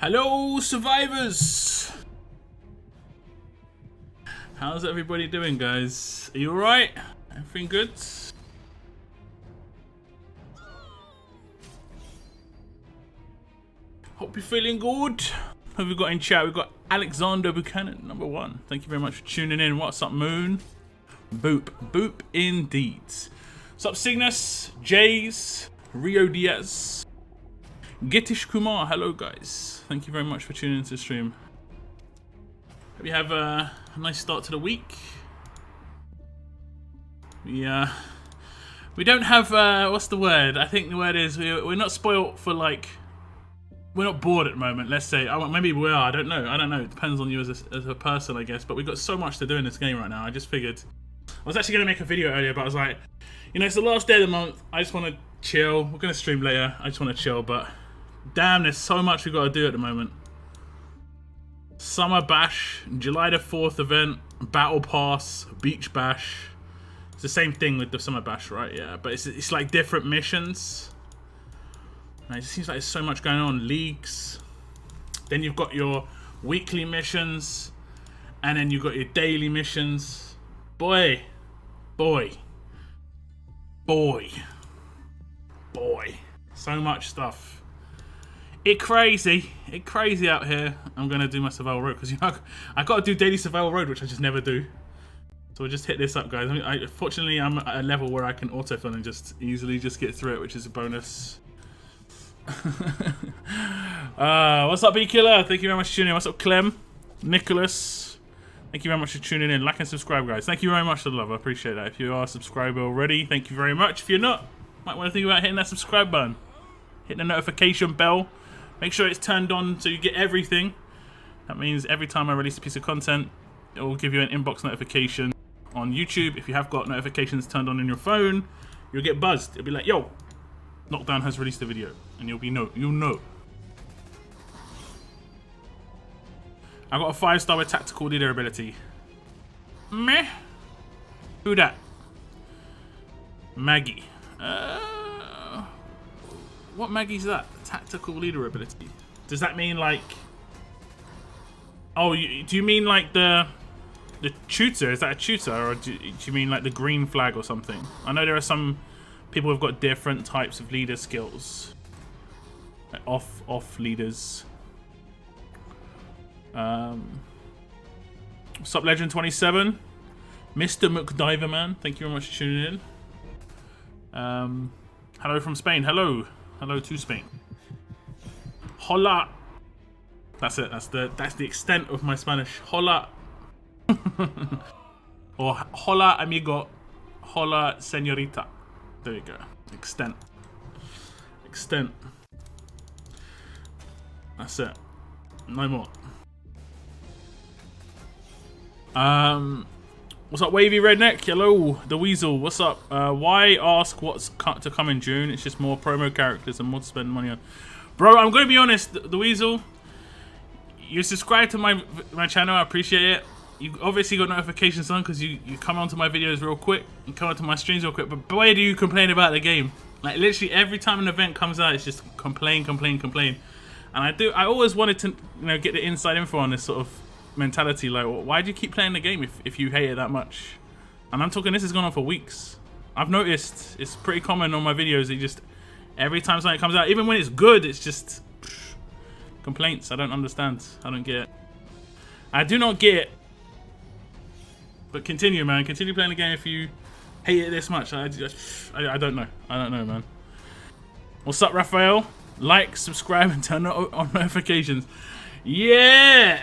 Hello, survivors! How's everybody doing, guys? Are you alright? Everything good? Hope you're feeling good. Who have we got in chat? We've got Alexander Buchanan, number 1. Thank you very much for tuning in. What's up, Moon? Boop. Boop indeed. What's up, Cygnus? Jays? Rio Diaz? Gitish Kumar, hello guys. Thank you very much for tuning into the stream. Hope you have a nice start to the week. We don't have, what's the word? I think the word is we're not spoilt for, like, we're not bored at the moment, let's say. Maybe we are, I don't know. It depends on you as a person, I guess. But we've got so much to do in this game right now. I just figured, I was actually going to make a video earlier, but I was like, you know, it's the last day of the month. I just want to chill. We're going to stream later. I just want to chill, but damn, there's so much we got to do at the moment. Summer Bash, July the 4th event, Battle Pass, Beach Bash. It's the same thing with the Summer Bash, right? Yeah, but it's like different missions. And it seems like there's so much going on. Leagues. Then you've got your weekly missions. And then you've got your daily missions. Boy. So much stuff. It crazy out here. I'm gonna do my survival road because, you know, I gotta do daily survival road, which I just never do. So we'll just hit this up, guys. I mean, fortunately, I'm at a level where I can autofill and just easily just get through it, which is a bonus. What's up, B Killer? Thank you very much for tuning in. What's up, Clem? Nicholas? Thank you very much for tuning in. Like and subscribe, guys. Thank you very much for the love. I appreciate that. If you are a subscriber already, thank you very much. If you're not, might want to think about hitting that subscribe button. Hit the notification bell. Make sure it's turned on so you get everything. That means every time I release a piece of content, it will give you an inbox notification. On YouTube, if you have got notifications turned on in your phone, you'll get buzzed. It'll be like, yo, Knockdown has released a video. And you'll know. I got a 5-star with tactical leader ability. Meh. Who that? Maggie. What Maggie's that? Tactical leader ability. Does that mean like... Oh, do you mean like the tutor? Is that a tutor? Or do you mean like the green flag or something? I know there are some people who've got different types of leader skills. Like off leaders. What's up, Legend 27? Mr. McDiver Man, thank you very much for tuning in. Hello from Spain. Hello to Spain. Hola. That's it. That's the extent of my Spanish. Hola. Or hola amigo. Hola señorita. There you go. Extent. That's it. No more. What's up, Wavy Redneck? Hello, the Weasel. What's up? Why ask what's to come in June? It's just more promo characters and more to spend money on. Bro, I'm gonna be honest, the Weasel. You subscribe to my channel. I appreciate it. You obviously got notifications on because you come onto my videos real quick and come onto my streams real quick. But boy, do you complain about the game. Like literally every time an event comes out, it's just complain. And I always wanted to, you know, get the inside info on this sort of mentality. Like, why do you keep playing the game if you hate it that much? And I'm talking, this has gone on for weeks. I've noticed it's pretty common on my videos. That just every time something comes out, even when it's good, it's just complaints. I don't understand. I don't get it. I do not get it. But continue, man. Continue playing the game if you hate it this much. I don't know. I don't know, man. What's up, Raphael? Like, subscribe, and turn on notifications. Yeah!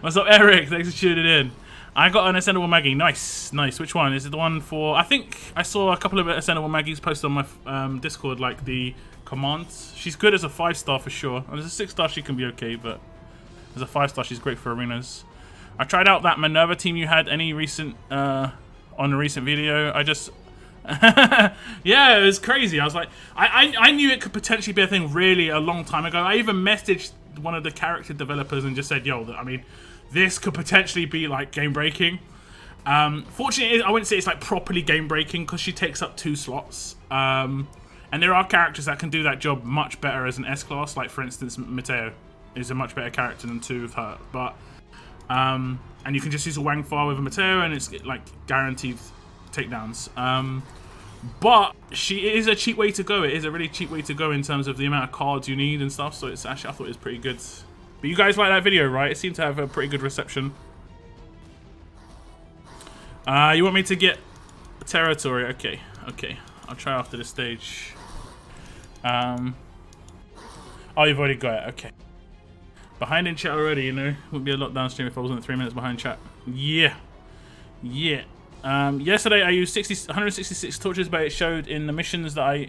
What's up, Eric? Thanks for tuning in. I got an Ascendable Maggie. Nice. Which one? Is it the one for... I think I saw a couple of Ascendable Maggies posted on my Discord, like the commands. She's good as a 5-star for sure. And as a 6-star, she can be okay, but as a 5-star, she's great for arenas. I tried out that Minerva team you had any recent... on a recent video. I just... yeah, it was crazy. I was like... I knew it could potentially be a thing really a long time ago. I even messaged one of the character developers and just said, yo, I mean, this could potentially be like game breaking. Fortunately, I wouldn't say it's like properly game breaking because she takes up 2 slots. And And there are characters that can do that job much better as an S-class. Like, for instance, Mateo is a much better character than 2 of her. But, and you can just use a Wang Fa with a Mateo, and it's, like, guaranteed takedowns. But she is a cheap way to go. It is a really cheap way to go in terms of the amount of cards you need and stuff. So it's actually, I thought it was pretty good. But you guys like that video, right? It seemed to have a pretty good reception. You want me to get territory? Okay, okay. I'll try after this stage. Oh, you've already got it. Okay. Behind in chat already, you know. Wouldn't be a lot downstream if I wasn't 3 minutes behind chat. Yeah. Yeah. Yesterday I used 166 torches, but it showed in the missions that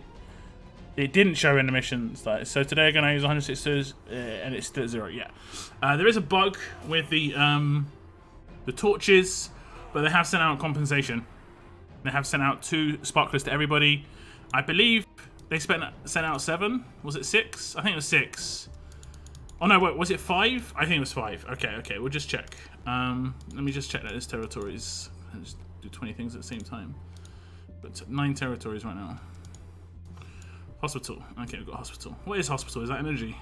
it didn't show in the missions. So today again I use 166 and it's still at 0. Yeah. There is a bug with the torches, but they have sent out compensation. They have sent out 2 sparklers to everybody. I believe they sent out 7. Was it 6? I think it was 6. Oh no, wait, was it 5? I think it was 5. Okay, okay, we'll just check. Let me just check that there's territories. I'll just do 20 things at the same time. But 9 territories right now. Hospital. Okay, we've got hospital. What is hospital? Is that energy?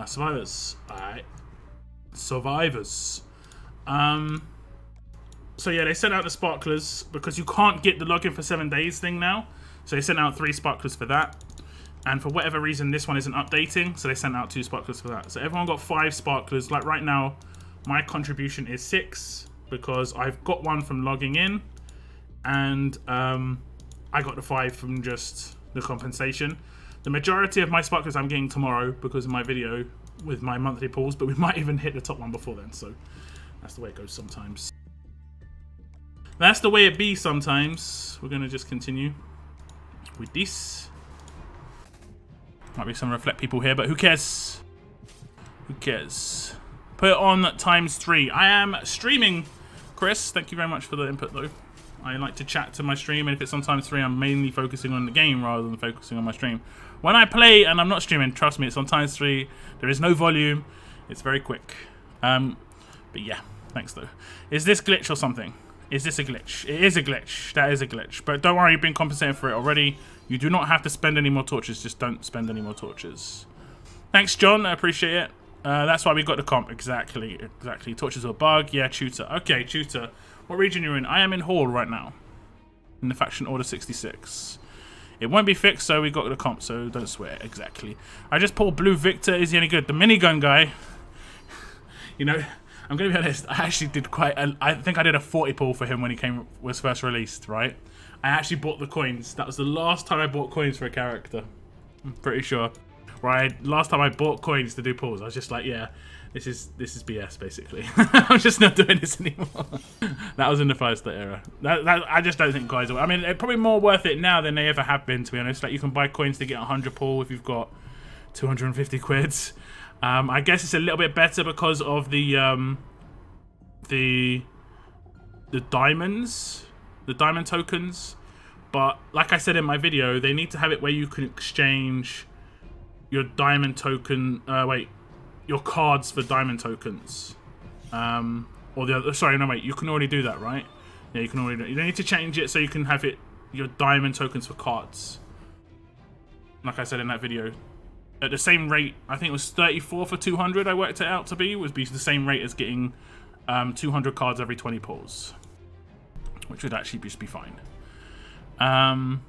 Survivors. Alright. Survivors. So yeah, they sent out the sparklers because you can't get the login for 7 days thing now. So they sent out 3 sparklers for that. And for whatever reason, this one isn't updating. So they sent out 2 sparklers for that. So everyone got 5 sparklers. Like right now, my contribution is 6 because I've got 1 from logging in. And I got the 5 from just the compensation. The majority of my sparklers I'm getting tomorrow because of my video with my monthly pulls. But we might even hit the top one before then. So that's the way it goes sometimes. That's the way it be sometimes. We're going to just continue with this. Might be some reflect people here, but who cares? Who cares? Put it on ×3. I am streaming, Chris. Thank you very much for the input, though. I like to chat to my stream, and if it's on ×3, I'm mainly focusing on the game rather than focusing on my stream. When I play and I'm not streaming, trust me, it's on ×3. There is no volume. It's very quick. But yeah, thanks, though. Is this glitch or something? Is this a glitch? It is a glitch. That is a glitch. But don't worry, you've been compensated for it already. You do not have to spend any more torches. Just don't spend any more torches. Thanks, John. I appreciate it. That's why we got the comp. Exactly. Exactly. Torches are a bug. Yeah, tutor. Okay, tutor. What region you're in? I am in Hall right now. In the faction order 66. It won't be fixed, so we got the comp, so don't swear. Exactly. I just pulled Blue Victor. Is he any good? The minigun guy. You know, I'm going to be honest. I actually did I think I did a 40 pull for him when he was first released, right? I actually bought the coins. That was the last time I bought coins for a character. I'm pretty sure. Right, last time I bought coins to do pulls, I was just like, yeah, this is BS basically. I'm just not doing this anymore. That was in the Firestar era. I just don't think coins are. I mean, they're probably more worth it now than they ever have been, to be honest. Like, you can buy coins to get 100 pull if you've got 250 quids. I guess it's a little bit better because of the diamonds. The diamond tokens, but like I said in my video, they need to have it where you can exchange your diamond token, your cards for diamond tokens, or the other. Sorry, no, wait, you can already do that, right? Yeah, you can already do it. You don't need to change it so you can have your diamond tokens for cards. Like I said in that video, at the same rate, I think it was 34 for 200. I worked it out to be would be the same rate as getting 200 cards every 20 pulls. Which would actually just be fine. I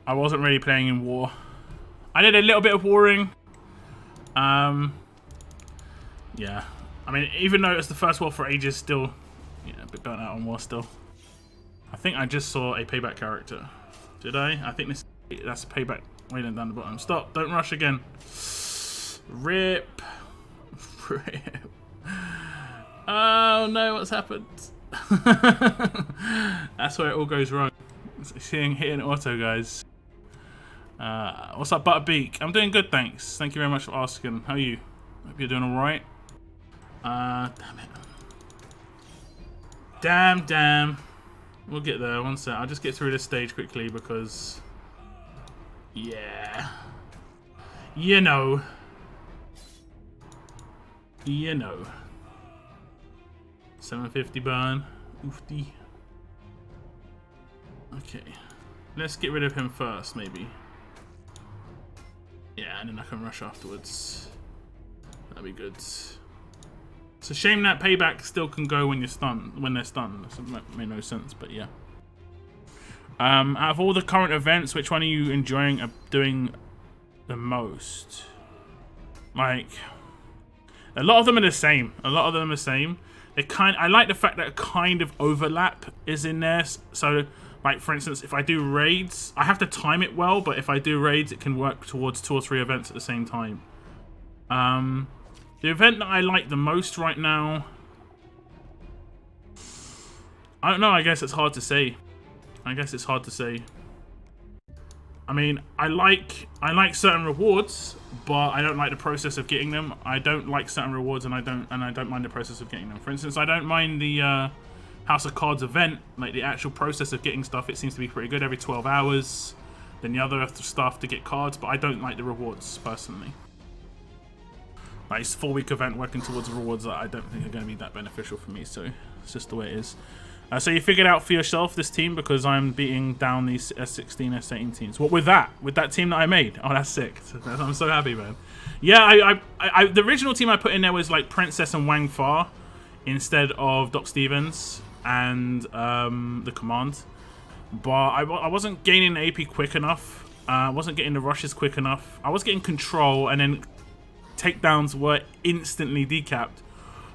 wasn't really playing in war. I did a little bit of warring. Yeah. I mean, even though it was the first war for ages, still, yeah, a bit burnt out on war still. I think I just saw a payback character. Did I? I think that's a payback waiting down the bottom. Stop! Don't rush again. Rip. Rip. Oh no! What's happened? That's where it all goes wrong. Hitting auto, guys. What's up, Butterbeak? I'm doing good, thanks. Thank you very much for asking. How are you? Hope you're doing alright. Damn it. Damn. We'll get there. One sec. I'll just get through this stage quickly because... yeah. You know. 750 burn. Oofty. Okay. Let's get rid of him first, maybe. Yeah, and then I can rush afterwards. That'd be good. It's a shame that payback still can go when you're stunned, when they're stunned. That made no sense, but yeah. Out of all the current events, which one are you enjoying doing the most? Like, a lot of them are the same. A lot of them are the same. I like the fact that a kind of overlap is in there. So, like, for instance, if I do raids, I have to time it well, but if I do raids, it can work towards 2 or 3 events at the same time. The event that I like the most right now, I don't know, I guess it's hard to say. I mean, I like certain rewards, but I don't like the process of getting them. I don't like certain rewards, and I don't mind the process of getting them. For instance, I don't mind the House of Cards event, like the actual process of getting stuff. It seems to be pretty good every 12 hours. Then the other stuff to get cards, but I don't like the rewards personally. Like, it's a 4-week event working towards rewards that I don't think are going to be that beneficial for me. So it's just the way it is. So you figured out for yourself this team because I'm beating down these S16, S18 teams. What with that? With that team that I made? Oh, that's sick. I'm so happy, man. Yeah, the original team I put in there was like Princess and Wang Fa instead of Doc Stevens and the Command. But I wasn't gaining AP quick enough. I wasn't getting the rushes quick enough. I was getting control, and then takedowns were instantly decapped.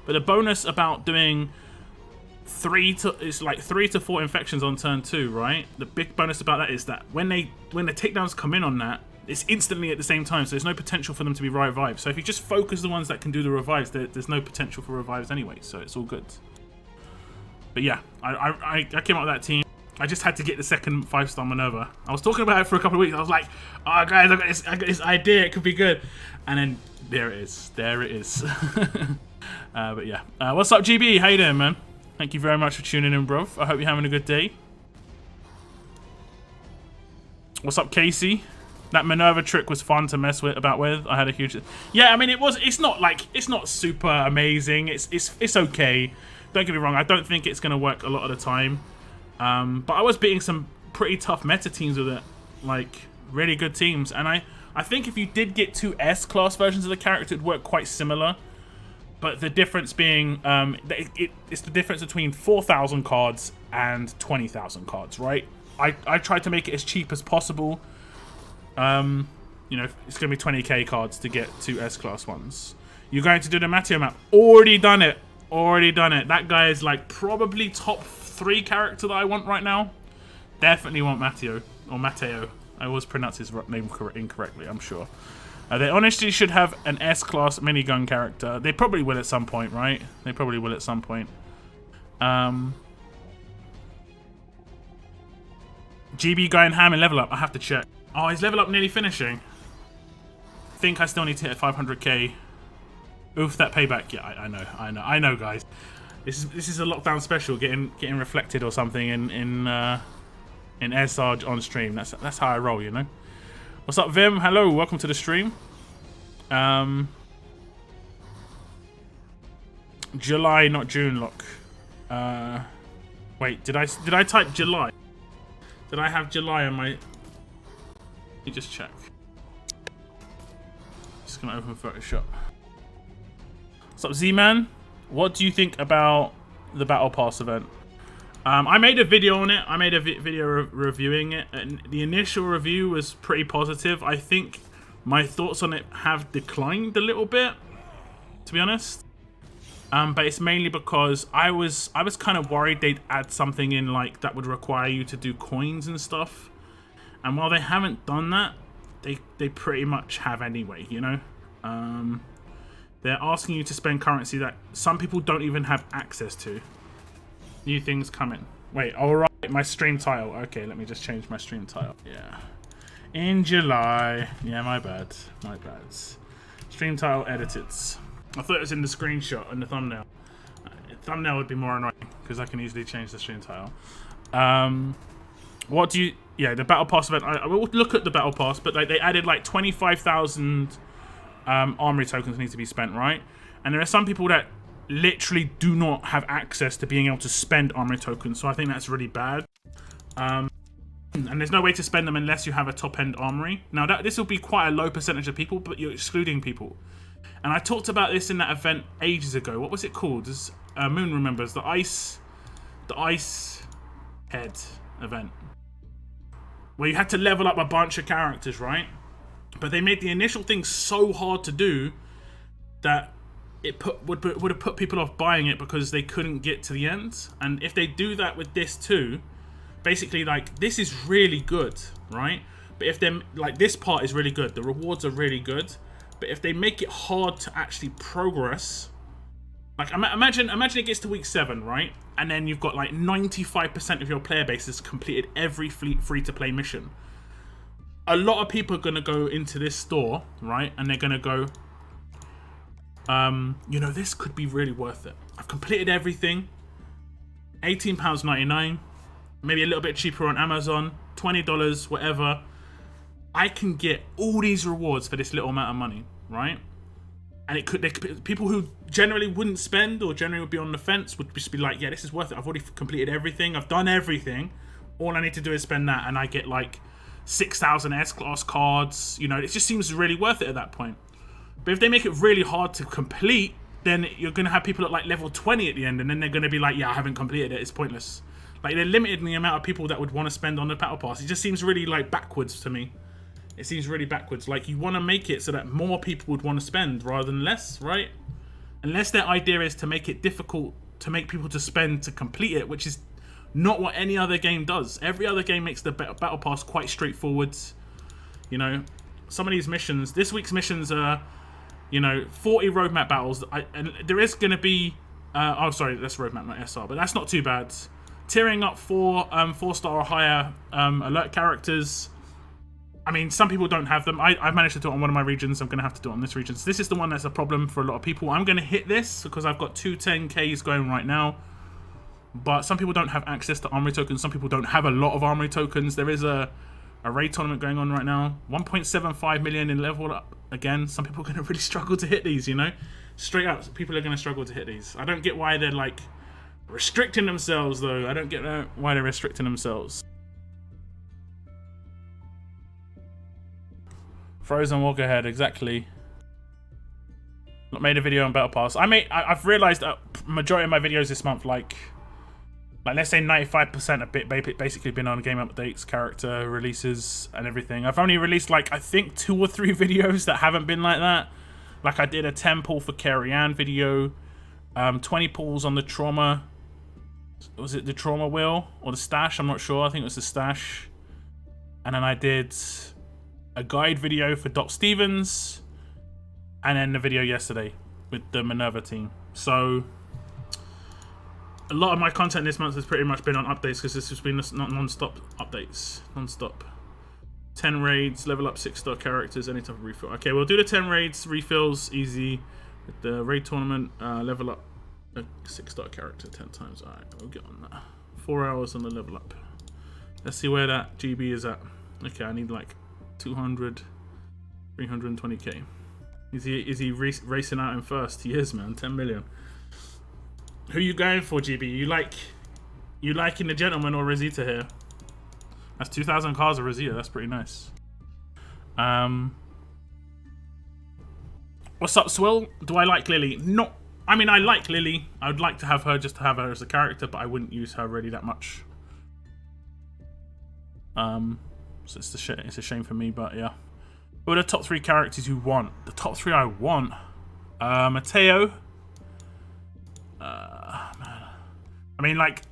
But the bonus about doing 3 to 4 infections on turn 2, right? The big bonus about that is that when the takedowns come in on that, it's instantly at the same time, so there's no potential for them to be revived. So if you just focus the ones that can do the revives, there's no potential for revives anyway, so it's all good. But yeah, I came up with that team. I just had to get the second 5-star Minerva. I was talking about it for a couple of weeks. I was like, oh guys, I got this idea, it could be good. And then there it is. But yeah. What's up, GB? How you doing, man? Thank you very much for tuning in, bro. I hope you're having a good day. What's up, Casey? That Minerva trick was fun to mess with. I had a huge... Yeah, I mean, it's not super amazing. It's okay. Don't get me wrong. I don't think it's going to work a lot of the time. But I was beating some pretty tough meta teams with it. Like, really good teams. And I think if you did get 2 S-class versions of the character, it would work quite similar. But the difference being, it's the difference between 4,000 cards and 20,000 cards, right? I tried to make it as cheap as possible. You know, it's going to be 20k cards to get 2 S-class ones. You're going to do the Matteo map. Already done it. That guy is like probably top 3 character that I want right now. Definitely want Matteo, or Matteo. I always pronounce his name incorrectly, I'm sure. They honestly should have an S-class minigun character. They probably will at some point, right? GB going ham and level up. I have to check. Oh, is level up nearly finishing? I think I still need to hit 500k. Oof, that payback. Yeah, I know, guys. This is a lockdown special, getting reflected or something in SR on stream. That's how I roll, you know. What's up, Vim? Hello, welcome to the stream. July, not June, lock. Wait, did I type July? Did I have July on my... Let me just check. Just gonna open Photoshop. What's up, Z-Man? What do you think about the Battle Pass event? I made a video on it. I made a video reviewing it, and the initial review was pretty positive. I think my thoughts on it have declined a little bit, to be honest. But it's mainly because I was kind of worried they'd add something in like that would require you to do coins and stuff. And while they haven't done that, they pretty much have anyway, you know. They're asking you to spend currency that some people don't even have access to. New things coming. Wait, alright, my stream title. Okay, let me just change my stream title. Yeah. In July. Yeah, my bad. Stream title edited. I thought it was in the screenshot and the thumbnail. Thumbnail would be more annoying because I can easily change the stream title. What do you... Yeah, the Battle Pass event. I will look at the Battle Pass, but they added like 25,000 armory tokens need to be spent, right? And there are some people that literally do not have access to being able to spend armory tokens, so I think that's really bad. And there's no way to spend them unless you have a top-end armory. Now, this will be quite a low percentage of people, but you're excluding people. And I talked about this in that event ages ago. What was it called? As Moon remembers, the ice head event, where you had to level up a bunch of characters, right? But they made the initial thing so hard to do that it would have put people off buying it because they couldn't get to the end. And if they do that with this too, basically, like, this is really good, right? But if they're like, this part is really good, the rewards are really good, but if they make it hard to actually progress, like, imagine it gets to week 7, right? And then you've got like 95% of your player base has completed every free-to-play mission. A lot of people are gonna go into this store, right? And they're gonna go, you know, this could be really worth it. I've completed everything. £18.99, maybe a little bit cheaper on Amazon, $20, whatever. I can get all these rewards for this little amount of money, right? And people who generally wouldn't spend or generally would be on the fence would just be like, yeah, this is worth it. I've already completed everything. I've done everything. All I need to do is spend that, and I get like 6,000 S-Class cards. You know, it just seems really worth it at that point. But if they make it really hard to complete, then you're going to have people at like level 20 at the end, and then they're going to be like, yeah, I haven't completed it. It's pointless. Like, they're limited in the amount of people that would want to spend on the battle pass. It just seems really like backwards to me. It seems really backwards. Like, you want to make it so that more people would want to spend rather than less, right? Unless their idea is to make it difficult to make people to spend to complete it, which is not what any other game does. Every other game makes the battle pass quite straightforward. You know, some of these missions, this week's missions are, you know, 40 roadmap battles. And there is going to be, oh, sorry, that's roadmap, not SR, but that's not too bad. Tiering up 4-star or higher alert characters. I mean, some people don't have them. I've managed to do it on one of my regions. I'm going to have to do it on this region. So this is the one that's a problem for a lot of people. I'm going to hit this because I've got 2 10Ks going right now. But some people don't have access to armory tokens. Some people don't have a lot of armory tokens. There is a raid tournament going on right now. 1.75 million in level up. Again, some people are going to really struggle to hit these, you know? Straight up, people are going to struggle to hit these. I don't get why they're, like, restricting themselves, though. I don't get why they're restricting themselves. Frozen walk ahead, exactly. Not made a video on Battle Pass. I've realised that majority of my videos this month, like let's say 95% have basically been on game updates, character releases, and everything. I've only released like, I think 2 or 3 videos that haven't been like that. Like, I did a 10 pull for Carrie Ann video, 20 pulls on the trauma. Was it the trauma wheel or the stash? I'm not sure. I think it was the stash. And then I did a guide video for Doc Stevens, and then the video yesterday with the Minerva team. So a lot of my content this month has pretty much been on updates because this has been not non-stop updates. Non-stop. 10 raids, level up 6-star characters, any type of refill. Okay, we'll do the 10 raids, refills, easy. With the raid tournament, level up a 6-star character 10 times. Alright, we'll get on that. 4 hours on the level up. Let's see where that GB is at. Okay, I need like 200, 320k. Is he racing out in first? He is, man. 10 million. Who are you going for, GB? You liking the gentleman or Rosita here? That's 2,000 cars of Rosita. That's pretty nice. What's up, Swill? Do I like Lily? Not. I mean, I like Lily. I would like to have her just to have her as a character, but I wouldn't use her really that much. So it's a shame for me, but yeah. Who are the top 3 characters you want? The top 3 I want. Mateo. Man. I mean, like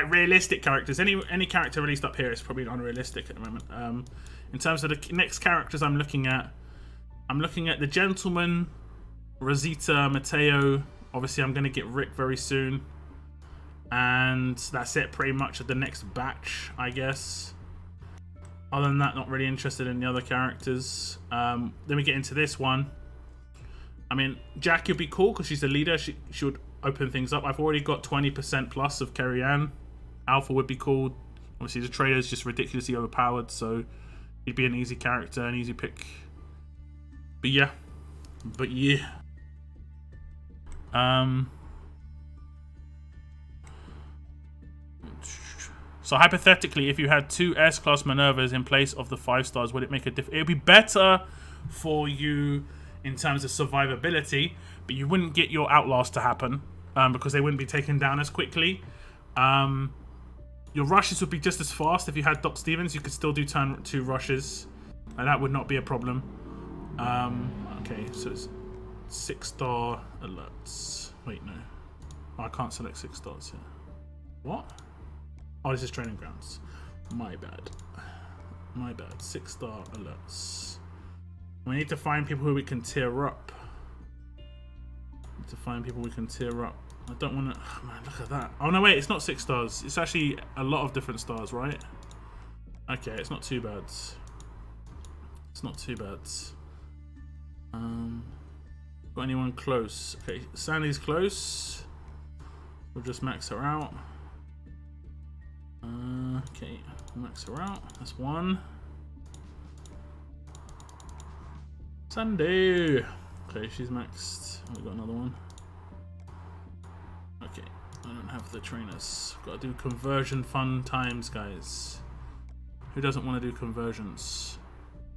realistic characters. Any character released up here is probably unrealistic at the moment. In terms of the next characters I'm looking at the Gentleman, Rosita, Mateo. Obviously, I'm going to get Rick very soon. And that's it pretty much at the next batch, I guess. Other than that, not really interested in the other characters. Then we get into this one. I mean, Jackie would be cool because she's the leader. She would open things up. I've already got 20% plus of Carrie Ann. Alpha would be cool. Obviously, the trader's just ridiculously overpowered, so he'd be an easy character, an easy pick. But yeah. So hypothetically, if you had 2 S-class Minervas in place of the 5 stars, would it make a difference? It would be better for you in terms of survivability, but you wouldn't get your Outlast to happen because they wouldn't be taken down as quickly. Your rushes would be just as fast. If you had Doc Stevens, you could still do turn 2 rushes. And that would not be a problem. Okay, so it's 6-star alerts. Wait, no. Oh, I can't select 6 stars here. What? Oh, this is training grounds. My bad. My bad. 6-star alerts. We need to find people who we can tier up. I don't want to... Oh, man, look at that. Oh, no, wait. It's not 6 stars. It's actually a lot of different stars, right? Okay, it's not too bad. It's not too bad. Got anyone close? Okay, Sandy's close. We'll just max her out. Okay, max her out. That's 1. Sandy. Okay, she's maxed. Oh, we got another one. Okay, I don't have the trainers. Got to do conversion fun times, guys. Who doesn't want to do conversions?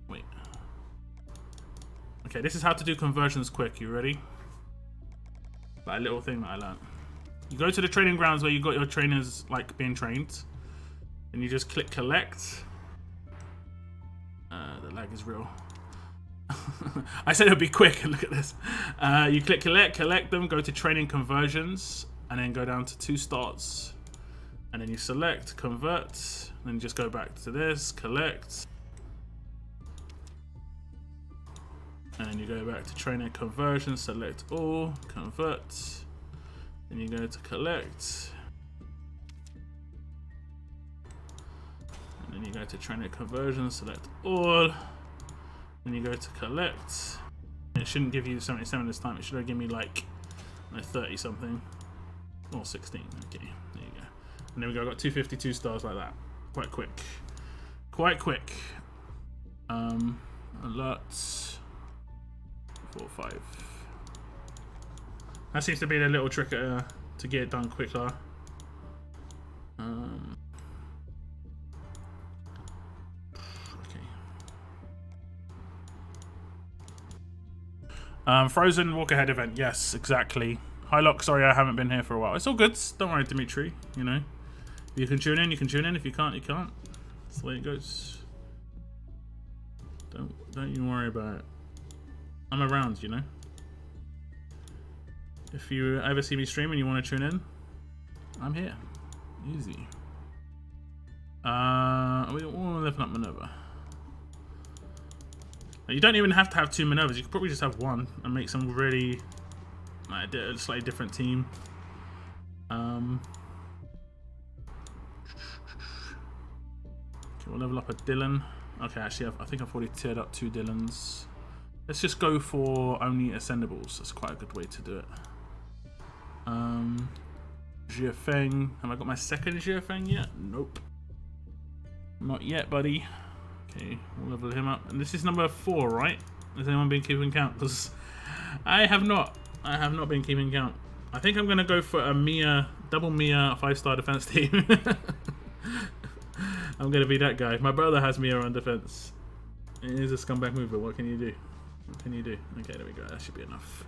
Wait. Okay, this is how to do conversions quick. You ready? Like a little thing that I learned. You go to the training grounds where you got your trainers like being trained, and you just click collect. The lag is real. I said it would be quick. Look at this. You click collect them, go to training conversions, and then go down to 2 stars. And then you select convert, and then you just go back to this, collect. And then you go back to training conversion, select all, convert. Then you go to collect. And then you go to training conversion, select all. Then you go to collect. It shouldn't give you 77 this time. It should have given me like 30 something. Or 16. Okay, there you go. And there we go. I got 252 stars like that. Quite quick. Quite quick. Alerts. 4, 5. That seems to be the little trick to get it done quicker. Okay. Frozen walk ahead event. Yes, exactly. Hi, Lock. Sorry, I haven't been here for a while. It's all good. Don't worry, Dimitri. You know, if you can tune in, you can tune in. If you can't, you can't. That's the way it goes. Don't you worry about it. I'm around, you know. If you ever see me stream and you want to tune in, I'm here. Easy. We all level up Minerva. You don't even have to have 2 Minervas. You could probably just have 1 and make some really a slightly different team. Okay, we'll level up a Dylan. Okay, actually, I think I've already tiered up 2 Dylans. Let's just go for only ascendables. That's quite a good way to do it. Jiafeng. Have I got my second Jiafeng yet? Nope. Not yet, buddy. Okay, we'll level him up. And this is number 4, right? Has anyone been keeping count? Because I have not. I have not been keeping count. I think I'm going to go for a Mia, double Mia 5-star defense team. I'm going to be that guy. My brother has Mia on defense. It is a scumbag mover. What can you do? What can you do? Okay, there we go. That should be enough.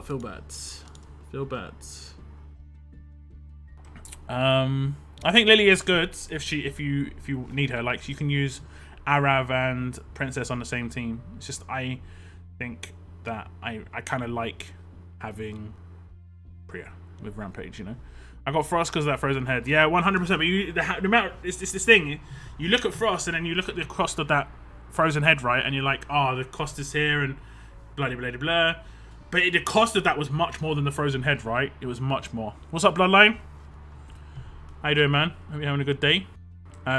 Feel bad. Feel bad. I think Lily is good if you need her. Like, you can use Arav and Princess on the same team. It's just I think that I kind of like having Priya with Rampage, you know. I got Frost because of that frozen head. Yeah, 100%. But the amount, it's this thing. You look at Frost and then you look at the cost of that frozen head, right? And you're like, oh, the cost is here and blah blah blah blah. But the cost of that was much more than the frozen head, right? It was much more. What's up, Bloodline? How you doing, man? Hope you're having a good day.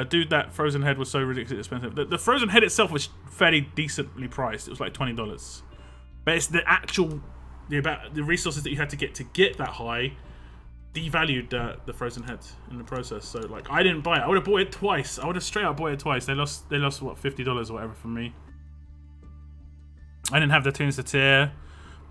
Dude, that frozen head was so ridiculously expensive. The frozen head itself was fairly decently priced. It was like $20. But it's the actual the resources that you had to get that high devalued the frozen head in the process. So like, I didn't buy it. I would have bought it twice. I would have straight up bought it twice. They lost what, $50 or whatever from me. I didn't have the tunes to tier,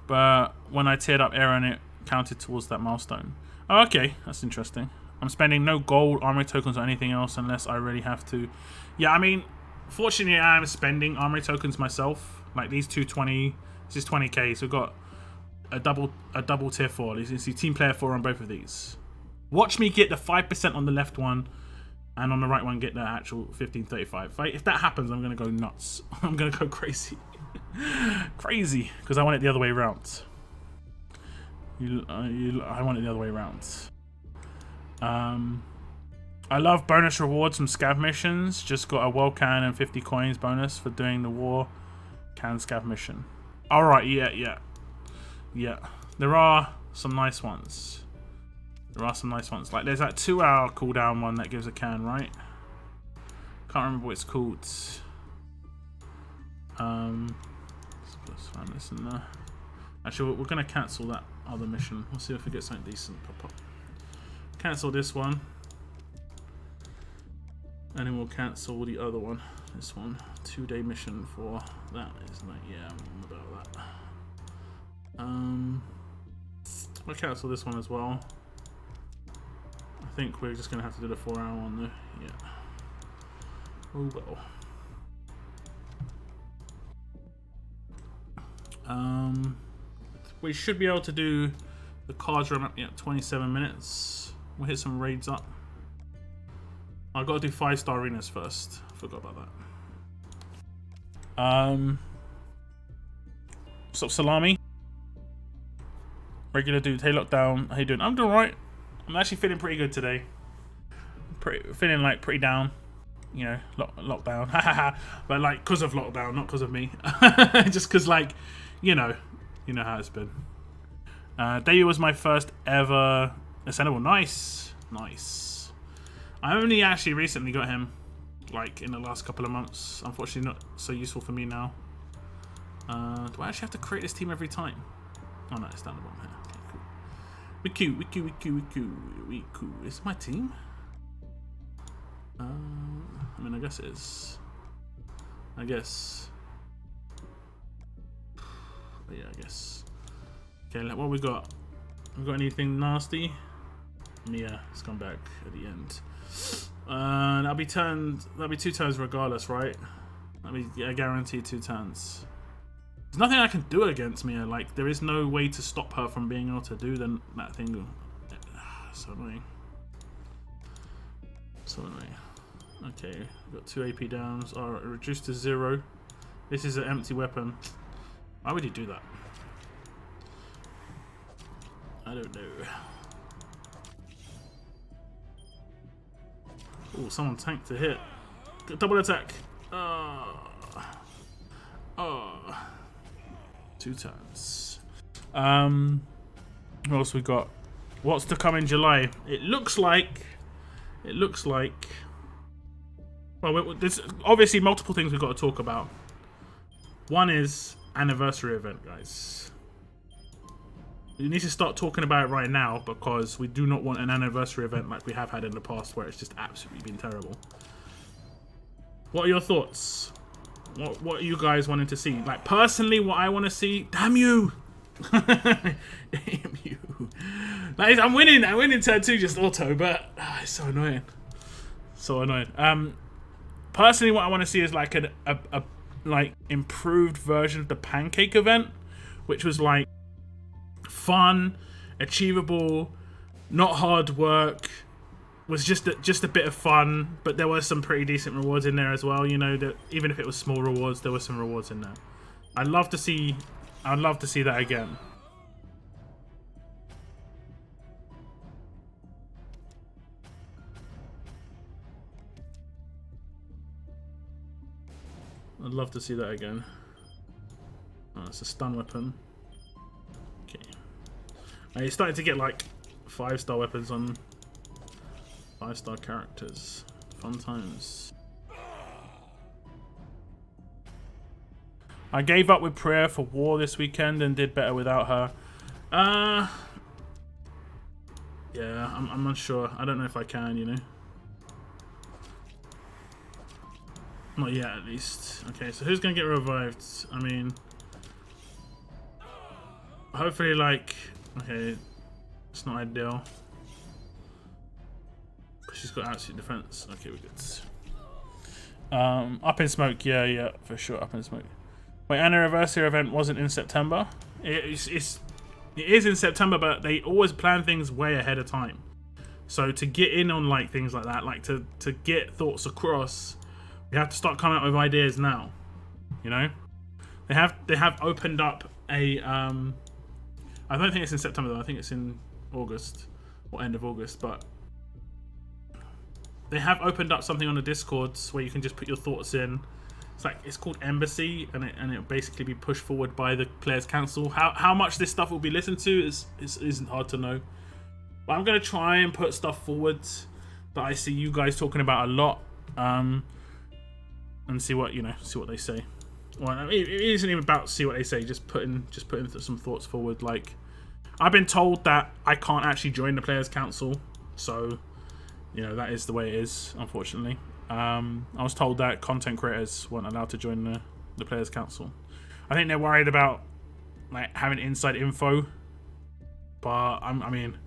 but when I tiered up Aaron, counted towards that milestone. Oh, okay, that's interesting. I'm spending no gold, armory tokens, or anything else unless I really have to. Yeah, I mean, fortunately, I am spending armory tokens myself. Like these 220, this is 20k, so we've got a double tier 4. You can see team player 4 on both of these. Watch me get the 5% on the left one, and on the right one get the actual 1535. If that happens, I'm gonna go nuts. I'm gonna go crazy, crazy, because I want it the other way around. I want it the other way around. I love bonus rewards from scav missions. Just got a world can and 50 coins bonus for doing the war can scav mission. All right, yeah. There are some nice ones. Like there's that 2-hour cooldown one that gives a can, right? Can't remember what it's called. Let's find this in there. Actually, we're gonna cancel that other mission. We'll see if we get something decent pop up. Cancel this one, and then we'll cancel the other one. This one, 2-day mission for that is like, yeah, I'm about that. I'll cancel this one as well. I think we're just gonna have to do the 4-hour one though. Yeah. Oh well. We should be able to do the cards run up. Yeah, 27 minutes. We'll hit some raids up. I've got to do 5-star arenas first. Forgot about that. What's up, Salami? Regular dude. Hey, Lockdown. How you doing? I'm doing right. I'm actually feeling pretty good today. Feeling like pretty down. You know, lockdown. But like, because of lockdown, not because of me. Just because, like, you know how it's been. Dayu was my first ever ascendable. Nice. I only actually recently got him, like in the last couple of months. Unfortunately, not so useful for me now. Do I actually have to create this team every time? Oh no, it's down the bottom here. Okay, cool. We cool. Is it my team? I mean, I guess it is. I guess. But yeah, I guess. Okay, what we got? We got anything nasty? Mia has come back at the end. That'll be 2 turns regardless, right? That'll be a guaranteed 2 turns. There's nothing I can do against Mia. Like, there is no way to stop her from being able to do that thing. So annoying. Okay, we've got 2 AP downs. Alright, reduced to 0. This is an empty weapon. Why would you do that? I don't know. Oh, someone tanked to hit. Double attack. Oh. 2 turns. What else we got? What's to come in July? It looks like. Well, there's obviously multiple things we've got to talk about. One is anniversary event, guys. We need to start talking about it right now because we do not want an anniversary event like we have had in the past where it's just absolutely been terrible. What are your thoughts? What are you guys wanting to see? Like, personally, what I want to see... Damn you! Damn you. Like, I'm winning turn 2 just auto, but it's so annoying. Personally, what I want to see is like a like improved version of the pancake event, which was like fun, achievable, not hard work, was just a bit of fun, but there were some pretty decent rewards in there as well. You know, that even if it was small rewards, there were some rewards in there. I'd love to see that again. I'd love to see that again. Oh, it's a stun weapon. Okay. Now you're starting to get like 5-star weapons on 5-star characters. Fun times. I gave up with prayer for war this weekend and did better without her. Yeah, I'm unsure. I don't know if I can, you know. Not yet, at least. Okay, so who's gonna get revived? I mean, hopefully, like, okay, It's not ideal. She's got absolute defense. Okay, we're good. Up in smoke, yeah, for sure. Up in smoke. Wait, anniversary event wasn't in September. It is in September, but they always plan things way ahead of time. So to get in on like things like that, like to get thoughts across, we have to start coming up with ideas now. You know, they have opened up a. I don't think it's in September though. I think it's in August or end of August, but. They have opened up something on the Discords where you can just put your thoughts in. It's called Embassy, and it'll basically be pushed forward by the Players Council. How much this stuff will be listened to isn't hard to know. But I'm gonna try and put stuff forward that I see you guys talking about a lot, and see what they say. Well, it isn't even about see what they say. Just putting some thoughts forward. Like, I've been told that I can't actually join the Players Council, so. You know, that is the way it is, unfortunately. I was told that content creators weren't allowed to join the Players Council. I think they're worried about like having inside info. But I mean,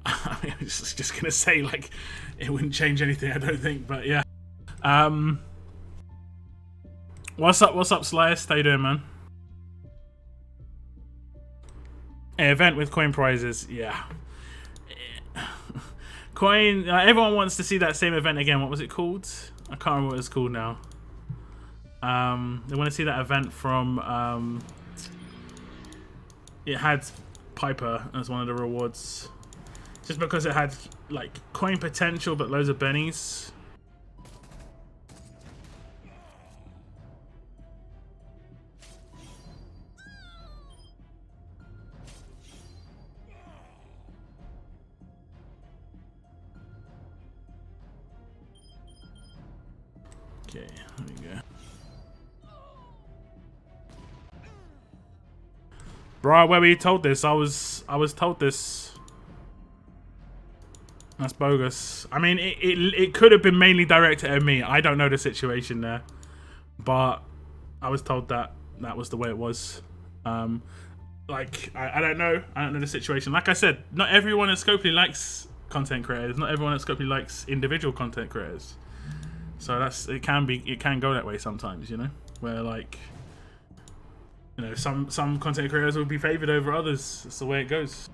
I was just gonna say like it wouldn't change anything, I don't think. But yeah. What's up, Slice? How you doing, man? An event with coin prizes, yeah. Coin. Everyone wants to see that same event again. What was it called? I can't remember what it's called now. They want to see that event from. It had Piper as one of the rewards, just because it had like coin potential but loads of bennies. Okay, there we go. Bro, where were you told this? I was told this. That's bogus. I mean, it could have been mainly directed at me. I don't know the situation there, but I was told that was the way it was. Like I don't know. I don't know the situation. Like I said, not everyone at Scopely likes content creators. Not everyone at Scopely likes individual content creators. So it can go that way sometimes, you know, where like, you know, some content creators will be favored over others. That's the way it goes.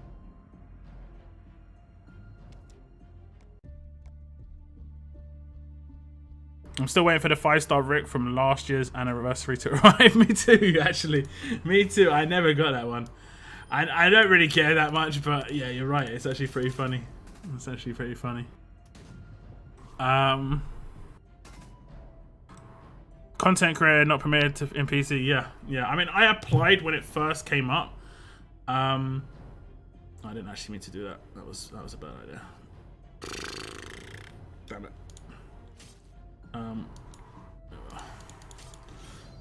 I'm still waiting for the 5-star Rick from last year's anniversary to arrive. Me too, actually. Me too. I never got that one. I don't really care that much, but yeah, you're right. It's actually pretty funny. It's actually pretty funny. Content creator not permitted in PC. Yeah. I mean, I applied when it first came up. I didn't actually mean to do that. That was a bad idea. Damn it.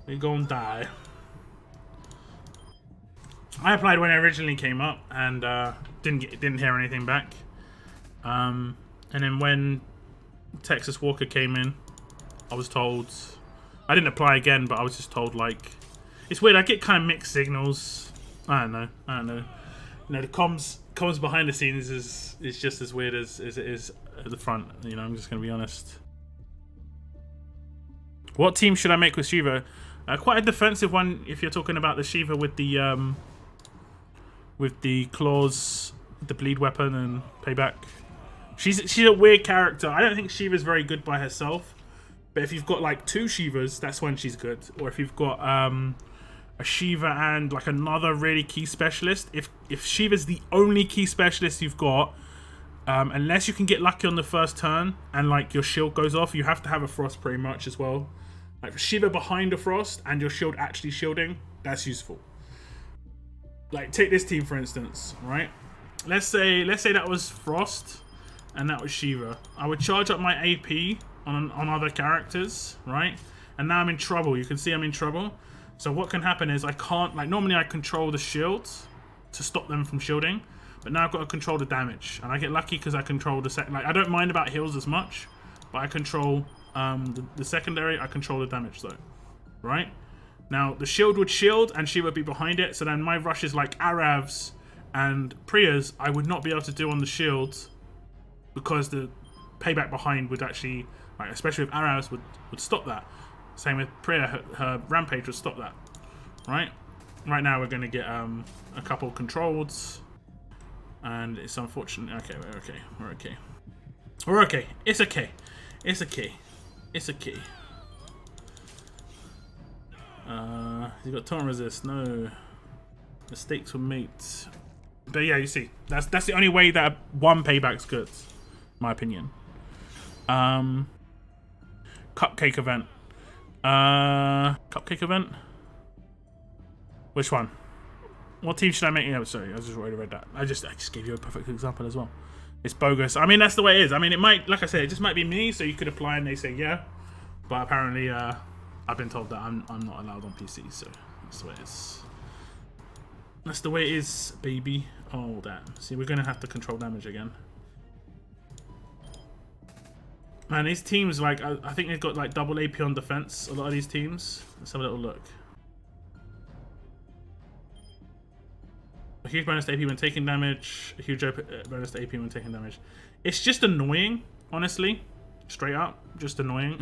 We gonna die. I applied when it originally came up and didn't hear anything back. And then when Texas Walker came in, I was told. I didn't apply again, but I was just told, like, it's weird. I get kind of mixed signals. I don't know. You know, the comms behind the scenes is just as weird as it is at the front. You know, I'm just gonna be honest. What team should I make with Shiva? Quite a defensive one if you're talking about the Shiva with the claws, the bleed weapon, and payback. She's a weird character. I don't think Shiva's very good by herself. But if you've got like 2 Shivas, that's when she's good. Or if you've got a Shiva and like another really key specialist. If Shiva's the only key specialist you've got, unless you can get lucky on the first turn and like your shield goes off, you have to have a Frost pretty much as well. Like for Shiva behind a Frost and your shield actually shielding, that's useful. Like take this team for instance, right? Let's say that was Frost and that was Shiva. I would charge up my AP on other characters, right? And now I'm in trouble. You can see I'm in trouble. So what can happen is I can't, like normally I control the shields to stop them from shielding, but now I've got to control the damage. And I get lucky because I control the like I don't mind about heals as much, but I control the secondary, I control the damage though, right? Now the shield would shield and she would be behind it, so then my rush is like Arav's And Priya's, I would not be able to do on the shields because the payback behind would actually, like, especially with arrows, would stop that. Same with Priya, her rampage would stop that. Right? Right now we're going to get a couple controlled. And it's unfortunate. Okay, we're okay. We're okay. We're okay. It's okay. It's okay. It's okay. You got taunt resist. No. Mistakes were made. But yeah, you see. That's the only way that one payback's good. In my opinion. Cupcake event. Cupcake event? Which one? What team should I make? Yeah, sorry, I just already read that. I just gave you a perfect example as well. It's bogus. I mean, that's the way it is. I mean, it might, like I said, it just might be me, so you could apply and they say yeah. But apparently, I've been told that I'm not allowed on PC, so that's the way it is. That's the way it is, baby. Oh, damn. See, we're going to have to control damage again. Man, these teams, like, I think they've got, like, double AP on defense, a lot of these teams. Let's have a little look. A huge bonus to AP when taking damage. A huge bonus to AP when taking damage. It's just annoying, honestly. Straight up. Just annoying.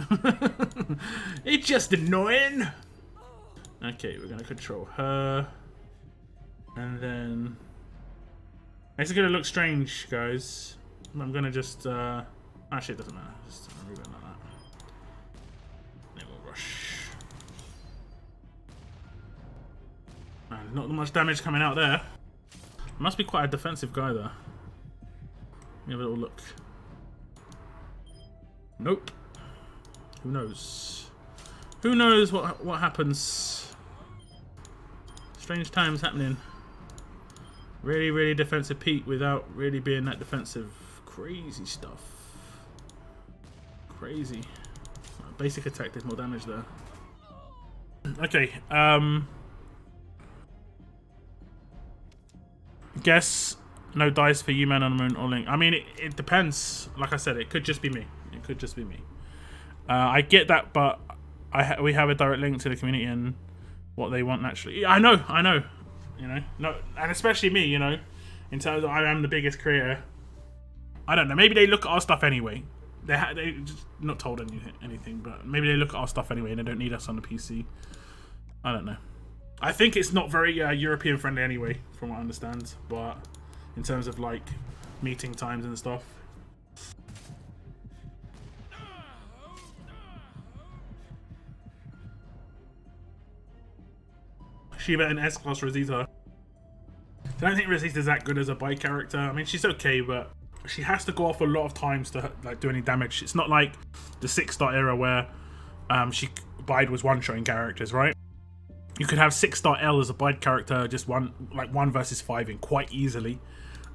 It's just annoying. Okay, we're going to control her. And then... It's going to look strange, guys. I'm going to just... Actually, it doesn't matter. Just move it like that. Then we'll rush. Man, not much damage coming out there. Must be quite a defensive guy there. Let me have a little look. Nope. Who knows? Who knows what happens? Strange times happening. Really, really defensive Pete without really being that defensive. Crazy stuff. Crazy. Basic attack did more damage there. Okay. Guess no dice for you man on the moon or Link. I mean, it depends. Like I said, it could just be me. It could just be me. I get that, but we have a direct link to the community and what they want naturally. Yeah, I know. You know, no, and especially me. You know, in terms of I am the biggest creator. I don't know. Maybe they look at our stuff anyway. They just not told anything, but maybe they look at our stuff anyway and they don't need us on the PC. I don't know. I think it's not very European friendly anyway, from what I understand. But in terms of like meeting times and stuff. Shiva and S-Class Rosita. I don't think Rosita's that good as a bike character. I mean, she's okay, but she has to go off a lot of times to like do any damage. It's not like the 6-star era where Bide was one-shotting characters, right? You could have 6-star L as a Bide character, just one versus 5 in quite easily.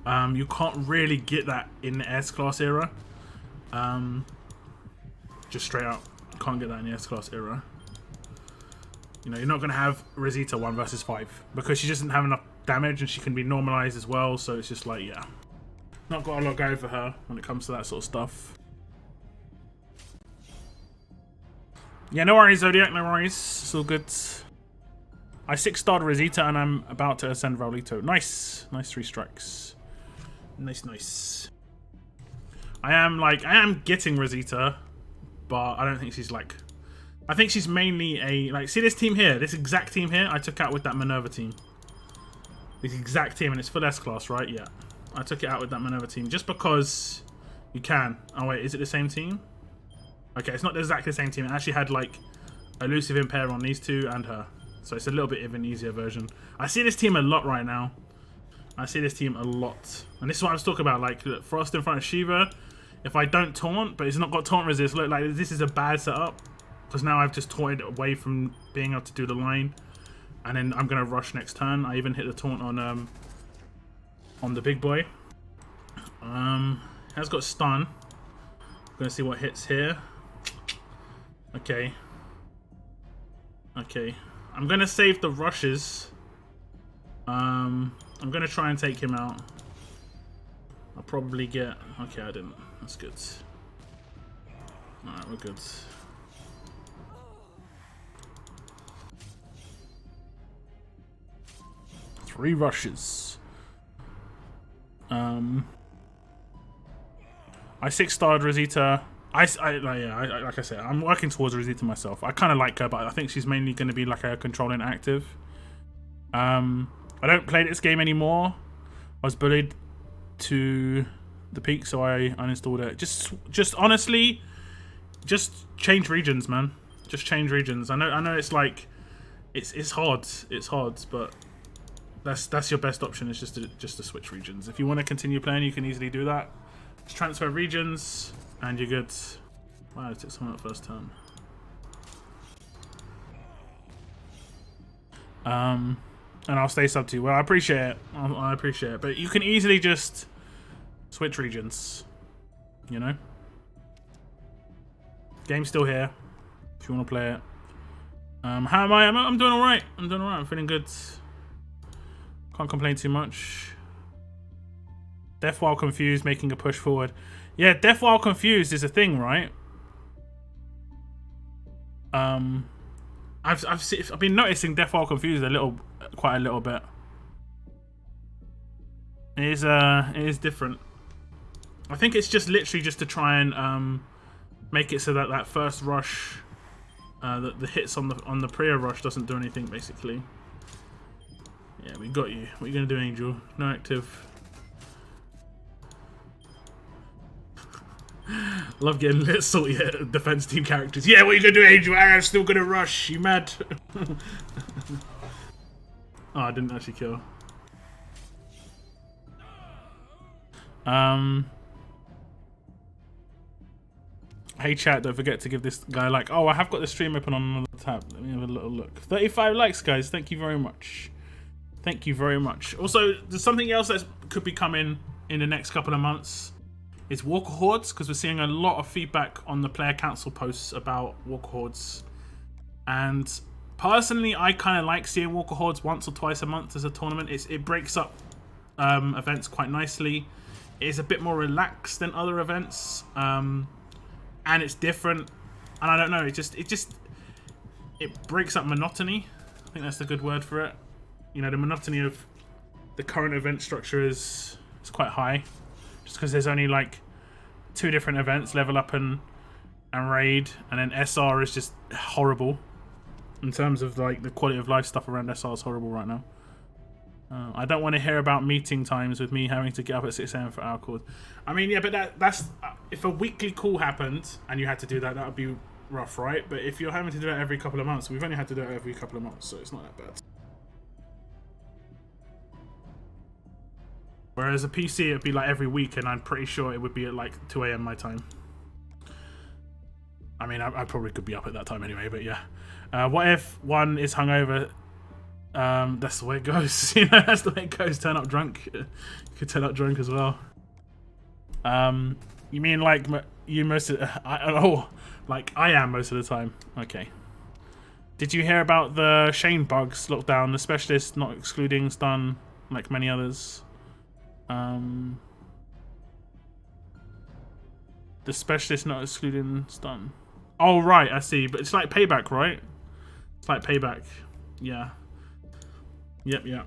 You can't really get that in the S-Class era. Just straight out, can't get that in the S-Class era. You know, you're not going to have Rosita 1 versus 5 because she doesn't have enough damage and she can be normalized as well. So it's just like, yeah, not got a lot going for her when it comes to that sort of stuff. Yeah, no worries, Zodiac, no worries. It's all good. I 6-starred Rosita and I'm about to ascend Raulito. Nice. Nice 3 strikes. Nice. I am getting Rosita, but I don't think she's like... I think she's mainly a... Like, see this team here? This exact team here? I took out with that Minerva team. This exact team, and it's full S-Class, right? Yeah. I took it out with that Minerva team just because you can. Oh, wait. Is it the same team? Okay, it's not exactly the same team. It actually had, like, Elusive Impair on these two and her. So it's a little bit of an easier version. I see this team a lot right now. I see this team a lot. And this is what I was talking about. Like, look, Frost in front of Shiva. If I don't taunt, but it's not got taunt resist, look, like, this is a bad setup. Because now I've just taunted away from being able to do the line. And then I'm going to rush next turn. I even hit the taunt on the big boy. Has got stun. Going to see what hits here. Okay. I'm going to save the rushes. I'm going to try and take him out. I'll probably get... Okay, I didn't. That's good. Alright, we're good. Three rushes. I 6-starred Rosita. Like I said, I'm working towards Rosita myself. I kind of like her, but I think she's mainly going to be like a controlling active. I don't play this game anymore. I was bullied to the peak, so I uninstalled it. Just honestly, just change regions, man. Just change regions. I know it's like, it's hard. It's hard, but that's your best option. Is just to switch regions. If you want to continue playing, you can easily do that. Just transfer regions, and you're good. Wow, it took someone at first turn. And I'll stay sub 2. Well, I appreciate it. I appreciate it. But you can easily just switch regions. You know? Game's still here. If you want to play it. How am I? I'm doing alright. I'm doing alright. I'm feeling good. Can't complain too much. Death while confused, making a push forward. Yeah, death while confused is a thing, right? I've been noticing death while confused quite a little bit. It is different. I think it's just literally just to try and make it so that that first rush, the hits on the prayer rush doesn't do anything basically. Yeah, we got you. What are you gonna do, Angel? No active. Love getting lit salty at defense team characters. Yeah, what are you gonna do, Angel? I'm still gonna rush. You mad? Oh, I didn't actually kill. Hey chat, don't forget to give this guy a like. Oh, I have got the stream open on another tab. Let me have a little look. 35 likes, guys. Thank you very much. Thank you very much. Also, there's something else that could be coming in the next couple of months. It's Walker Hordes, because we're seeing a lot of feedback on the player council posts about Walker Hordes. And personally, I kind of like seeing Walker Hordes once or twice a month as a tournament. It breaks up events quite nicely. It is a bit more relaxed than other events. And it's different. And I don't know, it breaks up monotony. I think that's the good word for it. You know, the monotony of the current event structure is quite high. Just because there's only like 2 different events, level up and raid, and then SR is just horrible in terms of like the quality of life stuff around SR is horrible right now. I don't want to hear about meeting times with me having to get up at 6 AM for our calls. I mean, yeah, but that's if a weekly call happened and you had to do that, that would be rough, right? But if you're having to do that every couple of months, we've only had to do it every couple of months, so it's not that bad. Whereas a PC, it'd be like every week, and I'm pretty sure it would be at like 2 AM my time. I mean, I probably could be up at that time anyway, but yeah. What if one is hungover? That's the way it goes. You know, that's the way it goes. Turn up drunk. You could turn up drunk as well. You mean like you most of like I am most of the time. Okay. Did you hear about the Shane bugs lockdown? The specialist not excluding stun like many others. The specialist not excluding stun. Oh right, I see. But it's like payback, right? It's like payback. Yeah. Yep.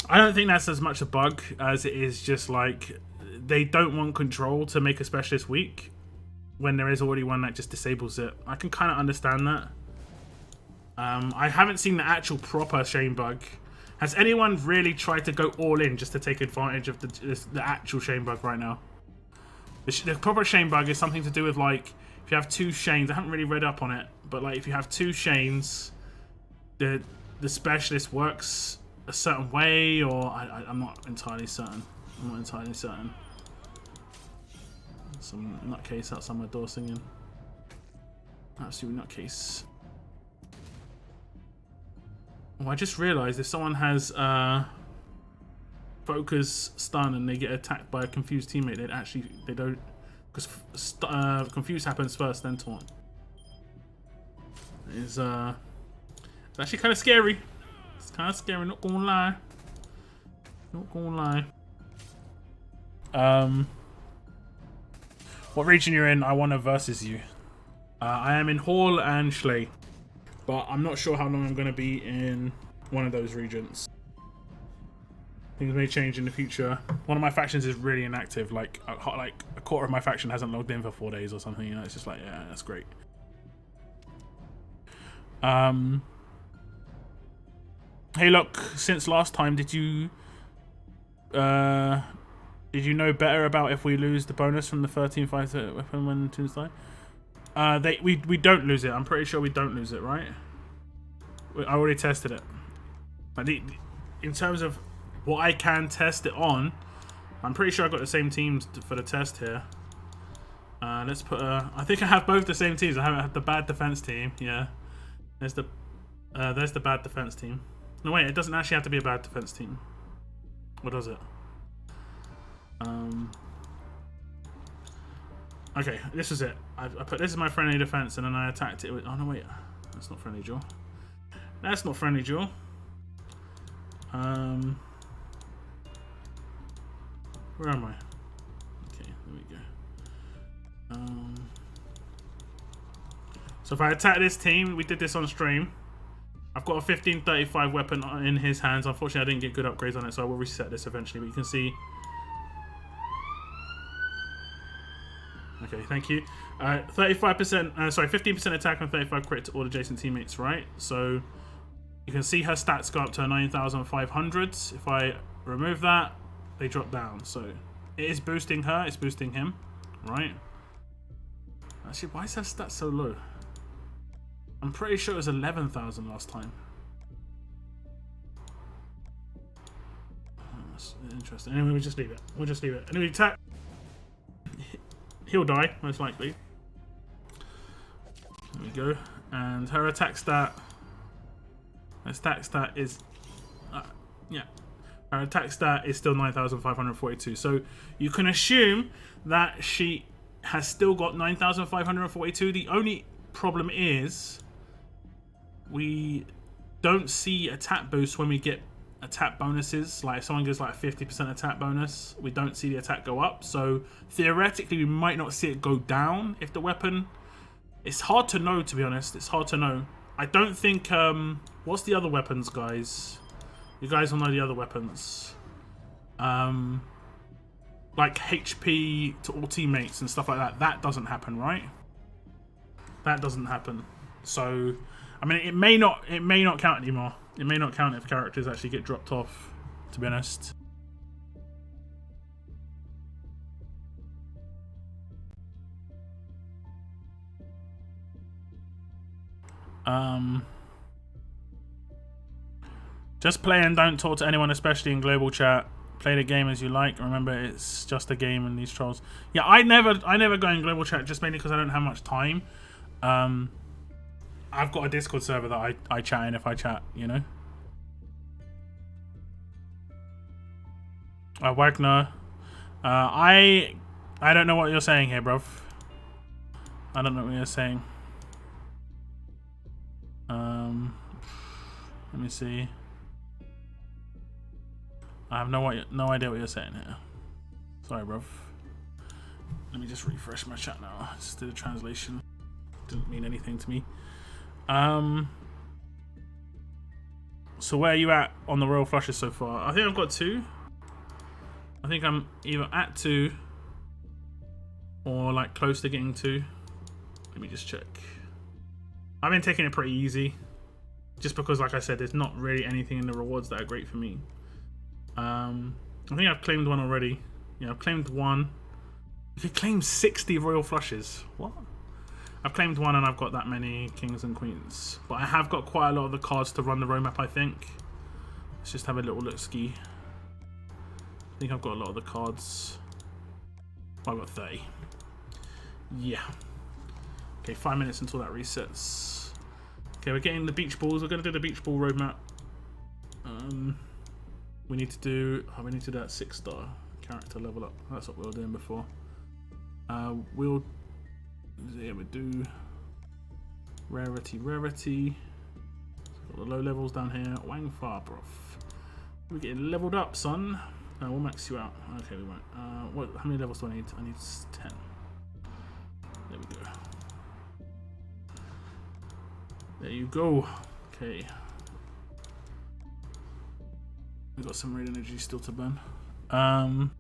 I don't think that's as much a bug as it is just like they don't want control to make a specialist weak when there is already one that just disables it. I can kind of understand that. I haven't seen the actual proper Shane bug. Has anyone really tried to go all in just to take advantage of the actual Shane bug right now? The proper Shane bug is something to do with like if you have 2 Shanes. I haven't really read up on it, but like if you have 2 Shanes, the specialist works a certain way, or I'm not entirely certain. Some nutcase outside my door singing. Absolute nutcase. Oh, I just realised if someone has focus stun and they get attacked by a confused teammate, they don't, because confused happens first, then taunt. It's actually kind of scary. It's kind of scary, not gonna lie. What region you're in? I want to versus you. I am in Hall and Schley, but I'm not sure how long I'm going to be in one of those regions. Things may change in the future. One of my factions is really inactive. Like a quarter of my faction hasn't logged in for 4 days or something. You know, it's just like, yeah, that's great. Hey, look. Since last time, did you know better about if we lose the bonus from the 13-5 weapon when tunes die? We don't lose it. I'm pretty sure we don't lose it, right? I already tested it. But in terms of what I can test it on, I'm pretty sure I got the same teams for the test here. Let's put I think I have both the same teams. I have the bad defense team. Yeah, there's the bad defense team. No wait, it doesn't actually have to be a bad defense team. What does it? Okay, this is it. I put this is my friendly defense, and then I attacked it with. Oh no wait, that's not friendly duel. That's not friendly duel. Where am I? Okay, there we go. So if I attack this team, we did this on stream. I've got a 1535 weapon in his hands. Unfortunately, I didn't get good upgrades on it, so I will reset this eventually. But you can see. Okay, thank you. 35%, sorry, 15% attack and 35 crit to all adjacent teammates, right? So you can see her stats go up to 9,500. If I remove that, they drop down. So it is boosting her, it's boosting him, right? Actually, why is her stats so low? I'm pretty sure it was 11,000 last time. That's interesting. Anyway, we'll just leave it. We'll just leave it. Anyway, attack. He'll die, most likely. There we go. And her attack stat. Her attack stat is. Yeah. Her attack stat is still 9,542. So you can assume that she has still got 9,542. The only problem is we don't see attack boost when we get attack bonuses. Like if someone gives like a 50% attack bonus, we don't see the attack go up. So theoretically we might not see it go down if the weapon. It's hard to know, to be honest. It's hard to know. I don't think what's the other weapons, guys? You guys will know the other weapons. Like HP to all teammates and stuff like that. That doesn't happen, right? That doesn't happen. So I mean, it may not count anymore. It may not count if characters actually get dropped off, to be honest. Just play and don't talk to anyone, especially in global chat. Play the game as you like. Remember, it's just a game and these trolls. Yeah, I never go in global chat just mainly because I don't have much time. I've got a Discord server that I chat in if I chat, you know. Wagner. I don't know what you're saying here, bruv. I don't know what you're saying. Let me see. I have no idea what you're saying here. Sorry, bruv. Let me just refresh my chat now. Just did a translation. Didn't mean anything to me. So where are you at on the royal flushes so far? I think I've got 2. I think I'm either at 2 or like close to getting 2. Let me just check. I've been taking it pretty easy, just because, like I said, there's not really anything in the rewards that are great for me. I think I've claimed 1 already. Yeah, I've claimed 1. You could claim 60 royal flushes. What? I've claimed 1 and I've got that many kings and queens. But I have got quite a lot of the cards to run the roadmap, I think. Let's just have a little look-ski. I think I've got a lot of the cards. Well, I've got 30. Yeah. Okay, 5 minutes until that resets. Okay, we're getting the beach balls. We're going to do the beach ball roadmap. We need to do that 6-star character level up. That's what we were doing before. We'll do rarity. Got the low levels down here. Wang Farprof. We're getting leveled up, son. We'll max you out. Okay, we won't. How many levels do I need? I need 10. There we go. There you go. Okay. We've got some red energy still to burn. I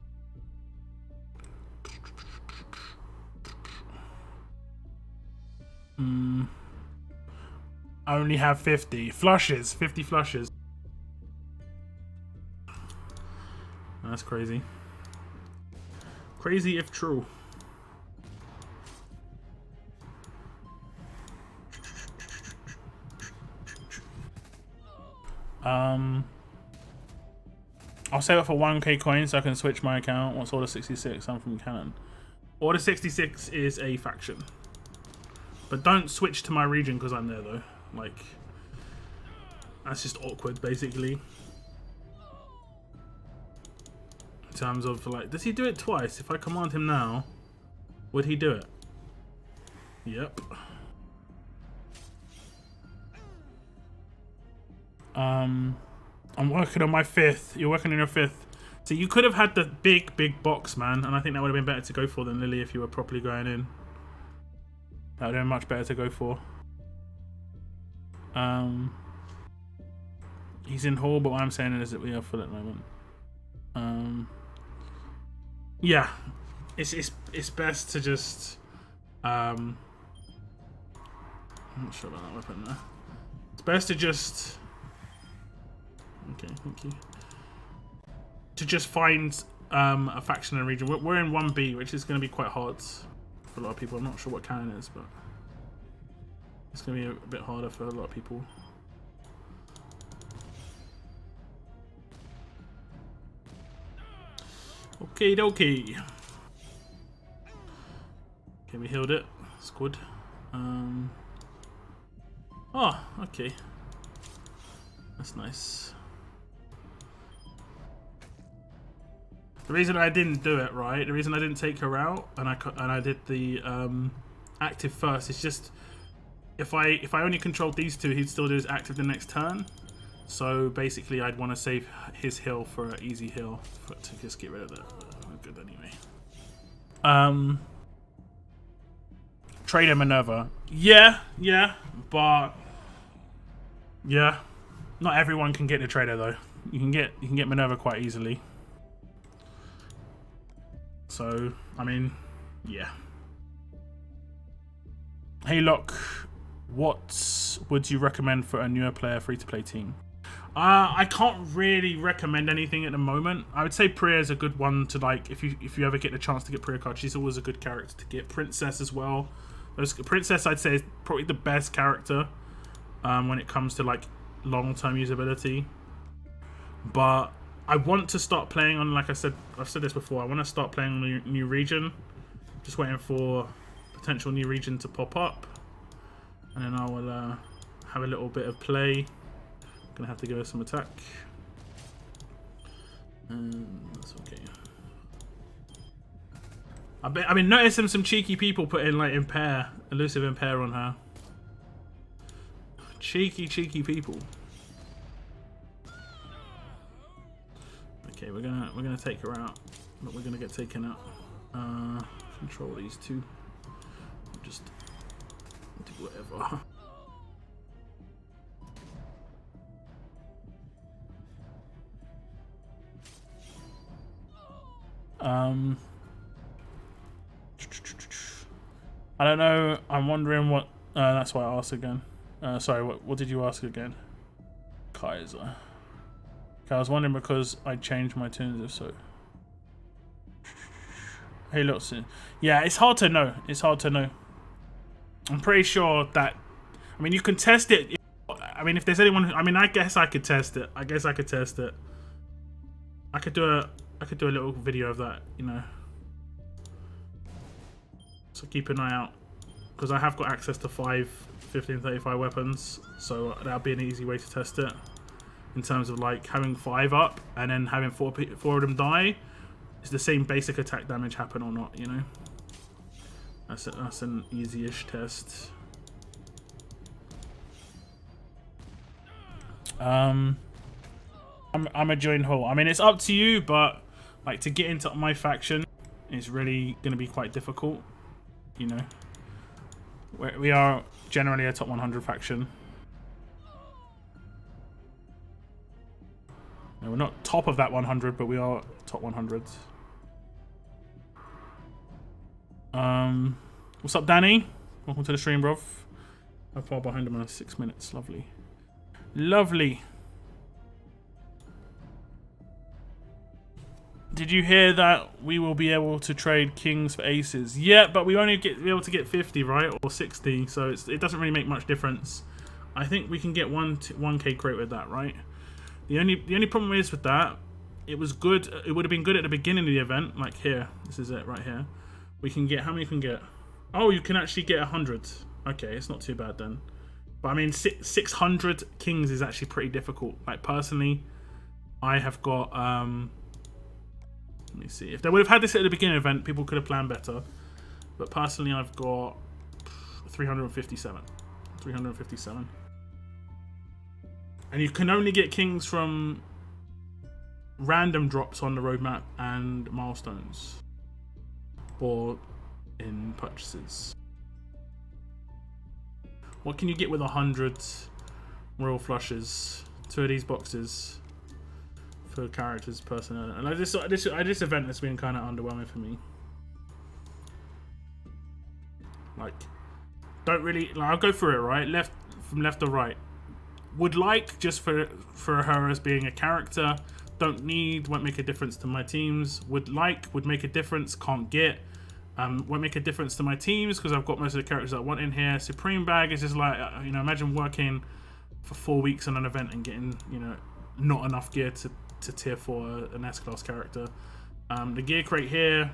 only have 50 flushes. 50 flushes. That's crazy. Crazy if true. I'll save it for 1k coins so I can switch my account. What's Order 66? I'm from Cannon. Order 66 is a faction. But don't switch to my region because I'm there though. Like, that's just awkward basically. In terms of like, does he do it twice? If I command him now, would he do it? Yep. I'm working on my 5th. You're working on your 5th. So you could have had the big box, man, and I think that would have been better to go for than Lily if you were properly going in. That would have been much better to go for. He's in Hall, but what I'm saying is that we are full at the moment. Yeah, it's best to just. I'm not sure about that weapon there. It's best to just. Okay, thank you. To just find a faction in a region. We're in 1B, which is going to be quite hard for a lot of people. I'm not sure what cannon is, but it's going to be a bit harder for a lot of people. Okay, dokie. Okay, we healed it. It's good. Oh, okay. That's nice. The reason I didn't do it, right? The reason I didn't take her out and I did the active first, it's just if I only controlled these two, he'd still do his active the next turn. So basically, I'd want to save his heal for an easy heal to just get rid of that. We're good anyway. Trader Minerva. Yeah, but yeah, not everyone can get the trader though. You can get Minerva quite easily. So, I mean, yeah. Hey, Locke, what would you recommend for a newer player free-to-play team? I can't really recommend anything at the moment. I would say Priya is a good one to like if you ever get the chance to get Priya card. She's always a good character to get. Princess as well. Princess I'd say is probably the best character when it comes to like long-term usability. But I want to start playing on, like I've said this before, I want to start playing on a new region. Just waiting for potential new region to pop up. And then I will have a little bit of play. Gonna have to give her some attack. That's okay. I've been noticing some cheeky people putting like elusive impair on her. Cheeky people. Okay, we're gonna take her out, but we're gonna get taken out. Control these two. Just do whatever. I don't know. I'm wondering what. That's why I asked again. Sorry, what did you ask again? Kaiser. Okay, I was wondering because I changed my tunes, if so. Hey, look, yeah, it's hard to know. It's hard to know. I'm pretty sure that. I mean, you can test it. I mean, if there's anyone, I mean, I guess I could test it. I could do a little video of that, you know. So keep an eye out, because I have got access to 5 1535 weapons, so that'll be an easy way to test it. In terms of like having 5 up and then having 4 of them die, is the same basic attack damage happen or not? You know, that's an easy-ish test. I'm a join Hall. I mean, it's up to you, but like to get into my faction is really going to be quite difficult. You know, we are generally a top 100 faction. No, we're not top of that 100, but we are top 100. What's up, Danny? Welcome to the stream, bro. How far behind am I? 6 minutes. Lovely. Lovely. Did you hear that we will be able to trade kings for aces? Yeah, but we only be able to get 50, right? Or 60, so it doesn't really make much difference. I think we can get 1k crate with that, right? The only problem is with that, it was good. It would have been good at the beginning of the event, like here. This is it right here. We can get, how many can get? Oh, you can actually get 100. Okay, it's not too bad then. But I mean, 600 kings is actually pretty difficult. Like personally, I have got, let me see. If they would have had this at the beginning of the event, people could have planned better. But personally, I've got 357. 357. And you can only get kings from random drops on the roadmap and milestones. Or in purchases. What can you get with 100 royal flushes? 2 of these boxes for characters, personnel. And this event has been kind of underwhelming for me. Like, don't really. Like, I'll go through it, right? From left to right. Would like, just for her as being a character. Don't need. Won't make a difference to my teams. Would like. Would make a difference. Can't get. Won't make a difference to my teams because I've got most of the characters I want in here. Supreme bag is just like, you know, imagine working for 4 weeks on an event and getting, you know, not enough gear to tier 4 an S-class character. The gear crate here,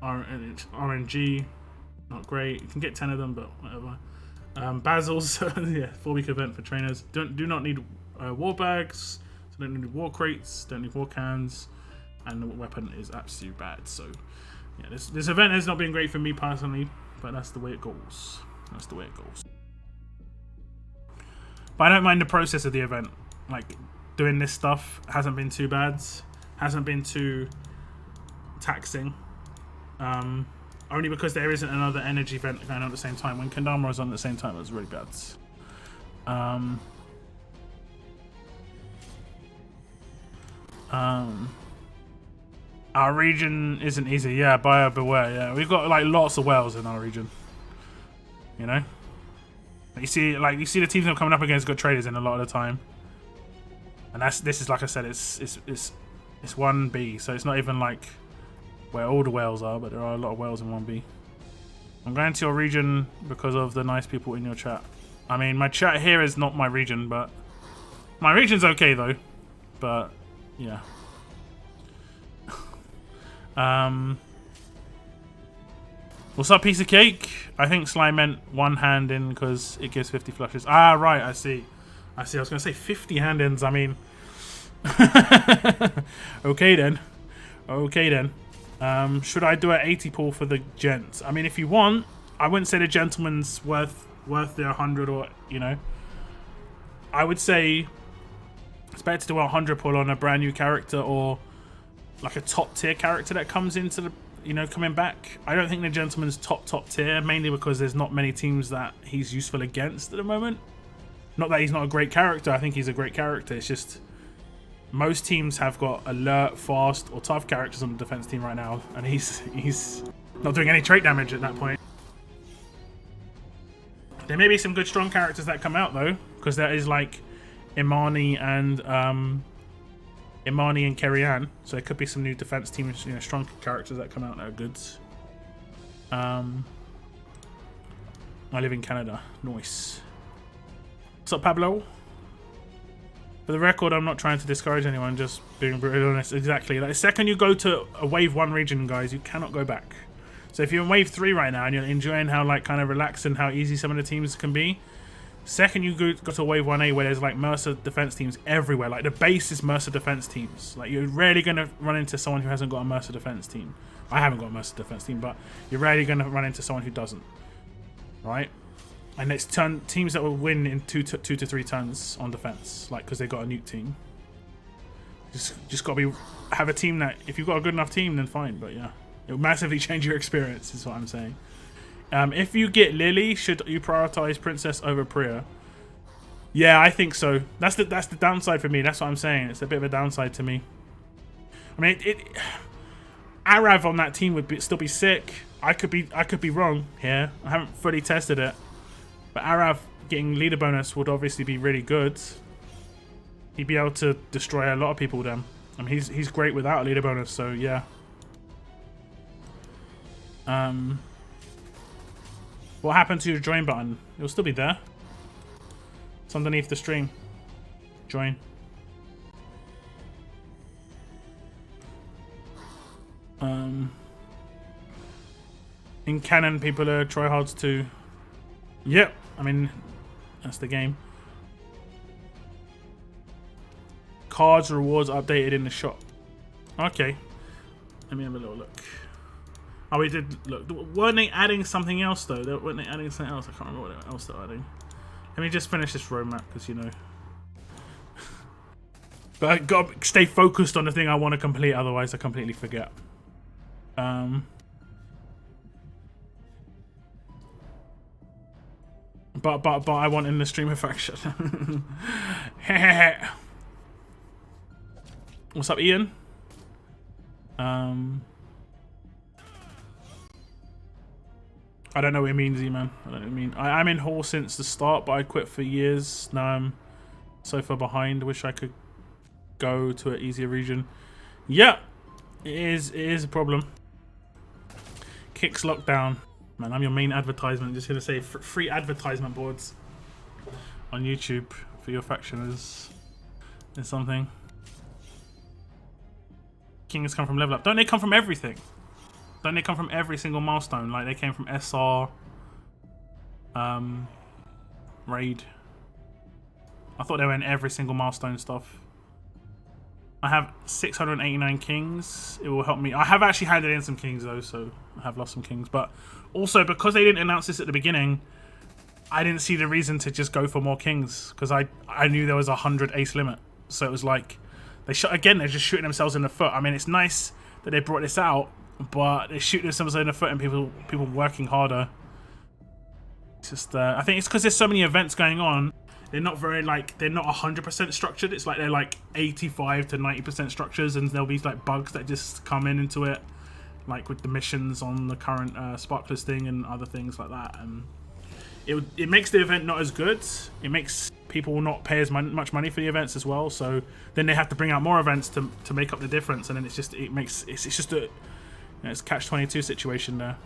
RNG, not great. You can get 10 of them, but whatever. Basil's, yeah, 4-week event for trainers. Do not need war bags, so don't need war crates, don't need war cans, and the weapon is absolutely bad. So yeah, this event has not been great for me personally, but that's the way it goes. That's the way it goes. But I don't mind the process of the event. Like, doing this stuff hasn't been too bad. Hasn't been too taxing. Only because there isn't another energy event going on at the same time. When Kendama was on at the same time, it was really bad. Our region isn't easy. Yeah, buyer beware. Yeah, we've got like lots of whales in our region. You know, you see the teams that are coming up against got traders in a lot of the time, and this is like I said, it's 1B, so it's not even like where all the whales are, but there are a lot of whales in 1B. I'm going to your region because of the nice people in your chat. I mean, my chat here is not my region, but my region's okay though. But yeah. What's up, piece of cake? I think Sly meant one hand in because it gives 50 flushes. Ah, right, I see. I was going to say 50 hand ins. I mean, okay then. Okay then. Should I do an 80 pull for the gents? I mean, if you want, I wouldn't say the gentleman's worth the 100 or, you know. I would say it's better to do a 100 pull on a brand new character or like a top tier character that comes into the, you know, coming back. I don't think the gentleman's top tier, mainly because there's not many teams that he's useful against at the moment. Not that he's not a great character. I think he's a great character. It's just most teams have got alert, fast, or tough characters on the defense team right now, and he's not doing any trait damage at that point. There may be some good strong characters that come out though, because there is like Imani and Kerry-Ann, so there could be some new defense teams, you know, strong characters that come out that are good. I live in Canada. Nice. What's up, Pablo? For the record, I'm not trying to discourage anyone, just being brutally honest. Exactly. Like, the second you go to a Wave 1 region, guys, you cannot go back. So if you're in Wave 3 right now and you're enjoying how, like, kind of relaxed and how easy some of the teams can be, second you go to Wave 1A where there's, like, Mercer defense teams everywhere. Like, the base is Mercer defense teams. Like, you're rarely going to run into someone who hasn't got a Mercer defense team. I haven't got a Mercer defense team, but you're rarely going to run into someone who doesn't. Right? And it's teams that will win in 2 to 3 turns on defense, like, because they got a nuke team. Just got to have a team that, if you've got a good enough team, then fine. But yeah, it will massively change your experience, is what I'm saying. If you get Lily, should you prioritize Princess over Priya? Yeah, I think so. That's the downside for me. That's what I'm saying. It's a bit of a downside to me. I mean, Arav on that team would still be sick. I could be wrong here. I haven't fully tested it, but Arav getting leader bonus would obviously be really good. He'd be able to destroy a lot of people with them. I mean, he's great without a leader bonus, so yeah. What happened to your join button? It will still be there. It's underneath the stream. Join. In canon, people are tryhards too. Yep, I mean, that's the game. Cards rewards updated in the shop. Okay, let me have a little look. Oh, we did look. Weren't they adding something else though? Weren't they adding something else? I can't remember what else they're adding. Let me just finish this roadmap because you know. But I gotta stay focused on the thing I want to complete, otherwise I completely forget. But I want in the streamer faction. What's up, Ian? I don't know what it means, E-man. I don't know what it means. I'm in Hall since the start, but I quit for years. Now I'm so far behind. Wish I could go to an easier region. Yeah, it is a problem. Kicks lockdown. Man, I'm your main advertisement. Just gonna say free advertisement boards on YouTube for your faction is something. Kings come from level up. Don't they come from everything? Don't they come from every single milestone? Like they came from SR, raid. I thought they were in every single milestone stuff. I have 689 kings. It will help me. I have actually handed in some kings though, so I have lost some kings. But also because they didn't announce this at the beginning, I didn't see the reason to just go for more kings because I knew there was a 100 ace limit. So it was like they're just shooting themselves in the foot. I mean, it's nice that they brought this out, but they shoot themselves in the foot and people working harder. It's just I think it's because there's so many events going on. They're not very they're not 100% structured. It's like they're like 85 to 90% structures, and there'll be like bugs that just come into it, like with the missions on the current Sparklers thing and other things like that. And it makes the event not as good. It makes people not pay as much money for the events as well. So then they have to bring out more events to make up the difference, and then it's just it's catch-22 situation there.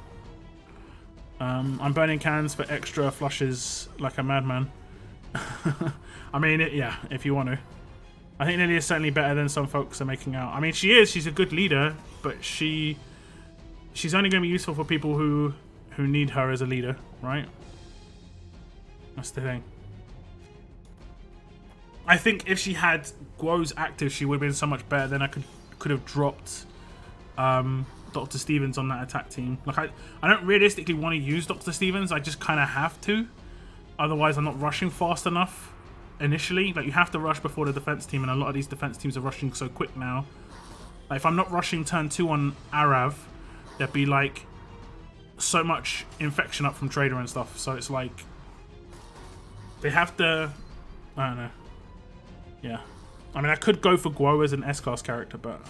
I'm burning cans for extra flushes like a madman. I mean, yeah, if you want to. I think Lily is certainly better than some folks are making out. I mean, she's a good leader, but she's only going to be useful for people who need her as a leader, right? That's the thing. I think if she had Guo's active, she would have been so much better. Then I could have dropped Dr. Stevens on that attack team. Like I don't realistically want to use Dr. Stevens. I just kind of have to. Otherwise, I'm not rushing fast enough initially. Like, you have to rush before the defense team, and a lot of these defense teams are rushing so quick now. Like, if I'm not rushing turn 2 on Arav, there'd be, like, so much infection up from Trader and stuff. So it's like, they have to, I don't know. Yeah. I mean, I could go for Guo as an S-class character, but...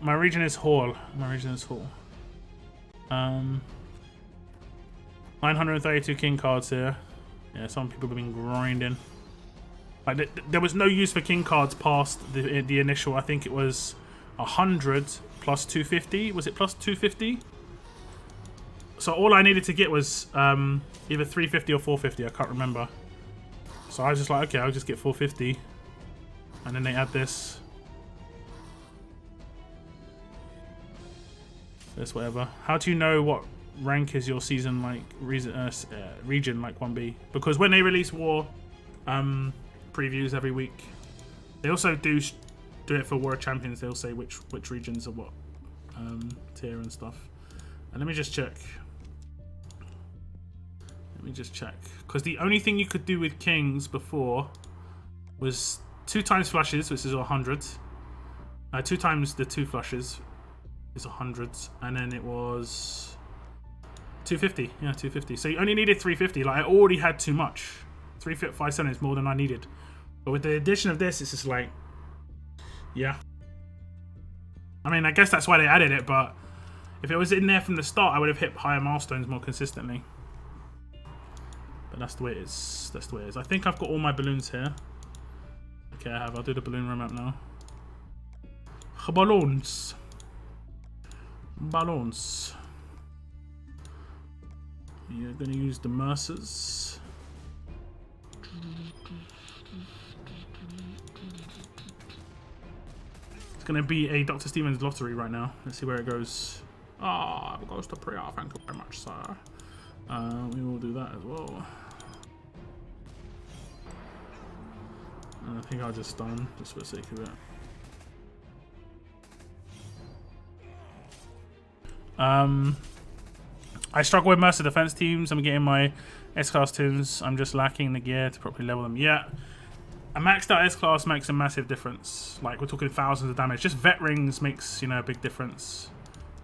My region is Hall. 932 king cards here. Yeah, some people have been grinding. Like there was no use for king cards past the initial. I think it was 100 plus 250. Was it plus 250? So all I needed to get was either 350 or 450. I can't remember. So I was just like, okay, I'll just get 450, and then they add this. This whatever. How do you know what rank is your season like region like 1B? Because when they release war previews every week, they also do it for War Champions. They'll say which regions are what tier and stuff. And let me just check. Because the only thing you could do with kings before was 2 times flushes, which is 100. 2 times the 2 flushes is 100, and then it was 250. Yeah, 250. So you only needed 350. Like, I already had too much. 357 is more than I needed. But with the addition of this, it's just like, yeah. I mean, I guess that's why they added it, but if it was in there from the start, I would have hit higher milestones more consistently. But that's the way it is. That's the way it is. I think I've got all my balloons here. Okay, I have. I'll do the balloon roadmap now. Balloons. Balloons. You're going to use the Mercers. It's going to be a Dr. Stevens lottery right now. Let's see where it goes. Ah, it goes to Priya. Thank you very much, sir. We will do that as well. And I think I'll just stun, just for the sake of it. I struggle with Mercer defense teams. I'm getting my S-Class tunes. I'm just lacking the gear to properly level them. Yeah, a maxed out S-Class makes a massive difference. Like, we're talking thousands of damage. Just vet rings makes, you know, a big difference.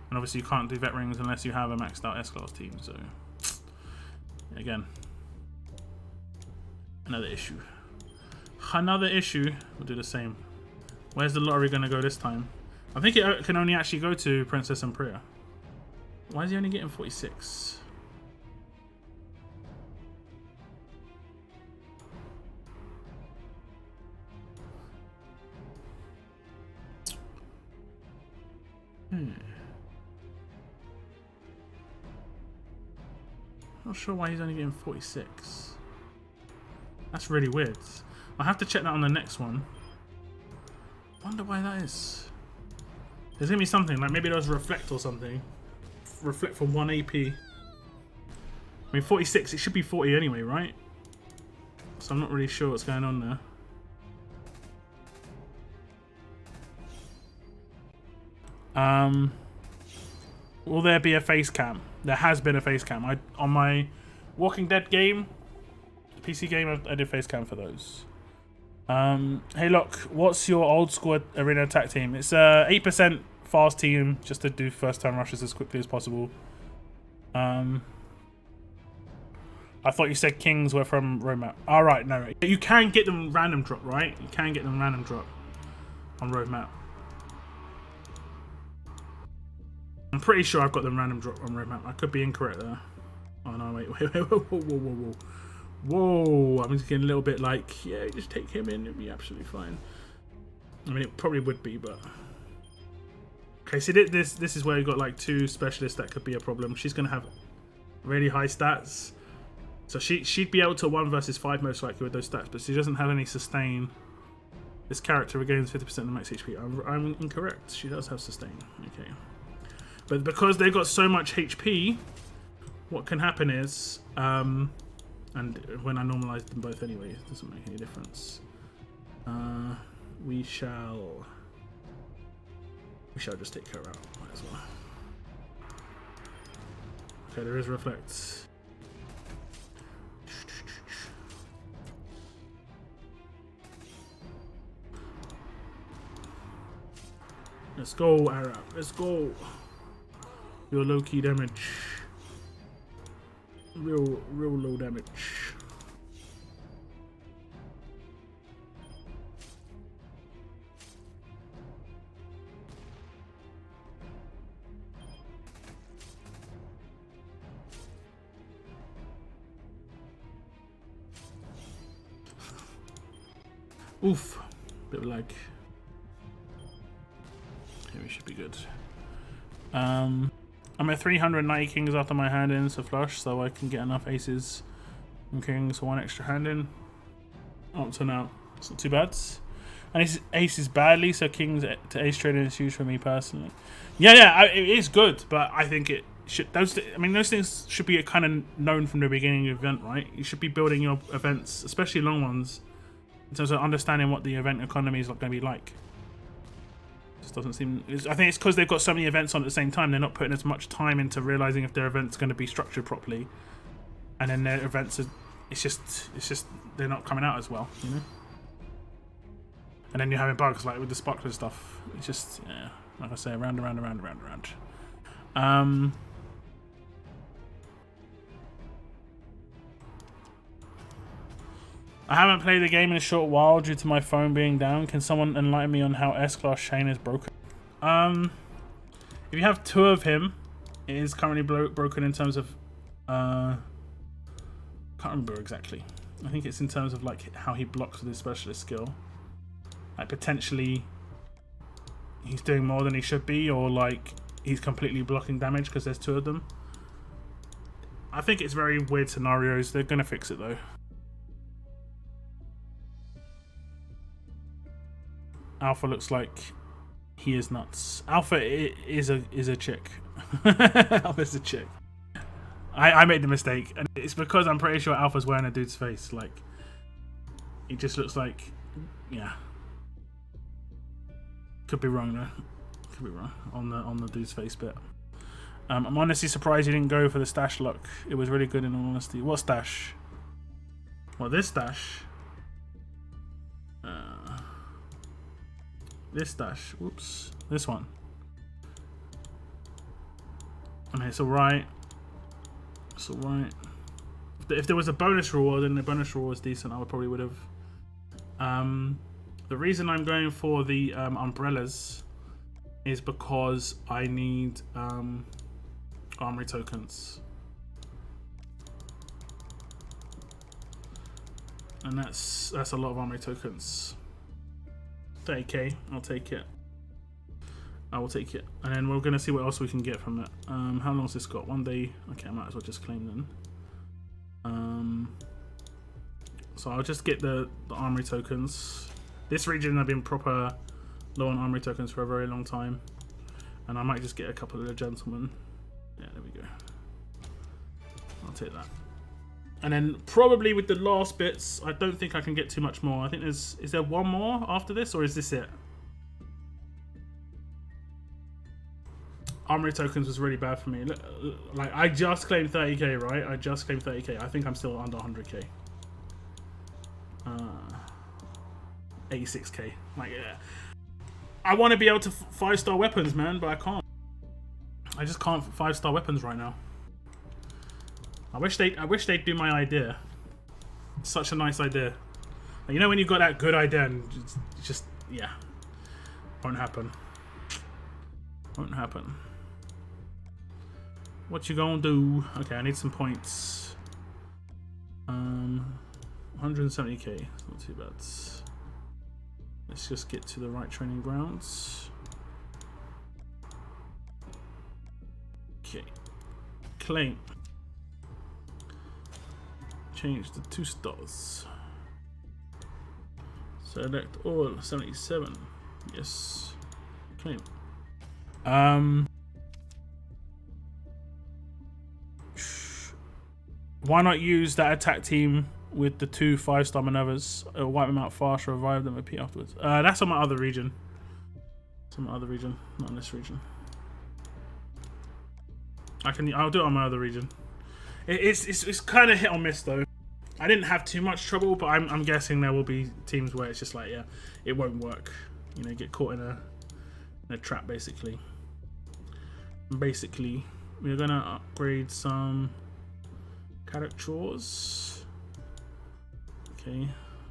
And obviously you can't do vet rings unless you have a maxed out S-Class team. So, again, another issue. Another issue. We'll do the same. Where's the lottery going to go this time? I think it can only actually go to Princess and Priya. Why is he only getting 46? Not sure why he's only getting 46. That's really weird. I'll have to check that on the next one. Wonder why that is. There's gonna be something, like maybe there's reflect or something. Reflect for 1 AP. I mean, 46, it should be 40 anyway, right? So I'm not really sure what's going on there. Will there be a face cam? There has been a face cam. On my Walking Dead game, PC game, I did face cam for those. Hey look, what's your old school arena attack team? It's 8% fast team, just to do first time rushes as quickly as possible. I thought you said kings were from roadmap. Alright, no. You can get them random drop, right? You can get them random drop on roadmap. I'm pretty sure I've got them random drop on roadmap. I could be incorrect there. Oh no, wait, whoa. Whoa, I'm just getting a little bit like, yeah, just take him in, it'll be absolutely fine. I mean, it probably would be, but... Okay, so this is where you've got like 2 specialists that could be a problem. She's going to have really high stats. So she'd be able to 1 versus 5 most likely with those stats, but she doesn't have any sustain. This character regains 50% of the max HP. I'm incorrect. She does have sustain. Okay. But because they've got so much HP, what can happen is... and when I normalize them both anyway, it doesn't make any difference. We shall just take her out. Might as well. Okay, there is reflect. Let's go, Arab. Let's go. Your low key damage. Real low damage. Oof. Bit of lag. Okay, we should be good. I'm at 390 kings after my hand ins to flush, so I can get enough aces and kings for 1 extra hand in. Up to now, it's not too bad. And it's aces badly, so kings to ace trading is huge for me personally. Yeah, it is good, but I think it should. Those things should be kind of known from the beginning of the event, right? You should be building your events, especially long ones, in terms of understanding what the event economy is going to be like. Just doesn't seem. I think it's because they've got so many events on at the same time. They're not putting as much time into realizing if their event's going to be structured properly, and then their events are. It's just they're not coming out as well, you know. And then you're having bugs like with the sparkler stuff. It's just, yeah, like I say, around. I haven't played the game in a short while due to my phone being down. Can someone enlighten me on how S-Class Shane is broken? If you have 2 of him, it is currently broken in terms of... can't remember exactly. I think it's in terms of like how he blocks with his specialist skill. Like potentially he's doing more than he should be, or like he's completely blocking damage because there's 2 of them. I think it's very weird scenarios. They're gonna fix it though. Alpha looks like he is nuts. Alpha is a chick. Alpha's a chick. I made the mistake, and it's because I'm pretty sure Alpha's wearing a dude's face. Like, it just looks like, yeah. Could be wrong though. Could be wrong on the dude's face bit. I'm honestly surprised you didn't go for the stash luck. It was really good in all honesty. What stash? Well, this stash. This stash. Whoops. This one. I mean, it's alright. It's alright. If there was a bonus reward, then the bonus reward was decent, I probably would have. The reason I'm going for the umbrellas is because I need armory tokens. And that's a lot of armory tokens. 30k, I'll take it. I will take it. And then we're going to see what else we can get from it. How long's this got? 1 day. Okay, I might as well just claim then. So I'll just get the armory tokens. This region I've been proper low on armory tokens for a very long time. And I might just get a couple of the gentlemen. Yeah, there we go. I'll take that. And then probably with the last bits, I don't think I can get too much more. I think is there one more after this, or is this it? Armory tokens was really bad for me. Like, I just claimed 30k, right? I just claimed 30k. I think I'm still under 100k. 86k. Like, yeah. I want to be able to 5-star weapons, man, but I can't. I just can't 5-star weapons right now. I wish they'd do my idea. It's such a nice idea. You know when you got that good idea and just yeah, won't happen. Won't happen. What you gonna do? Okay, I need some points. 170k. Not too bad. Let's just get to the right training grounds. Okay. Claim. Change to 2 stars. Select all 77. Yes. Claim. Why not use that attack team with the 2 5-star maneuvers? It'll wipe them out fast, revive them, repeat afterwards. That's on my other region. It's on my other region, not in this region. I'll do it on my other region. It's kind of hit or miss though. I didn't have too much trouble, but I'm guessing there will be teams where it's just like, yeah, it won't work. You know, get caught in a trap basically. Basically, we're gonna upgrade some characters. Okay,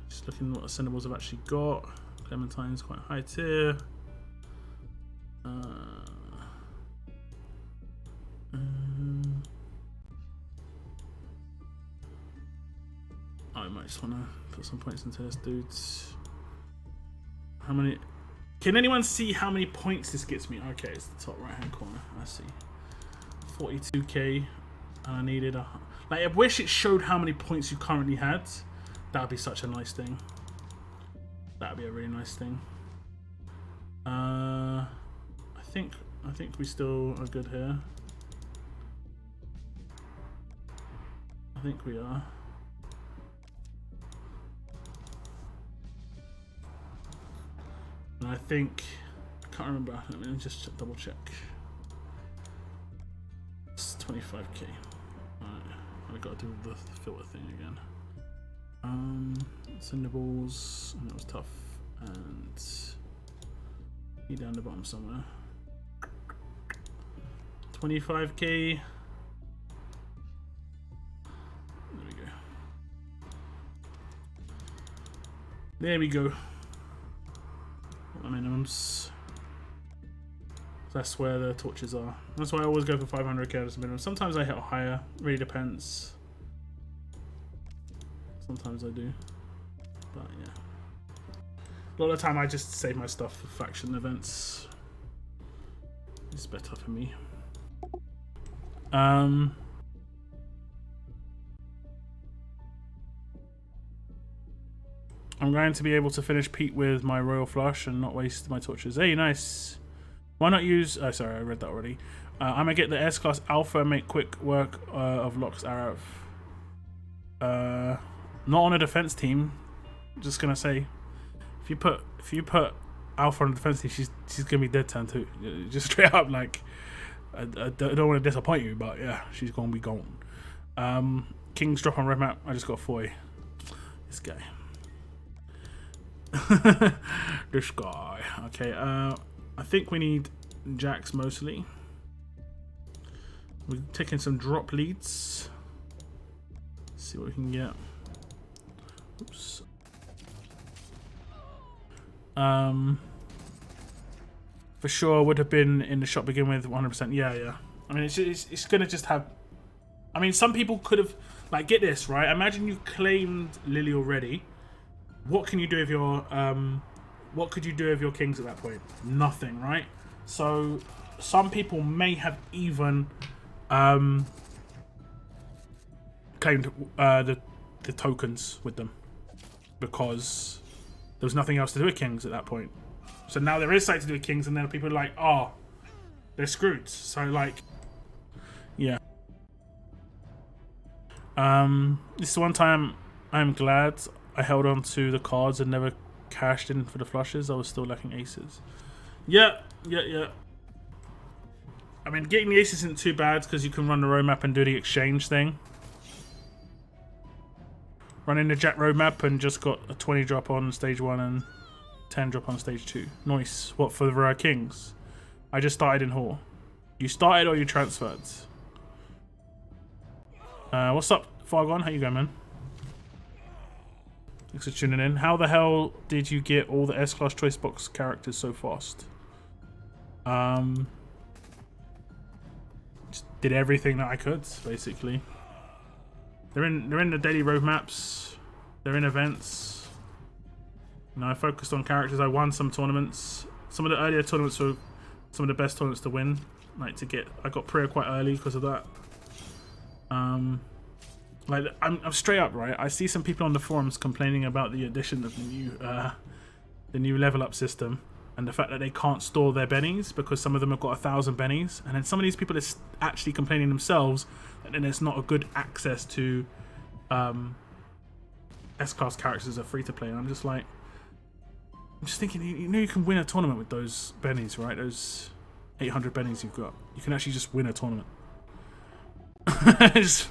just looking what ascendables I've actually got. Clementine's quite high tier. I might just want to put some points into this, dudes. How many? Can anyone see how many points this gets me? Okay, it's the top right hand corner. I see. 42k, and I needed a. Like, I wish it showed how many points you currently had. That would be such a nice thing. That would be a really nice thing. I think we still are good here. I think we are. And I think, I can't remember, let me just double check. It's 25k. Alright, I've got to do the filter thing again. Ascendables, and that was tough. And he down the bottom somewhere. 25k. There we go. There we go. The minimums. That's where the torches are. That's why I always go for 500k as a minimum. Sometimes I hit higher. Really depends. Sometimes I do. But yeah. A lot of the time I just save my stuff for faction events. It's better for me. I'm going to be able to finish Pete with my Royal Flush and not waste my torches. Hey, nice. Why not use... Oh, sorry, I read that already. I'm going to get the S-Class Alpha and make quick work of Locke's arrow. Not on a defense team. Just going to say, if you put Alpha on a defense team, she's going to be dead turn 2. Just straight up, like, I don't want to disappoint you, but yeah, she's going to be gone. King's drop on red map. I just got Foy. This guy. This guy. Okay, I think we need jacks mostly. We're taking some drop leads. Let's see what we can get. Oops. For sure would have been in the shop begin with 100%. Yeah. I mean, it's gonna just have. I mean, some people could have, like, get this right. Imagine you claimed Lily already. What can you do with your what could you do with your kings at that point? Nothing, right? So some people may have even claimed the tokens with them because there was nothing else to do with kings at that point. So now there is something to do with kings, and then people are like, oh, they're screwed. So like, yeah. This is one time I'm glad I held on to the cards and never cashed in for the flushes. I was still lacking aces. Yeah. I mean, getting the aces isn't too bad because you can run the roadmap and do the exchange thing. Running the jack roadmap and just got a 20 drop on stage 1 and 10 drop on stage 2. Nice. What for the rare kings? I just started in Hall. You started or you transferred? What's up, Fargon? How you going, man? Thanks for tuning in. How the hell did you get all the S-Class Choice Box characters so fast? Just did everything that I could, basically. They're in the daily roadmaps. They're in events. You know, I focused on characters. I won some tournaments. Some of the earlier tournaments were some of the best tournaments to win. Like I got prayer quite early because of that. Like I'm straight up, right? I see some people on the forums complaining about the addition of the new level up system and the fact that they can't store their bennies because some of them have got 1,000 bennies, and then some of these people are actually complaining themselves that then there's not a good access to S-Class characters are free to play. And I'm just thinking, you know, you can win a tournament with those bennies, right? Those 800 bennies you've got. You can actually just win a tournament. Just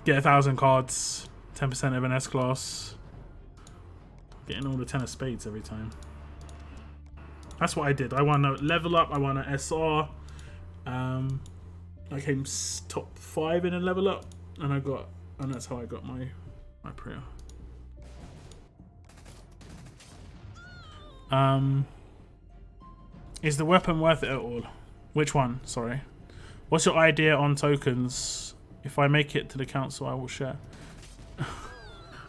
get 1,000 cards, 10% of an S-Class. Getting all the 10 of spades every time. That's what I did. I won a level up, I won an SR. I came top 5 in a level up, and that's how I got my prayer. Is the weapon worth it at all? Which one? Sorry. What's your idea on tokens? If I make it to the council, I will share.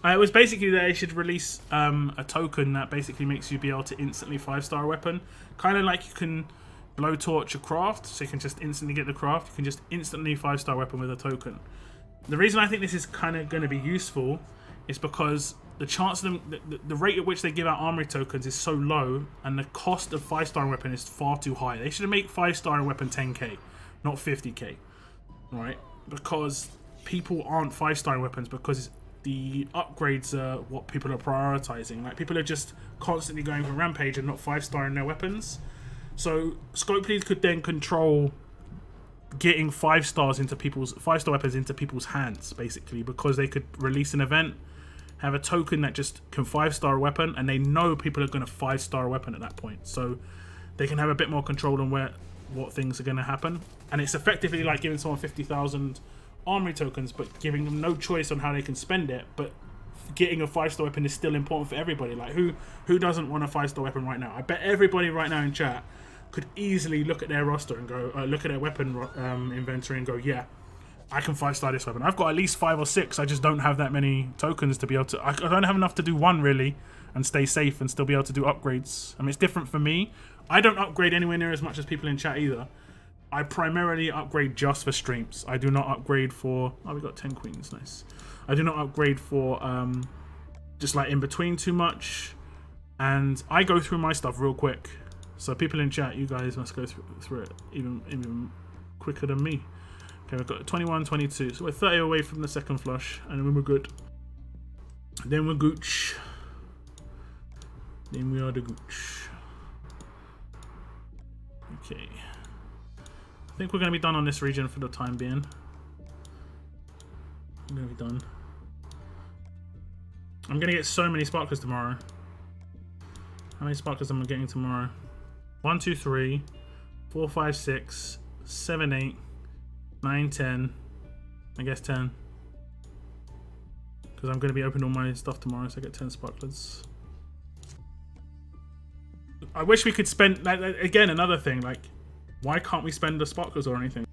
It was basically that they should release a token that basically makes you be able to instantly 5-star a weapon. Kind of like you can blowtorch a craft, so you can just instantly get the craft. You can just instantly 5-star weapon with a token. The reason I think this is kind of going to be useful is because the chance of them, the rate at which they give out armory tokens is so low, and the cost of 5-star weapon is far too high. They should make 5-star weapon 10k, not 50k, right? Because people aren't 5-star weapons because the upgrades are what people are prioritizing. Like, people are just constantly going for rampage and not 5-starring their weapons. So scope leads could then control getting 5-star weapons into people's hands, basically, because they could release an event, have a token that just can 5-star a weapon, and they know people are going to 5-star a weapon at that point. So they can have a bit more control on what things are going to happen. And it's effectively like giving someone 50,000 armory tokens, but giving them no choice on how they can spend it, but getting a 5-star weapon is still important for everybody. Like, who doesn't want a 5-star weapon right now? I bet everybody right now in chat could easily look at their roster and go, look at their weapon inventory and go, yeah, I can 5-star this weapon. I've got at least 5 or 6. I just don't have that many tokens to be able to. I don't have enough to do one really and stay safe and still be able to do upgrades. I mean, it's different for me. I don't upgrade anywhere near as much as people in chat either. I primarily upgrade just for streams. I do not upgrade for... Oh, we got 10 queens. Nice. I do not upgrade for just like in between too much. And I go through my stuff real quick. So people in chat, you guys must go through it even quicker than me. Okay, we've got 21, 22. So we're 30 away from the second flush. And then we're good. Then we're gooch. Then we are the gooch. Okay. I think we're going to be done on this region for the time being. I'm going to be done. I'm going to get so many sparklers tomorrow. How many sparklers am I getting tomorrow? 1, 2, 3, 4, 5, 6, 7, 8, 9, 10. I guess 10. Because I'm going to be opening all my stuff tomorrow, so I get 10 sparklers. I wish we could spend... Again, another thing, like... Why can't we spend the sparklers or anything?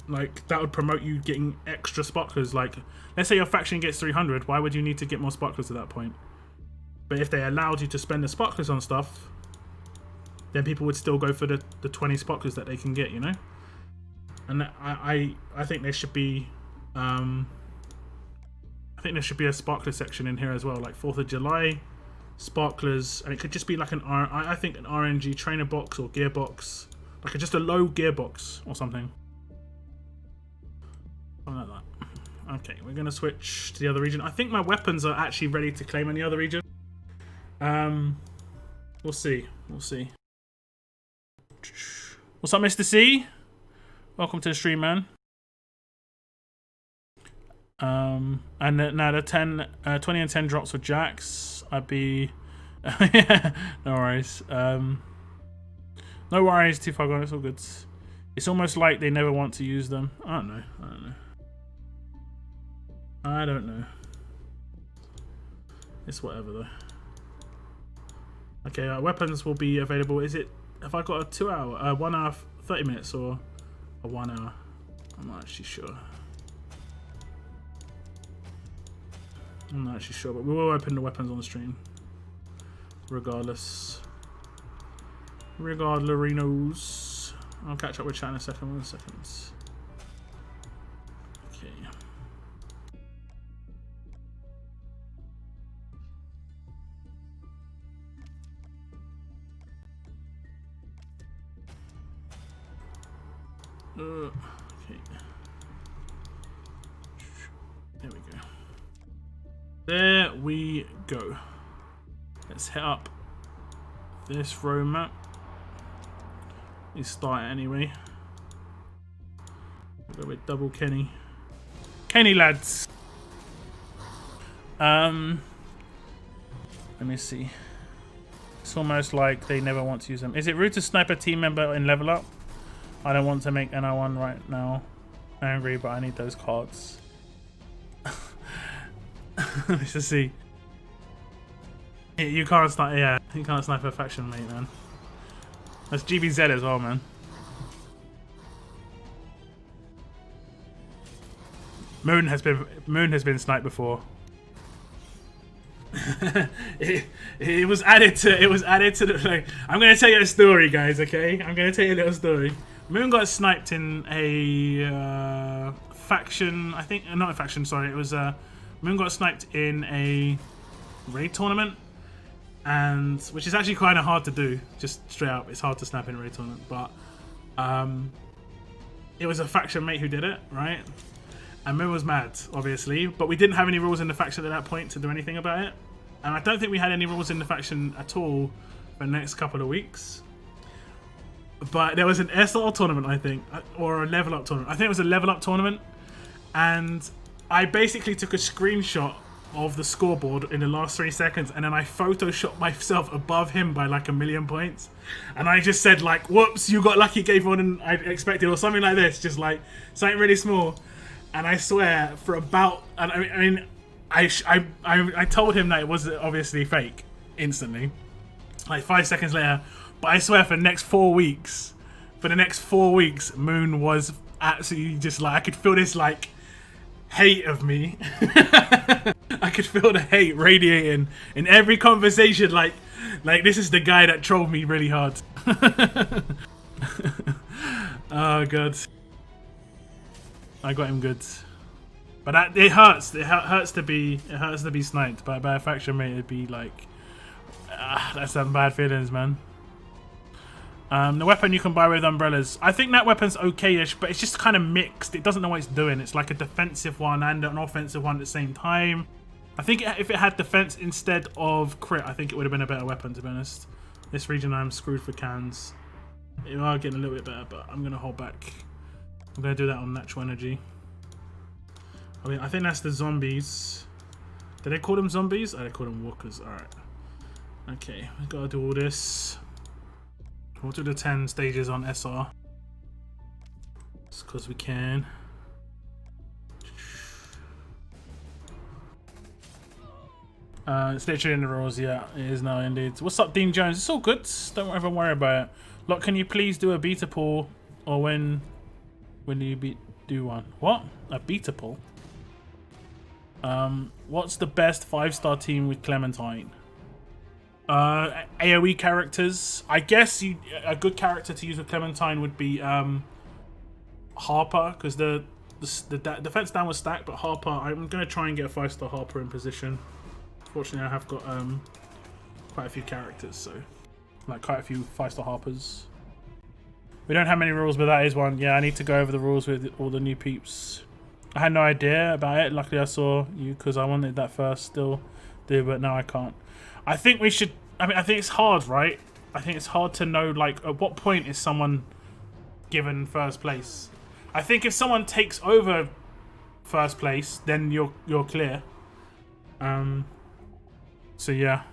Like, that would promote you getting extra sparklers. Like, let's say your faction gets 300. Why would you need to get more sparklers at that point? But if they allowed you to spend the sparklers on stuff, then people would still go for the 20 sparklers that they can get, you know? And I think there should be... I think there should be a sparkler section in here as well. Like, 4th of July... sparklers, and it could just be like I think an RNG trainer box or gearbox, like just a low gearbox or something like that. Okay, we're gonna switch to the other region. I think my weapons are actually ready to claim in the other region. We'll see. What's up, Mr. C? Welcome to the stream, man. And now the 20 and 10 drops for Jax. I'd be... yeah, no worries. No worries, too far gone, it's all good. It's almost like they never want to use them. I don't know. It's whatever, though. Okay, weapons will be available. Is it... Have I got a 2 hour... 1 hour, 30 minutes, or a 1 hour? I'm not actually sure. I'm not actually sure, but we will open the weapons on the stream. Regardless. Regardlerinos. I'll catch up with chat in a second. 1 second. Okay. Okay. There we go. There we go. Let's hit up this road map. Let's start it anyway. We'll go with double Kenny. Kenny, lads. Let me see. It's almost like they never want to use them. Is it rude to snipe a team member in level up? I don't want to make NR1 right now. Angry, but I need those cards. Let's just see. You can't snipe. Yeah, you can't snipe a faction mate, man. That's GBZ as well, man. Moon has been sniped before. it was added to the. Like, I'm gonna tell you a story, guys. Okay, I'm gonna tell you a little story. Moon got sniped in a faction. I think not a faction. Sorry, it was Moon got sniped in a raid tournament, and which is actually kind of hard to do. Just straight up, it's hard to snap in a raid tournament. But it was a faction mate who did it, right? And Moon was mad, obviously, but we didn't have any rules in the faction at that point to do anything about it. And I don't think we had any rules in the faction at all for the next couple of weeks. But there was an SR tournament, I think, or a level up tournament. I think it was a level up tournament. And I basically took a screenshot of the scoreboard in the last 3 seconds, and then I photoshopped myself above him by like 1,000,000 points. And I just said like, whoops, you got lucky, gave more than I expected, or something like this, just like something really small. And I swear, for about, and I mean, I told him that it was obviously fake instantly, like 5 seconds later. But I swear, for the next 4 weeks, Moon was absolutely just like, I could feel this like hate of me. I could feel the hate radiating in every conversation. Like this is the guy that trolled me really hard. Oh god, I got him good. But it hurts. It hurts to be sniped by a faction mate. It'd be like, that's some bad feelings, man. The weapon you can buy with umbrellas. I think that weapon's okay-ish, but it's just kind of mixed. It doesn't know what it's doing. It's like a defensive one and an offensive one at the same time. I think if it had defense instead of crit, I think it would have been a better weapon, to be honest. This region, I'm screwed for cans. You are getting a little bit better, but I'm going to hold back. I'm going to do that on natural energy. I mean, I think that's the zombies. Did they call them zombies? Oh, they call them walkers. Alright. Okay, we've got to do all this. We'll do the 10 stages on SR. Just because we can. It's literally in the rules, yeah. It is now indeed. What's up, Dean Jones? It's all good. Don't ever worry about it. Look, can you please do a beta pool? Or when do you do one? What? A beta pool? What's the best 5-star team with Clementine? AoE characters. I guess a good character to use with Clementine would be Harper, because the defense down was stacked, but Harper, I'm going to try and get a 5-star Harper in position. Fortunately, I have got quite a few characters, so like quite a few 5-star Harpers. We don't have many rules, but that is one. Yeah, I need to go over the rules with all the new peeps. I had no idea about it. Luckily, I saw you because I wanted that first still do, but now I can't. I think we should. I mean, I think it's hard, right? I think it's hard to know, like, at what point is someone given first place. I think if someone takes over first place, then you're clear. So yeah.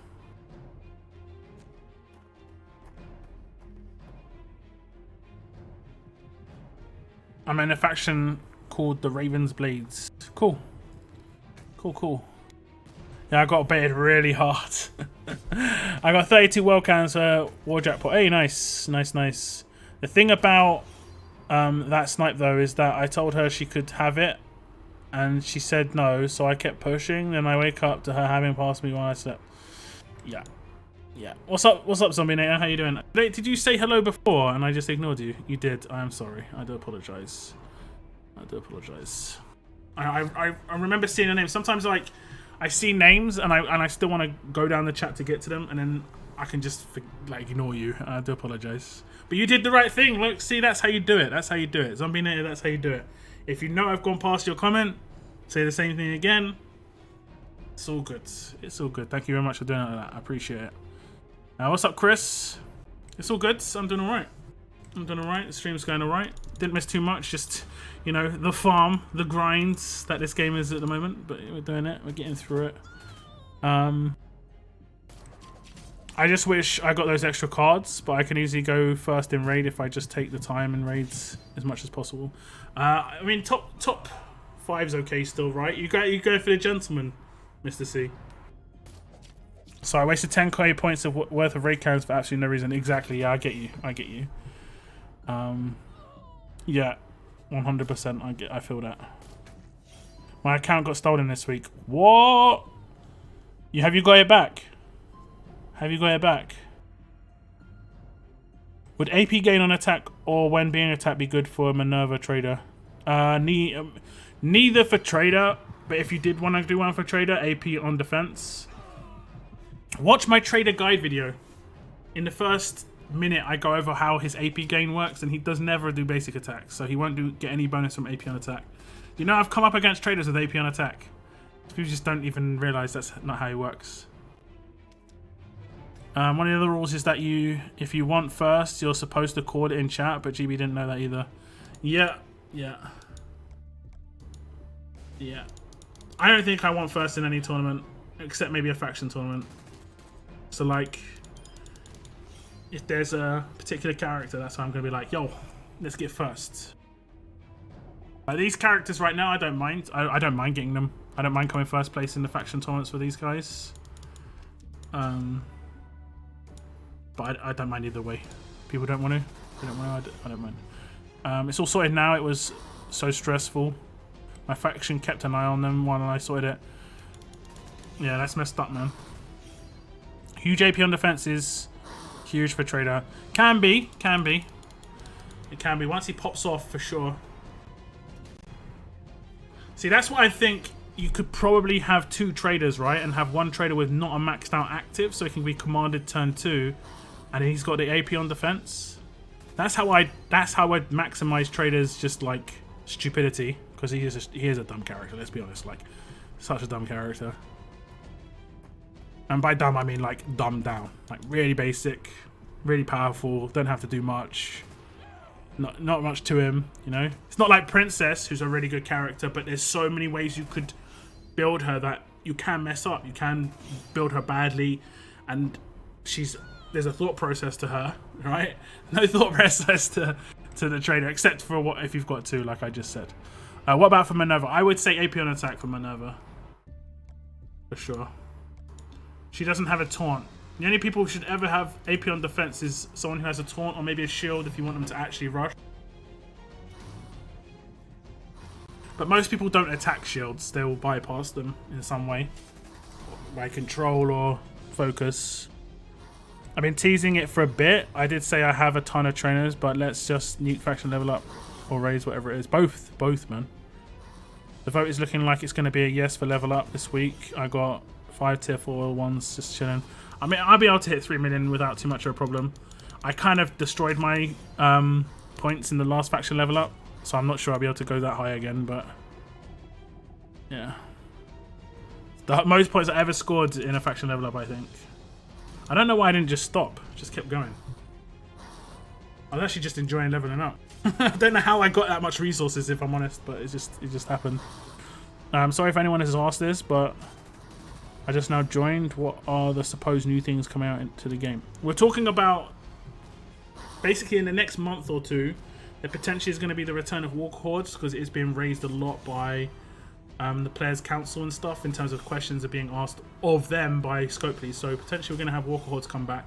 I'm in a faction called the Ravens Blades. Cool. Cool. Yeah, I got baited really hard. I got 32 world cans war jackpot. Hey, nice. The thing about that snipe though is that I told her she could have it, and she said no, so I kept pushing. Then I wake up to her having passed me while I slept. Yeah. What's up, Zombie Nator? How you doing? Did you say hello before and I just ignored you? You did. I am sorry. I do apologize. I remember seeing a name. Sometimes like I see names and I still want to go down the chat to get to them, and then I can just like ignore you. I do apologize. But you did the right thing. Look, see, that's how you do it. Zombie Nator, that's how you do it. If you know I've gone past your comment, say the same thing again. It's all good. Thank you very much for doing that. I appreciate it. What's up, Chris? It's all good. I'm doing all right. The stream's going all right. Didn't miss too much. Just, you know, the farm, the grinds that this game is at the moment. But we're doing it. We're getting through it. I just wish I got those extra cards, but I can easily go first in raid if I just take the time in raids as much as possible. I mean, top 5's okay still, right? You go for the gentleman, Mr. C. So I wasted 10k points worth of raid cards for absolutely no reason. Exactly. Yeah, I get you. Yeah, 100%. I feel that. My account got stolen this week. What? Have you got it back? Would AP gain on attack or when being attacked be good for a Minerva trader? Neither for trader, but if you did want to do one for trader, AP on defense. Watch my trader guide video. In the first minute, I go over how his AP gain works, and he does never do basic attacks, so he won't get any bonus from AP on attack. You know, I've come up against traders with AP on attack. People just don't even realize that's not how he works. One of the other rules is that if you want first, you're supposed to call it in chat, but GB didn't know that either. Yeah. I don't think I want first in any tournament, except maybe a faction tournament. So like, if there's a particular character, that's why I'm going to be like, yo, let's get first. These characters right now, I don't mind. I don't mind getting them. I don't mind coming first place in the faction tournaments for these guys. But I don't mind either way. People don't want to. They don't want to. I don't mind. It's all sorted now. It was so stressful. My faction kept an eye on them while I sorted it. Yeah, that's messed up, man. Huge AP on defense is huge for Trader. Can be. It can be. Once he pops off, for sure. See, that's what I think. You could probably have 2 traders, right? And have 1 trader with not a maxed out active, so it can be commanded turn 2. And he's got the AP on defense. That's how I'd maximize traders just like stupidity. Because he is a dumb character, let's be honest. Like, such a dumb character. And by dumb, I mean like dumbed down. Like really basic, really powerful, don't have to do much. Not much to him, you know? It's not like Princess, who's a really good character, but there's so many ways you could build her that you can mess up. You can build her badly, and there's a thought process to her, right? No thought process to the trader, except for what if you've got 2, like I just said. What about for Minerva? I would say AP on attack for Minerva. For sure. She doesn't have a taunt. The only people who should ever have AP on defense is someone who has a taunt or maybe a shield if you want them to actually rush. But most people don't attack shields. They will bypass them in some way. By control or focus. I've been teasing it for a bit. I did say I have a ton of trainers, but let's just nuke faction level up or raise, whatever it is. Both, man. The vote is looking like it's going to be a yes for level up this week. I got 5 tier 4 ones just chilling. I mean, I'll be able to hit 3 million without too much of a problem. I kind of destroyed my points in the last faction level up, so I'm not sure I'll be able to go that high again, but yeah. The most points I ever scored in a faction level up, I think. I don't know why I didn't just stop, just kept going. I was actually just enjoying leveling up. I don't know how I got that much resources, if I'm honest, but it just happened. Sorry if anyone has asked this, but I just now joined. What are the supposed new things coming out into the game? We're talking about basically in the next month or 2, there potentially is going to be the return of Walker Hordes, because it is being raised a lot by the Players' Council and stuff in terms of questions are being asked of them by Scopely. So potentially we're going to have Walker Hordes come back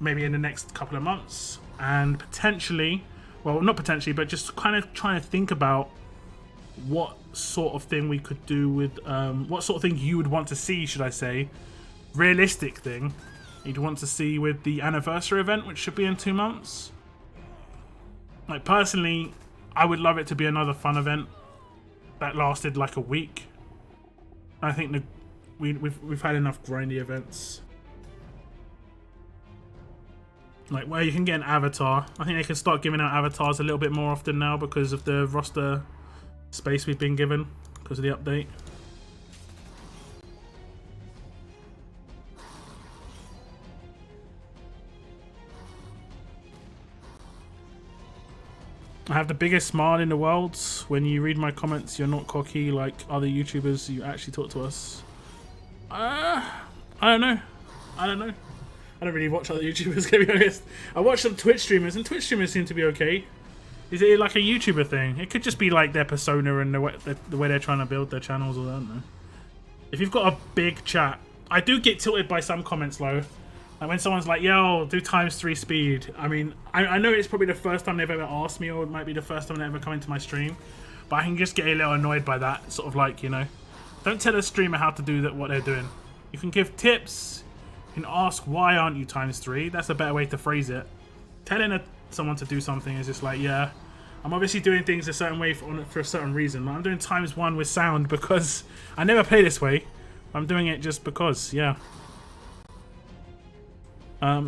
maybe in the next couple of months, and potentially, well, not potentially, but just kind of trying to think about what sort of thing we could do with what sort of thing you would want to see, should I say, realistic thing you'd want to see with the anniversary event, which should be in 2 months. Like, personally, I would love it to be another fun event that lasted like a week. I think we've had enough grindy events, like where you can get an avatar. I think they can start giving out avatars a little bit more often now because of the roster space we've been given because of the update. I have the biggest smile in the world. When you read my comments, you're not cocky like other YouTubers. You actually talk to us. I don't know. I don't really watch other YouTubers, to be honest. I watch some Twitch streamers, and Twitch streamers seem to be okay. Is it like a YouTuber thing? It could just be like their persona and the way they're trying to build their channels, or I don't know. If you've got a big chat, I do get tilted by some comments, though. Like when someone's like, yo, do ×3 speed. I mean, I know it's probably the first time they've ever asked me, or it might be the first time they ever come into my stream, but I can just get a little annoyed by that. Sort of like, you know, don't tell a streamer how to do what they're doing. You can give tips. You can ask, why aren't you ×3? That's a better way to phrase it. Telling someone to do something is just like, yeah, I'm obviously doing things a certain way for a certain reason. Like, I'm doing ×1 with sound because I never play this way. I'm doing it just because, yeah.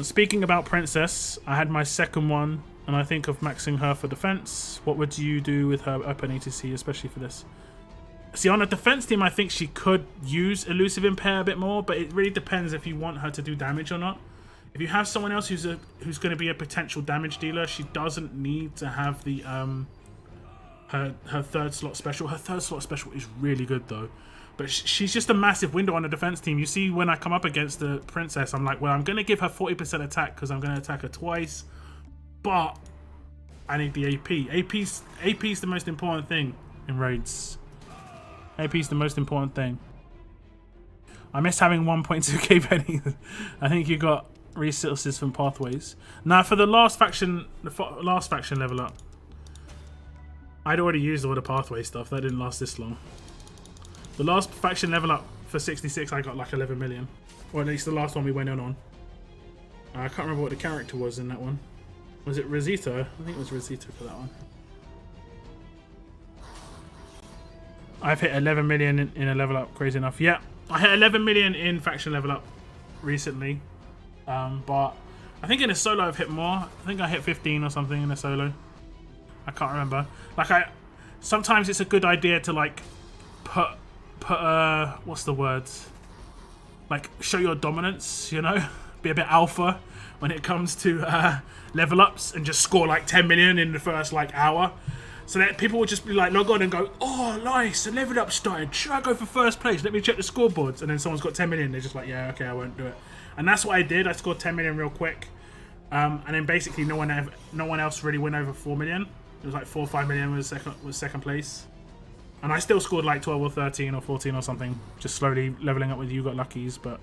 Speaking about Princess, I had my second one, and I think of maxing her for defense. What would you do with her open ATC, especially for this? See, on a defense team, I think she could use Elusive Impair a bit more, but it really depends if you want her to do damage or not. If you have someone else who's going to be a potential damage dealer, she doesn't need to have the her third slot special. Her third slot special is really good though. But she's just a massive window on the defense team. You see, when I come up against the Princess, I'm like, well, I'm going to give her 40% attack because I'm going to attack her twice. But I need the AP. AP's the most important thing in raids. AP's the most important thing. I miss having 1.2k pennies. I think you got resources from pathways. Now for the last faction level up, I'd already used all the pathway stuff. That didn't last this long. The last faction level up for 66, I got like 11 million, or at least the last one we went in on. I can't remember what the character was in that one. Was it Rosito? I think it was Rosito for that one. I've hit 11 million in a level up. Crazy enough. Yeah, I hit 11 million in faction level up recently. But I think in a solo I've hit more. I think I hit 15 or something in a solo. I can't remember. Like sometimes it's a good idea to like put what's the word? Like show your dominance, you know? Be a bit alpha when it comes to level ups and just score like 10 million in the first like hour. So that people would just be like log on and go, oh nice, the level up started. Should I go for first place? Let me check the scoreboards. And then someone's got 10 million. They're just like, yeah, okay, I won't do it. And that's what I did. I scored 10 million real quick. And then basically no one else really went over 4 million. It was like 4 or 5 million was second place. And I still scored like 12 or 13 or 14 or something. Just slowly leveling up with You Got Luckies, but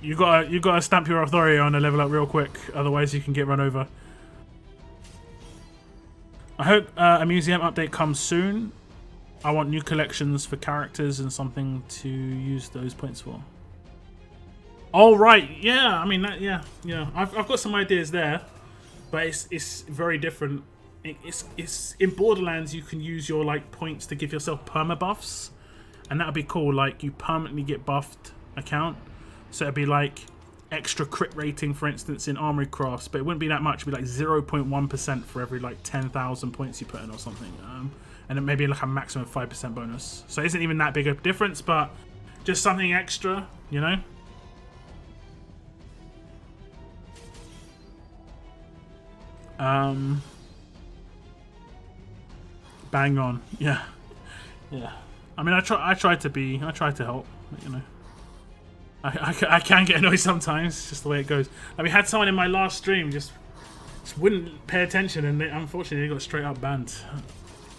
you gotta stamp your authority on a level up real quick, otherwise you can get run over. I hope a museum update comes soon. I want new collections for characters and something to use those points for. Oh right, yeah. I mean that, yeah. I've got some ideas there, but it's very different. It's in Borderlands you can use your like points to give yourself perma buffs, and that'd be cool. Like you permanently get buffed account. So it'd be like extra crit rating, for instance, in Armory Crafts, but it wouldn't be that much. It'd be like 0.1% for every like 10,000 points you put in or something. And then maybe like a maximum of 5% bonus. So it isn't even that big a difference, but just something extra, you know? Bang on. Yeah. I mean, I try to help, you know. I can get annoyed sometimes. It's just the way it goes. Like, we had someone in my last stream just wouldn't pay attention, and unfortunately they got straight up banned.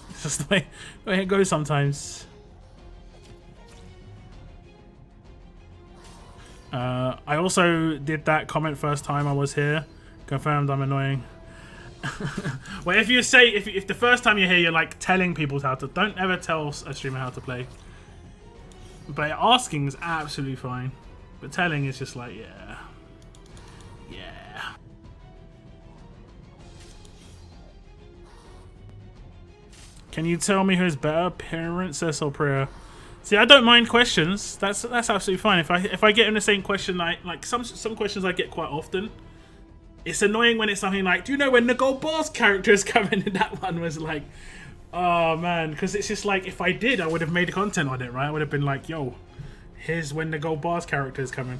It's just the way it goes sometimes. I also did that comment first time I was here. Confirmed I'm annoying. Well, if the first time you're here you're like telling people how to, don't ever tell a streamer how to play. But asking is absolutely fine. But telling is just like, yeah. Can you tell me who's better, Princess or Priya? See, I don't mind questions. That's absolutely fine. If I get in the same question, like some questions I get quite often. It's annoying when it's something like, do you know when the gold bars character is coming? And that one was like, oh man, because it's just like, if I did, I would have made content on it, right? I would have been like, yo, here's when the gold bars character is coming.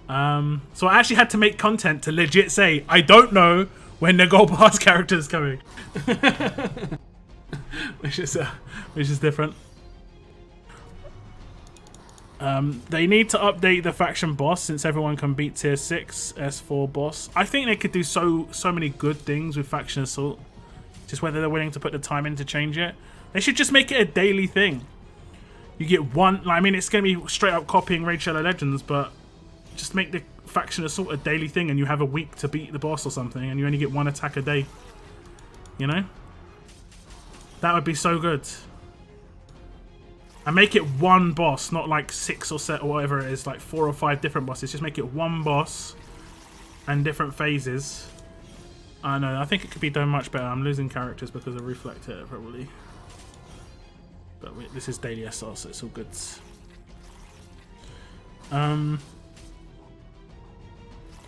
So I actually had to make content to legit say, I don't know when the gold bars character is coming. which is different. They need to update the faction boss since everyone can beat tier 6 S4 boss. I think they could do so many good things with faction assault. Just whether they're willing to put the time in to change it. They should just make it a daily thing. You get one, I mean, it's going to be straight up copying Raid Shadow Legends, but just make the faction assault a daily thing and you have a week to beat the boss or something and you only get one attack a day. You know? That would be so good. And make it one boss, not like 6 or 7 or whatever it is, like 4 or 5 different bosses. Just make it one boss and different phases. I know, I think it could be done much better. I'm losing characters because of Reflect here, probably. But this is daily SR, so it's all good.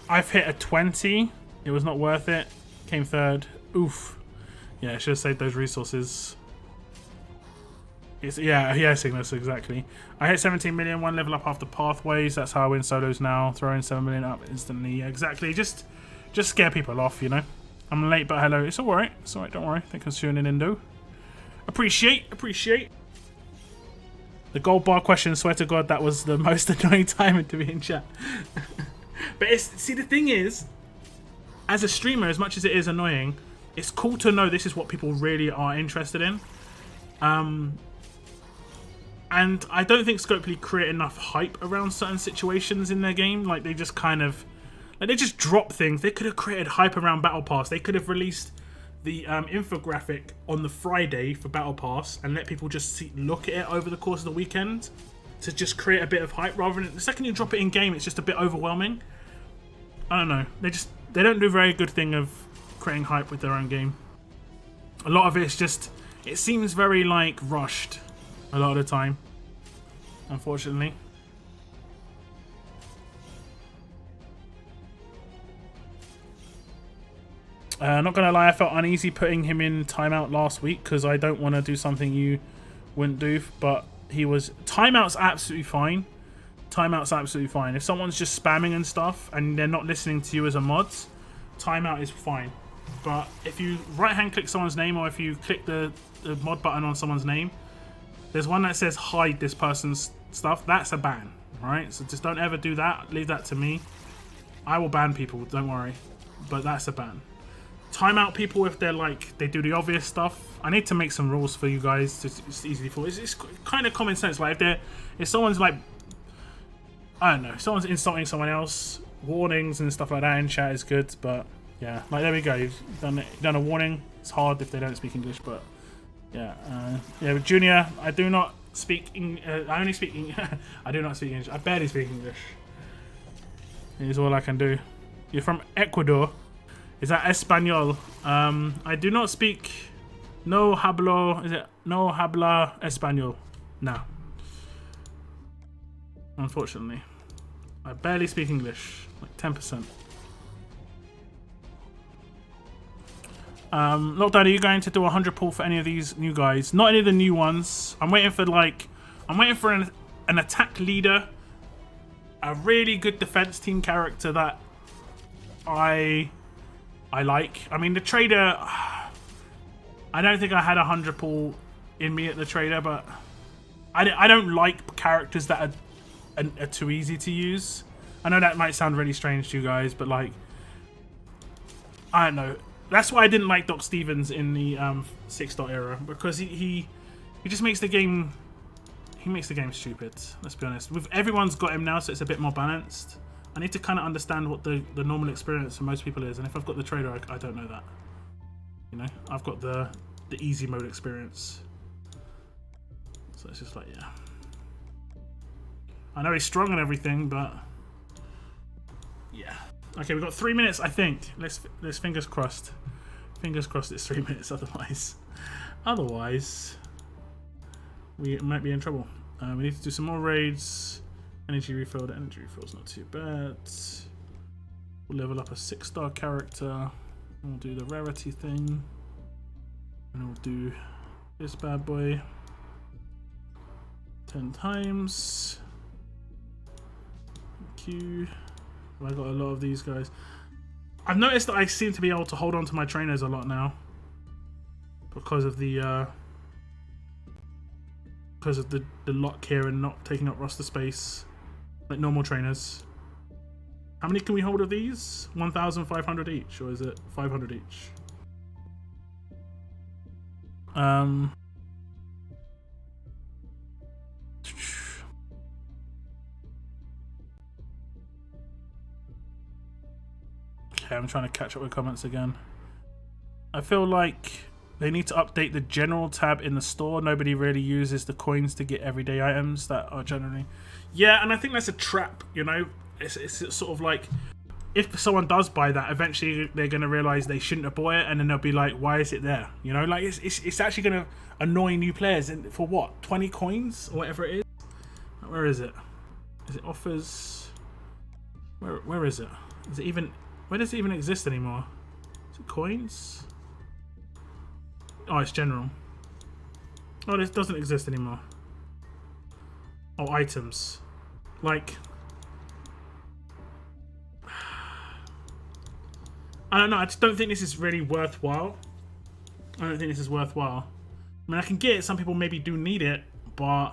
I've hit a 20. It was not worth it. Came third. Oof. Yeah, I should have saved those resources. Yeah, Cygnus, exactly. I hit 17 million, 1 level up after Pathways. That's how I win solos now. Throwing 7 million up instantly. Yeah, exactly. Just scare people off, you know. I'm late, but hello. It's alright. It's alright, don't worry. Think I'm soon in Indo. Appreciate. The gold bar question, swear to God, that was the most annoying time to be in chat. But see, the thing is, as a streamer, as much as it is annoying, it's cool to know this is what people really are interested in. And I don't think Scopely create enough hype around certain situations in their game. Like, they just kind of... Like, they just drop things. They could have created hype around Battle Pass. They could have released the infographic on the Friday for Battle Pass and let people just look at it over the course of the weekend to just create a bit of hype, rather than the second you drop it in game, it's just a bit overwhelming. I don't know. They don't do a very good thing of creating hype with their own game. A lot of it's just... It seems very, like, rushed a lot of the time, unfortunately. Not gonna lie, I felt uneasy putting him in timeout last week because I don't want to do something you wouldn't do, but he was... Timeout's absolutely fine. Timeout's absolutely fine. If someone's just spamming and stuff and they're not listening to you as a mod, timeout is fine. But if you right-hand click someone's name, or if you click the mod button on someone's name, there's one that says hide this person's stuff. That's a ban, right? So just don't ever do that. Leave that to me. I will ban people, don't worry. But that's a ban. Timeout people if they're like, they do the obvious stuff. I need to make some rules for you guys. It's easy for... It's kind of common sense. Like, if someone's like... I don't know. If someone's insulting someone else, warnings and stuff like that in chat is good, but... Yeah, like, there we go. You've done a warning. It's hard if they don't speak English, but... Yeah, yeah, but Junior, I do not speak... I only speak... I do not speak English. I barely speak English. It is all I can do. You're from Ecuador. Is that Espanol? I do not speak... No hablo... Is it? No habla Espanol. No. Unfortunately. I barely speak English. Like 10%. Lockdown, are you going to do a 100 pull for any of these new guys? Not any of the new ones. I'm waiting for, like... I'm waiting for an attack leader. A really good defense team character that I like. I mean, the trader... I don't think I had a 100 pull in me at the trader, but... I don't like characters that are too easy to use. I know that might sound really strange to you guys, but, like... I don't know. That's why I didn't like Doc Stevens in the 6-dot era, because he just makes the game... He makes the game stupid, let's be honest. Everyone's got him now, so it's a bit more balanced. I need to kind of understand what the normal experience for most people is, and if I've got the trader, I don't know that. You know, I've got the easy mode experience. So it's just like, yeah. I know he's strong and everything, but... Yeah. Okay, we've got 3 minutes, I think. Let's fingers crossed. Fingers crossed it's 3 minutes, otherwise we might be in trouble. We need to do some more raids. Energy refill. The energy refill's not too bad. We'll level up a 6-star character. We'll do the rarity thing. And we'll do this bad boy 10 times. Thank you. I got a lot of these guys. I've noticed that I seem to be able to hold on to my trainers a lot now. Because of the lock here and not taking up roster space like normal trainers. How many can we hold of these? 1,500 each, or is it 500 each? Okay, I'm trying to catch up with comments again. I feel like they need to update the general tab in the store. Nobody really uses the coins to get everyday items that are generally... Yeah, and I think that's a trap, you know? It's sort of like, if someone does buy that, eventually they're going to realise they shouldn't have bought it, and then they'll be like, why is it there? You know, like, it's actually going to annoy new players. And for what? 20 coins? Or whatever it is? Where is it? Is it offers? Where is it? Is it even... Where does it even exist anymore? Is it coins? Oh, it's general. Oh, this doesn't exist anymore. Oh, items. Like... I don't know, I just don't think this is really worthwhile. I don't think this is worthwhile. I mean, I can get it, some people maybe do need it, but...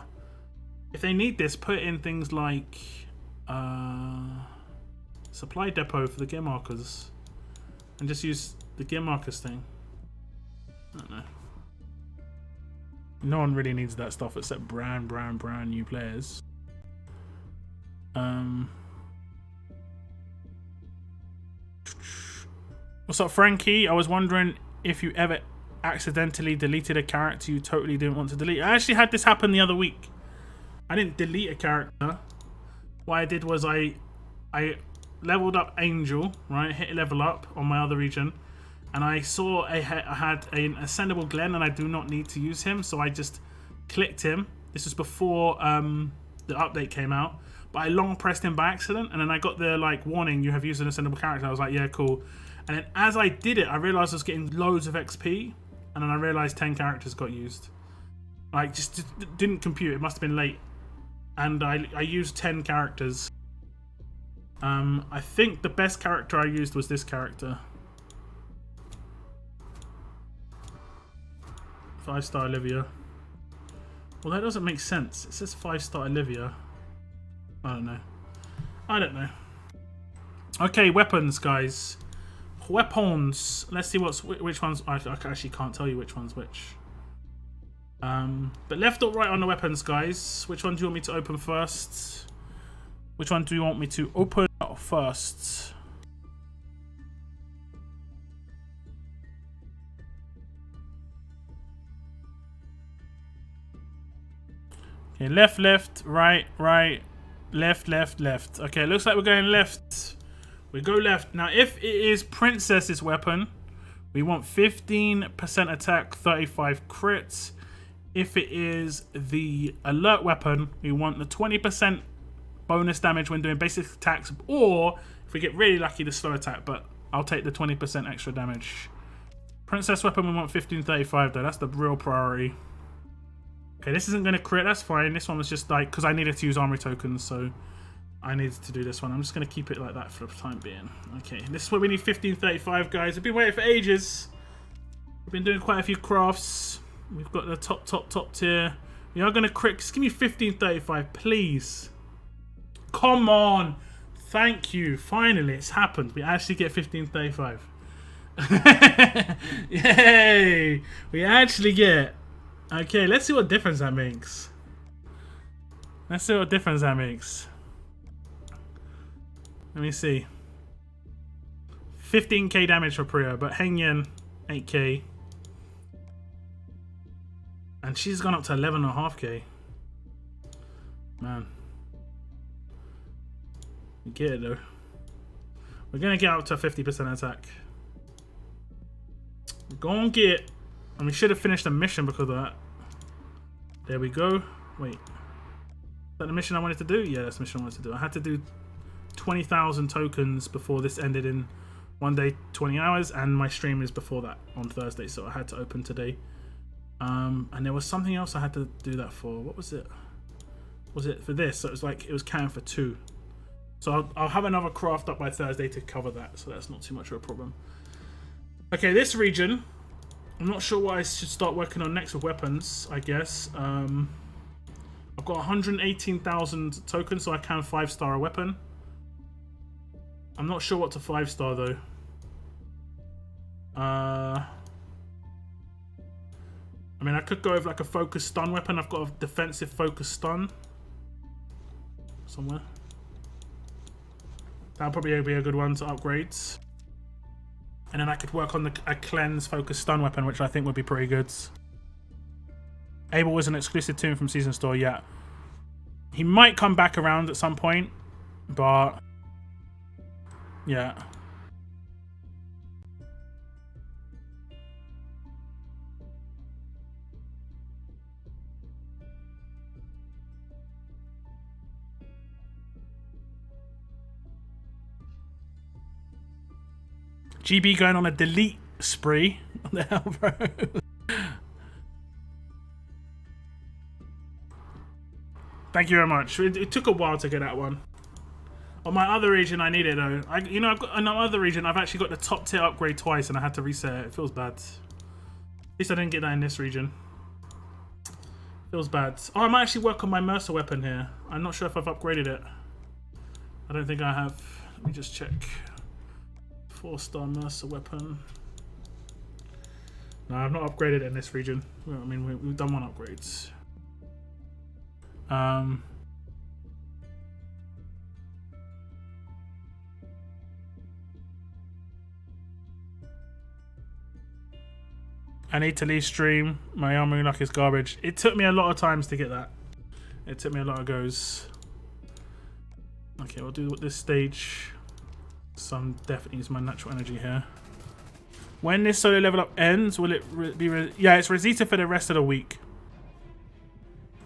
If they need this, put in things like... supply depot for the gear markers. and just use the gear markers thing. I don't know. No one really needs that stuff except brand new players. What's up, Frankie? I was wondering if you ever accidentally deleted a character you totally didn't want to delete. I actually had this happen the other week. I didn't delete a character. What I did was I leveled up Angel, right? Hit level up on my other region. And I saw I had an ascendable Glen and I do not need to use him. So I just clicked him. This was before the update came out. But I long pressed him by accident. And then I got the like warning, you have used an ascendable character. I was like, yeah, cool. And then as I did it, I realized I was getting loads of XP. And then I realized 10 characters got used. Like, just didn't compute. It must have been late. And I used 10 characters. I think the best character I used was this character. 5-star Olivia. Well, that doesn't make sense. It says 5-star Olivia. I don't know. I don't know. Okay, weapons, guys. Weapons. Let's see which ones. I actually can't tell you which one's which. But left or right on the weapons, guys. Which one do you want me to open first? Which one do you want me to open first? Okay, left, right, left. Okay, looks like we're going left. We go left. Now, if it is Princess's weapon, we want 15% attack, 35 crits. If it is the alert weapon, we want the 20% bonus damage when doing basic attacks, or if we get really lucky, the slow attack, but I'll take the 20% extra damage. Princess weapon, we want 1535 though. That's the real priority. Okay, this isn't going to crit. That's fine. This one was just like, because I needed to use armory tokens, so I needed to do this one. I'm just going to keep it like that for the time being. Okay, this is what we need, 1535, guys. We've been waiting for ages. We've been doing quite a few crafts. We've got the top tier. We are going to crit. Just give me 1535, please. Come on. Thank you. Finally, it's happened. We actually get 1535. Yay. We actually get... Okay, let's see what difference that makes. Let's see what difference that makes. Let me see. 15k damage for Priya, but Heng Yen, 8k. And she's gone up to 11.5k. Man. We get it though. We're gonna get up to 50% attack. We're gonna get... And we should have finished the mission because of that. There we go. Wait. Is that the mission I wanted to do? Yeah, that's the mission I wanted to do. I had to do 20,000 tokens before this ended in 1 day, 20 hours. And my stream is before that on Thursday. So I had to open today. And there was something else I had to do that for. What was it? Was it for this? So it was like, it was counting for 2. So I'll have another craft up by Thursday to cover that. So that's not too much of a problem. Okay, this region... I'm not sure what I should start working on next with weapons, I guess. I've got 118,000 tokens, so I can 5-star a weapon. I'm not sure what to 5-star, though. I mean, I could go with like a focus stun weapon. I've got a defensive focus stun. Somewhere. That'll probably be a good one to upgrade. And then I could work on a cleanse focus stun weapon, which I think would be pretty good. Abel was an exclusive tune from Season Store, yeah. He might come back around at some point, but yeah. GB going on a delete spree. What the hell, bro? Thank you very much. It took a while to get that one. On my other region, I need it though. You know, I've got on my other region. I've actually got the top tier upgrade twice, and I had to reset it. It feels bad. At least I didn't get that in this region. Feels bad. Oh, I might actually work on my Mercer weapon here. I'm not sure if I've upgraded it. I don't think I have. Let me just check. 4-star Mercer weapon. No, I've not upgraded it in this region. Well, I mean, we've done one upgrades. I need to leave stream. My armoring luck is garbage. It took me a lot of times to get that. It took me a lot of goes. Okay, we'll do this stage. Some definitely use my natural energy here. When this solo level up ends, will it be... yeah, it's Rosita for the rest of the week.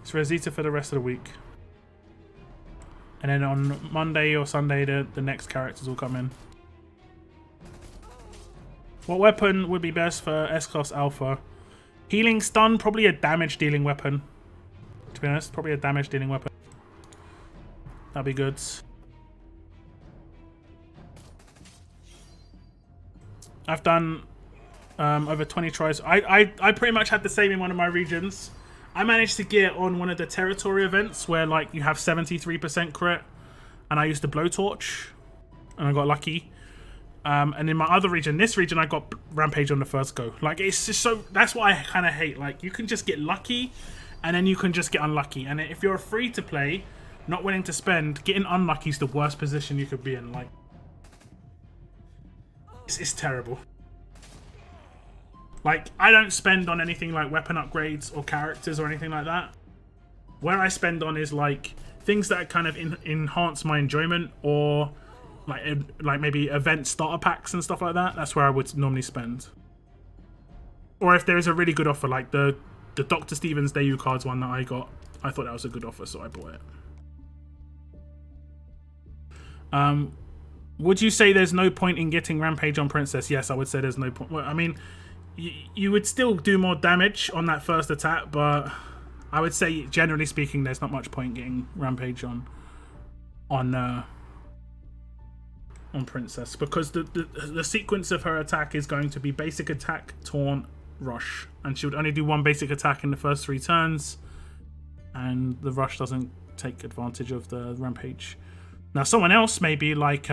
It's Rosita for the rest of the week. And then on Monday or Sunday, the next characters will come in. What weapon would be best for S-Class Alpha? Healing Stun, probably a damage dealing weapon. To be honest, probably a damage dealing weapon. That'd be good. I've done over 20 tries. I pretty much had the same in one of my regions. I managed to get on one of the territory events where like you have 73% crit, and I used the blowtorch, and I got lucky. And in my other region, this region, I got Rampage on the first go. Like, it's just so... that's what I kind of hate. Like, you can just get lucky, and then you can just get unlucky. And if you're free to play, not willing to spend, getting unlucky is the worst position you could be in. Like, it's terrible. Like, I don't spend on anything like weapon upgrades or characters or anything like that. Where I spend on is, like, things that kind of enhance my enjoyment, or... like maybe event starter packs and stuff like that. That's where I would normally spend. Or if there is a really good offer, like the Dr. Stevens Dayu cards one that I got, I thought that was a good offer, so I bought it. Would you say there's no point in getting Rampage on Princess? Yes, I would say there's no point. Well, I mean, you would still do more damage on that first attack, but I would say, generally speaking, there's not much point getting Rampage on Princess, because the sequence of her attack is going to be basic attack, taunt, rush, and she would only do one basic attack in the first 3 turns, and the rush doesn't take advantage of the Rampage. Now someone else maybe like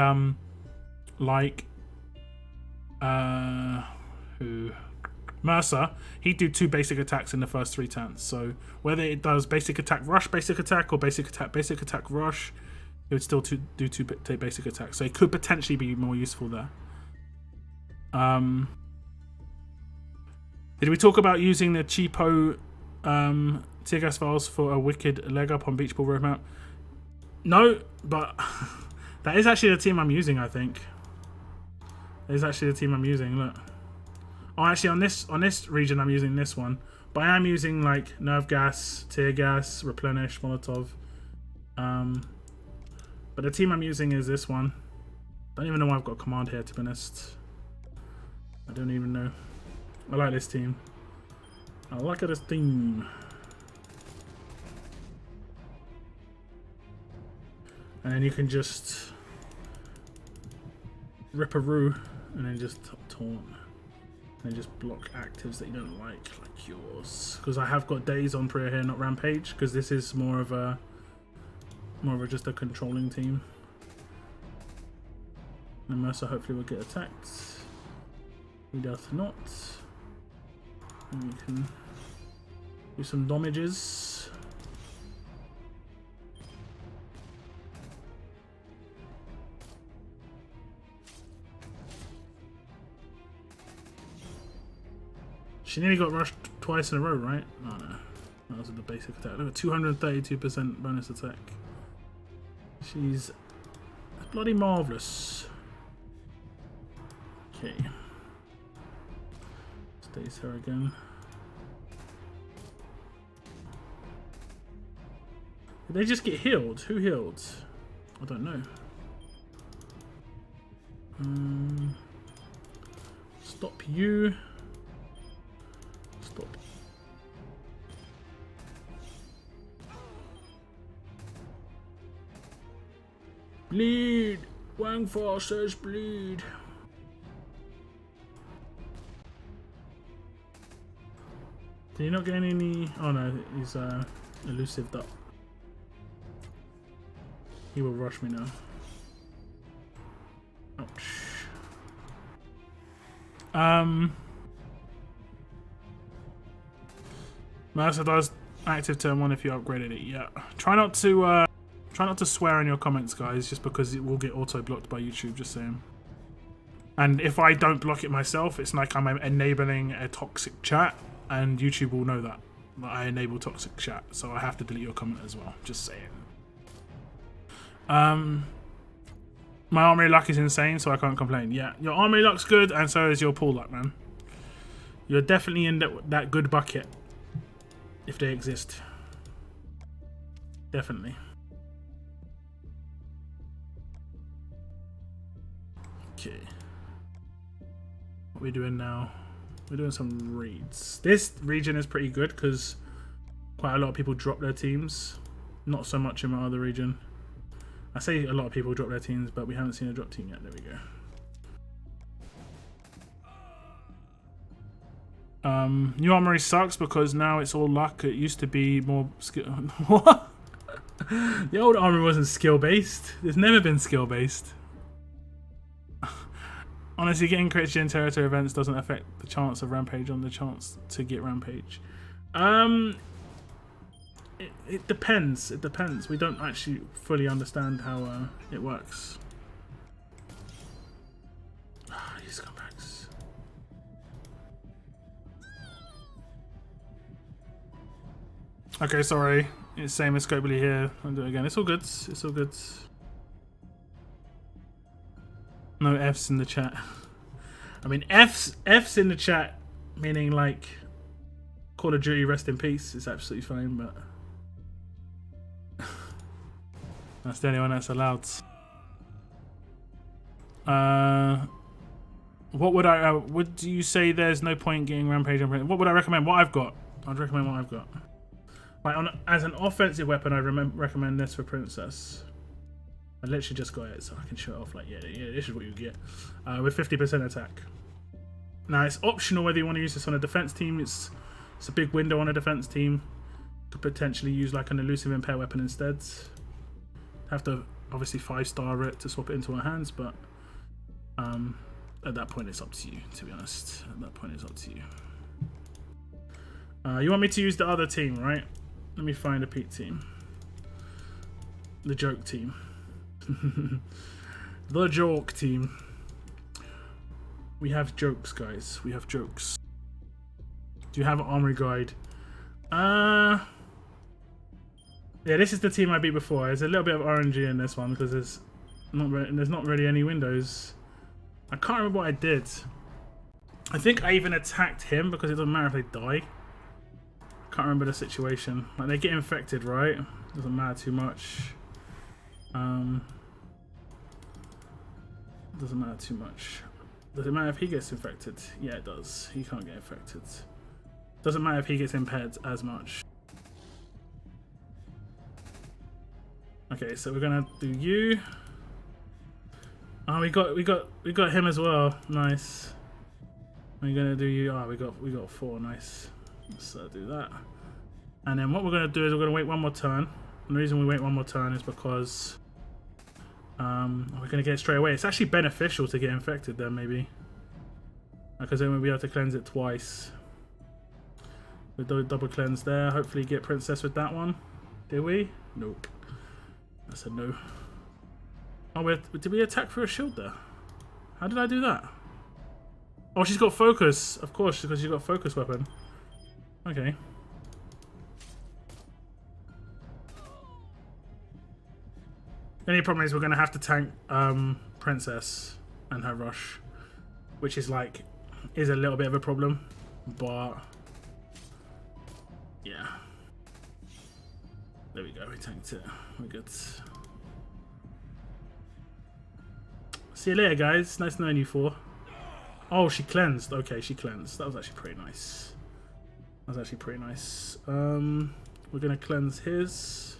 Mercer, he'd do 2 basic attacks in the first 3 turns, so whether it does basic attack rush basic attack or basic attack rush, it would still do 2 basic attacks, so it could potentially be more useful there. Did we talk about using the cheapo tear gas files for a wicked leg up on Beach Ball roadmap? No, but that is actually the team I'm using, I think. That is actually the team I'm using, look. Oh, actually on this region I'm using this one, but I am using like nerve gas, tear gas, replenish, Molotov. But the team I'm using is this one. Don't even know why I've got command here, to be honest. I don't even know. I like this team. I like this team. And then you can just rip a roo and then just taunt. And then just block actives that you don't like yours. Because I have got days on Priya here, not Rampage, because this is more of just a controlling team. And Mercer hopefully will get attacked. He doth not. And we can do some damages. She nearly got rushed twice in a row, right? Oh no. That was the basic attack. Look at 232% bonus attack. She's bloody marvellous. Okay. Stays her again. Did they just get healed? Who healed? I don't know. Stop you. Stop. Bleed! Wangfar says bleed. Did he not get any... oh no, he's elusived up. He will rush me now. Ouch. Mercer does active turn 1 if you upgraded it. Yeah. Try not to swear in your comments, guys, just because it will get auto blocked by YouTube. Just saying. And if I don't block it myself, it's like I'm enabling a toxic chat, and YouTube will know that I enable toxic chat, so I have to delete your comment as well. Just saying. My armory luck is insane, so I can't complain. Yeah, your armory luck's good, and so is your pool luck, man. You're definitely in that good bucket, if they exist. Definitely. Okay. What are we doing now? We're doing some raids. This region is pretty good because quite a lot of people drop their teams. Not so much in my other region. I say a lot of people drop their teams, but we haven't seen a drop team yet. There we go. New armory sucks because now it's all luck. It used to be more skill. What? The old armory wasn't skill based. It's never been skill based. Honestly, getting crits in territory events doesn't affect the chance of rampage on the chance to get rampage. It depends. It depends. We don't actually fully understand how it works. These scumbags. Okay, sorry. It's same as Scopely here. I'll do it again. It's all good. It's all good. No F's in the chat. I mean, F's in the chat, meaning like Call of Duty rest in peace is absolutely fine, but that's the only one that's allowed. What would I? Would you say there's no point getting rampage on? What would I recommend? What I've got. I'd recommend what I've got. Like as an offensive weapon, I recommend this for Princess. I literally just got it, so I can show it off. Like, yeah, this is what you get with 50% attack. Now it's optional whether you want to use this on a defense team. It's a big window on a defense team. Could potentially use like an elusive impair weapon instead. Have to obviously 5-star it to swap it into our hands, but at that point it's up to you. To be honest, at that point it's up to you. You want me to use the other team, right? Let me find a Pete team. The joke team. The joke team. We have jokes, guys. We have jokes. Do you have an armory guide? Yeah, this is the team I beat before. There's a little bit of RNG in this one because there's not really any windows. I can't remember what I did. I think I even attacked him because it doesn't matter if they die. I can't remember the situation. Like, they get infected, right? Doesn't matter too much. Doesn't matter too much. Does it matter if he gets infected? Yeah, it does. He can't get infected. Doesn't matter if he gets impaired as much. Okay, so we're gonna do you. Oh, we got him as well. Nice. We're gonna do you. Oh, we got 4. Nice. Let's do that. And then what we're gonna do is we're gonna wait one more turn. And the reason we wait one more turn is because we're gonna get it straight away. It's actually beneficial to get infected then, maybe, because then we'll be able to cleanse it twice. We do a double cleanse there. Hopefully get Princess with that one. Did we? Nope. I said no. Oh, did we attack for a shield there? How did I do that? Oh, she's got focus. Of course, because she's got a focus weapon. Okay. The only problem is we're going to have to tank Princess and her rush, which is a little bit of a problem, but yeah. There we go, we tanked it. We're good. See you later, guys. Nice knowing you 4. Oh, she cleansed. Okay, she cleansed. That was actually pretty nice. That was actually pretty nice. We're going to cleanse his.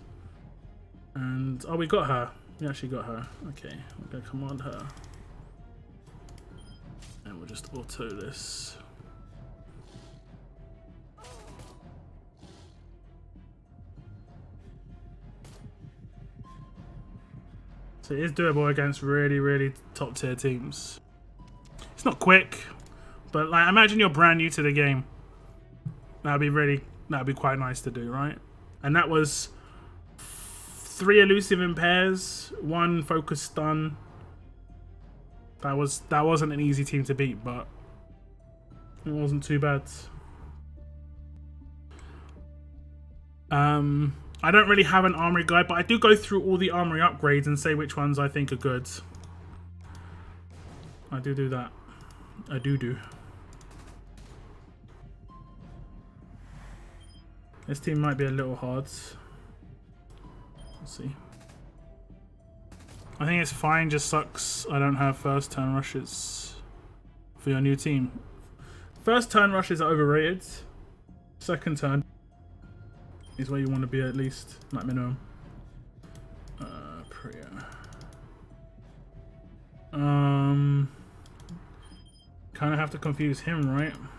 And, oh, we got her. We actually got her. Okay, we're going to command her. And we'll just auto this. So it is doable against really, really top tier teams. It's not quick, But like, imagine you're brand new to the game. That'd be quite nice to do, right? And that was 3 elusive in pairs, 1 focus stun. That wasn't an easy team to beat, but it wasn't too bad. I don't really have an armory guide, but I do go through all the armory upgrades and say which ones I think are good. I do that. I do. This team might be a little hard. Let's see. I think it's fine, just sucks I don't have first turn rushes for your new team. First turn rushes are overrated. Second turn is where you want to be at least, like minimum. Priya. Kind of have to confuse him, right? I'm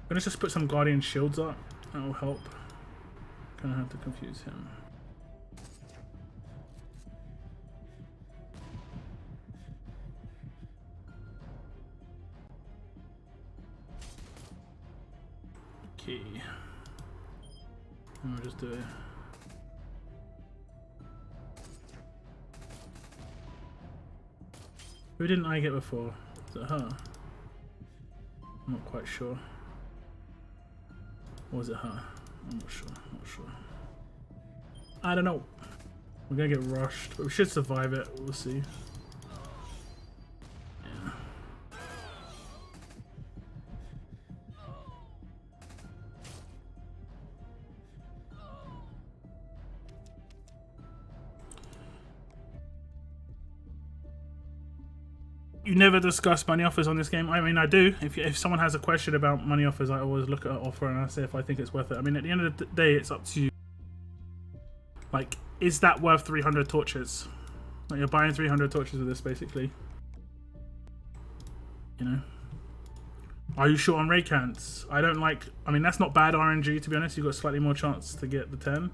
gonna just put some guardian shields up. That'll help. Kind of have to confuse him. Okay. And we'll just do it. Who didn't I get before? Is it her? I'm not quite sure. Or was it her? I'm not sure. I don't know. We're gonna get rushed, but we should survive it. We'll see. Yeah. You never discuss money offers on this game. I mean, I do. If someone has a question about money offers, I always look at an offer and I say if I think it's worth it. I mean, at the end of the day, it's up to you. Like, is that worth 300 torches? Like, you're buying 300 torches with this, basically. You know? Are you short on ray cans? I don't like... I mean, that's not bad RNG, to be honest. You've got slightly more chance to get the 10.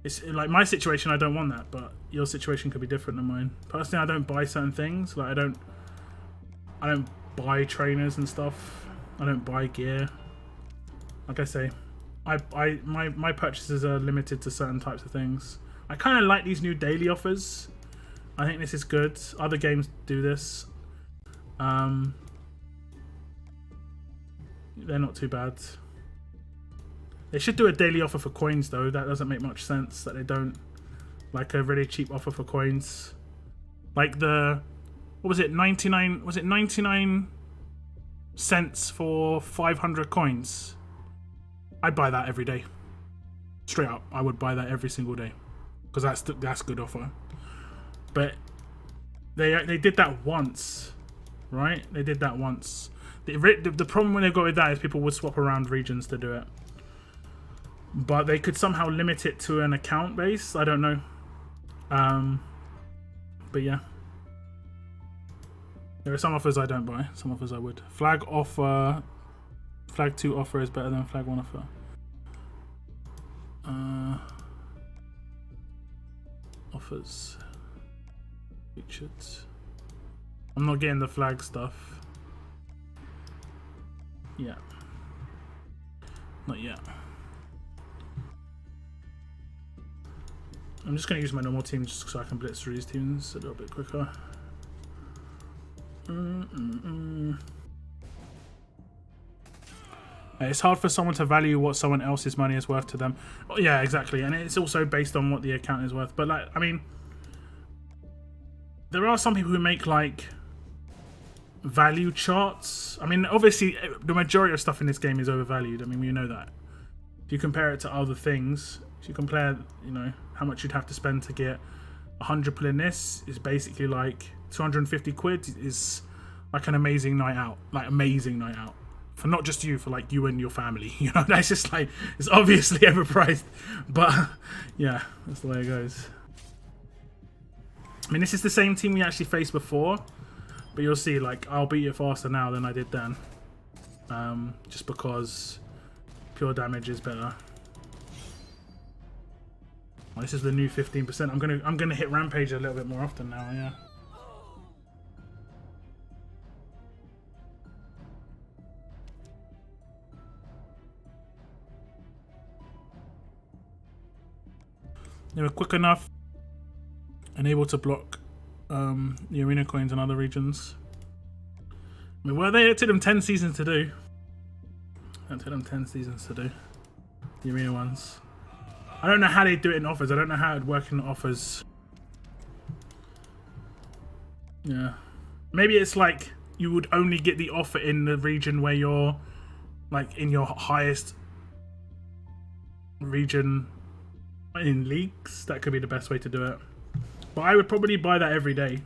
It's like my situation, I don't want that, but your situation could be different than mine. Personally, I don't buy certain things. Like, I don't buy trainers and stuff. I don't buy gear. Like I say, my purchases are limited to certain types of things. I kind of like these new daily offers. I think this is good. Other games do this. They're not too bad. They should do a daily offer for coins though. That doesn't make much sense that they don't. Like a really cheap offer for coins. Like the, what was it, 99, was it 99 cents for 500 coins? I'd buy that every day. Straight up, I would buy that every single day. Because that's good offer. But they did that once, right? They did that once. The problem when they got with that is people would swap around regions to do it. But they could somehow limit it to an account base. I don't know. But yeah. There are some offers I don't buy. Some offers I would. Flag offer. Flag 2 offer is better than flag 1 offer. Offers. Featured. I'm not getting the flag stuff. Yeah. Not yet. I'm just going to use my normal team just so I can blitz through these teams a little bit quicker. It's hard for someone to value what someone else's money is worth to them. Oh, yeah, exactly. And it's also based on what the account is worth. But, like, I mean, there are some people who make, like, value charts. I mean, obviously, the majority of stuff in this game is overvalued. I mean, we know that. If you compare it to other things, if you compare, you know, how much you'd have to spend to get 100 pull in this, is basically like 250 quid is like an amazing night out. Like, amazing night out. For not just you, for like you and your family. You know, that's just like, it's obviously overpriced. But, yeah, that's the way it goes. I mean, this is the same team we actually faced before. But you'll see, like, I'll beat it faster now than I did then. Just because pure damage is better. Oh, this is the new 15%. I'm gonna hit Rampage a little bit more often now, yeah. They were quick enough and able to block the arena coins in other regions. I mean, well, it took them 10 seasons to do. It took them 10 seasons to do. The arena ones. I don't know how they do it in offers. I don't know how it'd work in offers. Yeah. Maybe it's like you would only get the offer in the region where you're like in your highest region in leagues. That could be the best way to do it. But I would probably buy that every day.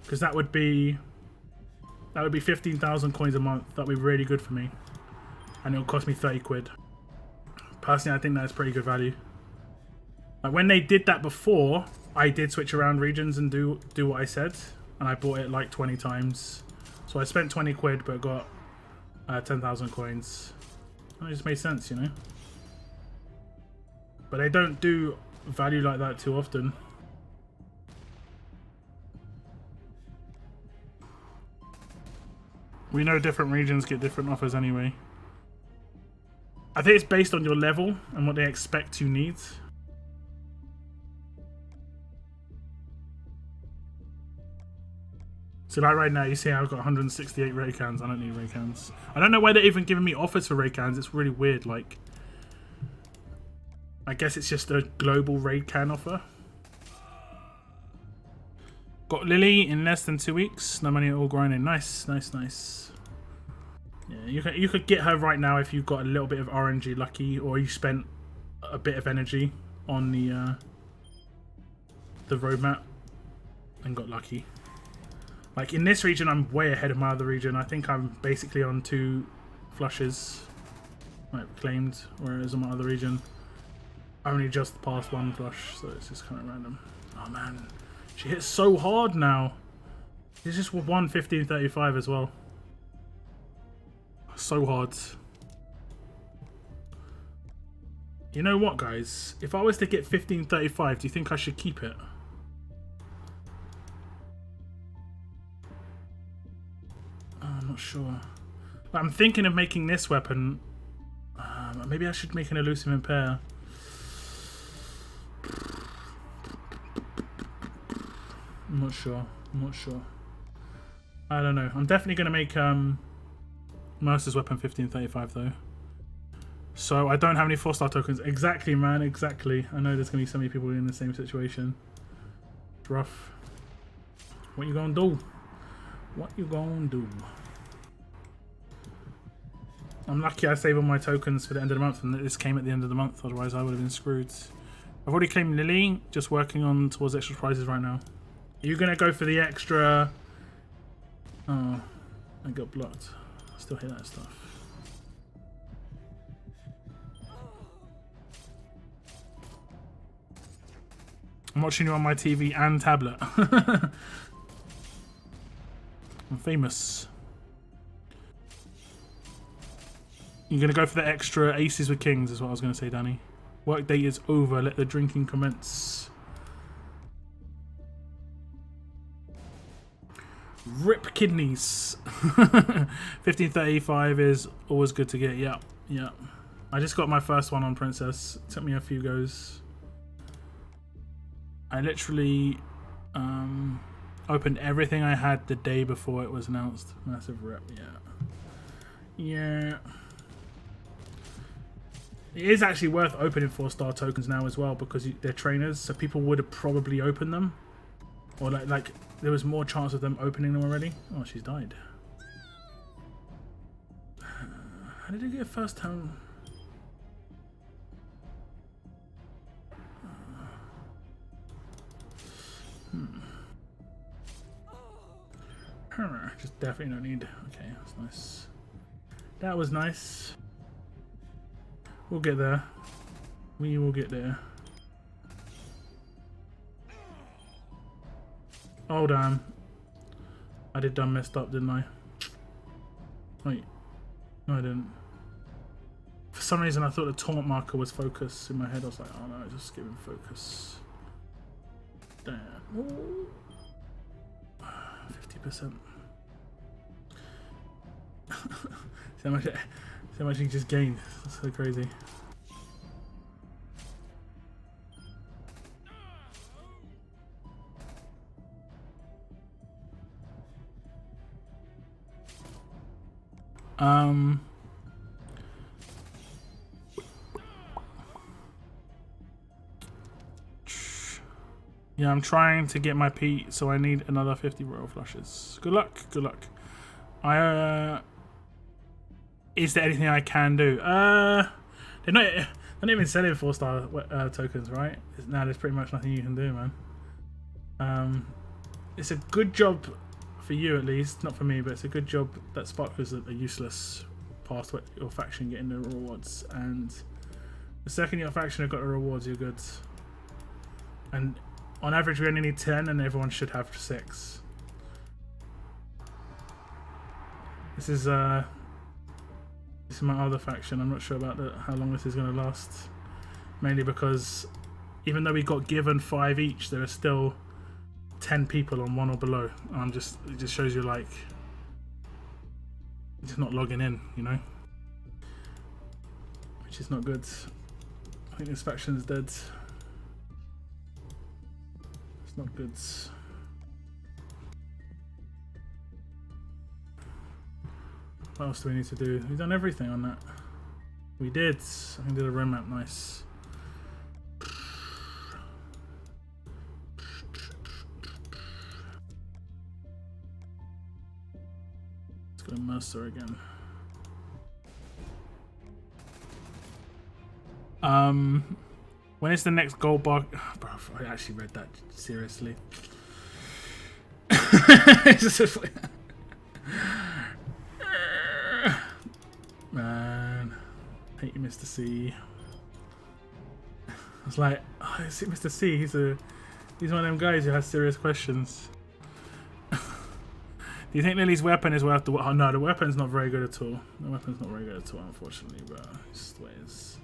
Because that would be 15,000 coins a month. That would be really good for me. And it'll cost me 30 quid. Personally, I think that's pretty good value. Like when they did that before, I did switch around regions and do what I said. And I bought it like 20 times. So I spent 20 quid but got 10,000 coins. And it just made sense, you know. But they don't do value like that too often. We know different regions get different offers anyway. I think it's based on your level and what they expect you need. So like right now, you see I've got 168 ray cans. I don't need ray cans. I don't know why they're even giving me offers for ray cans. It's really weird. Like, I guess it's just a global raid can offer. Got Lily in less than 2 weeks. No money at all grinding. Nice, nice, nice. Yeah, you could get her right now if you got a little bit of RNG lucky, or you spent a bit of energy on the roadmap and got lucky. Like in this region, I'm way ahead of my other region. I think I'm basically on 2 flushes, like claimed, whereas in my other region, I only just passed 1 flush, so it's just kind of random. Oh man, she hits so hard now. It's just 1:15:35 as well. So hard. You know what, guys? If I was to get 15:35, do you think I should keep it? I'm not sure. I'm thinking of making this weapon. Maybe I should make an elusive impair. I'm not sure. I'm not sure. I don't know. I'm definitely going to make Mercer's weapon 15:35 though. So I don't have any 4-star tokens. Exactly, man. Exactly. I know there's going to be so many people in the same situation. It's rough. What you gonna do? What you gonna do? I'm lucky I saved all my tokens for the end of the month and this came at the end of the month. Otherwise I would have been screwed. I've already claimed Lily. Just working on towards extra prizes right now. Are you going to go for the extra... Oh, I got blocked. I still hear that stuff. I'm watching you on my TV and tablet. I'm famous. You're going to go for the extra aces with kings is what I was going to say, Danny. Work day is over. Let the drinking commence. Rip kidneys. 15:35 is always good to get. Yeah, yeah. I just got my first one on Princess. It took me a few goes. I literally opened everything I had the day before it was announced. Massive rip. Yeah. Yeah. It is actually worth opening 4-star tokens now as well because they're trainers, so people would have probably opened them. Or like there was more chance of them opening them already. Oh, she's died. How did you get first time? Just definitely no need. Okay, that's nice. That was nice. We'll get there. We will get there. Oh damn. I did done messed up, didn't I? Wait. No, I didn't. For some reason I thought the taunt marker was focus in my head. I was like, oh no, just give him focus. Damn. Ooh. 50%. See how much you just gained. That's so crazy. Yeah, I'm trying to get my Pete, so I need another 50 royal flushes. Good luck, good luck. Is there anything I can do? They're not even selling 4-star tokens, right? Now there's pretty much nothing you can do, man. It's a good job for you, at least, not for me, but it's a good job that sparklers are useless past your faction getting the rewards, and the second your faction have got the rewards, you're good. And on average, we only need 10, and everyone should have 6. This is my other faction. I'm not sure about how long this is going to last. Mainly because even though we got given 5 each, there are still 10 people on 1 or below. It just shows you, like, just not logging in, you know, which is not good. I think this faction's dead. It's not good. What else do we need to do? We've done everything on that. We did. I think we did a room map. Nice. Let's go to Mercer again. When is the next gold bar? Bro, I actually read that seriously. Man, hate you, Mr. C. I was like, oh, is it Mr. C? He's one of them guys who has serious questions. Do you think Lily's weapon is worth the? Oh no, the weapon's not very good at all. The weapon's not very good at all, unfortunately, bro. It's just the way it is.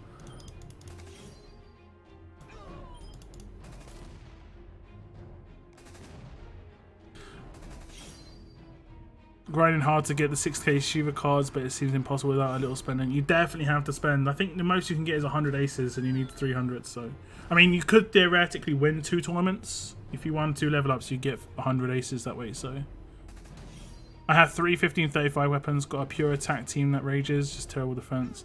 Grinding hard to get the 6k Shiva cards, but it seems impossible without a little spending. You definitely have to spend. I think the most you can get is 100 aces, and you need 300. So, I mean, you could theoretically win 2 tournaments. If you won 2 level ups, you get 100 aces that way. So, I have 3 1535 weapons. Got a pure attack team that rages, just terrible defense.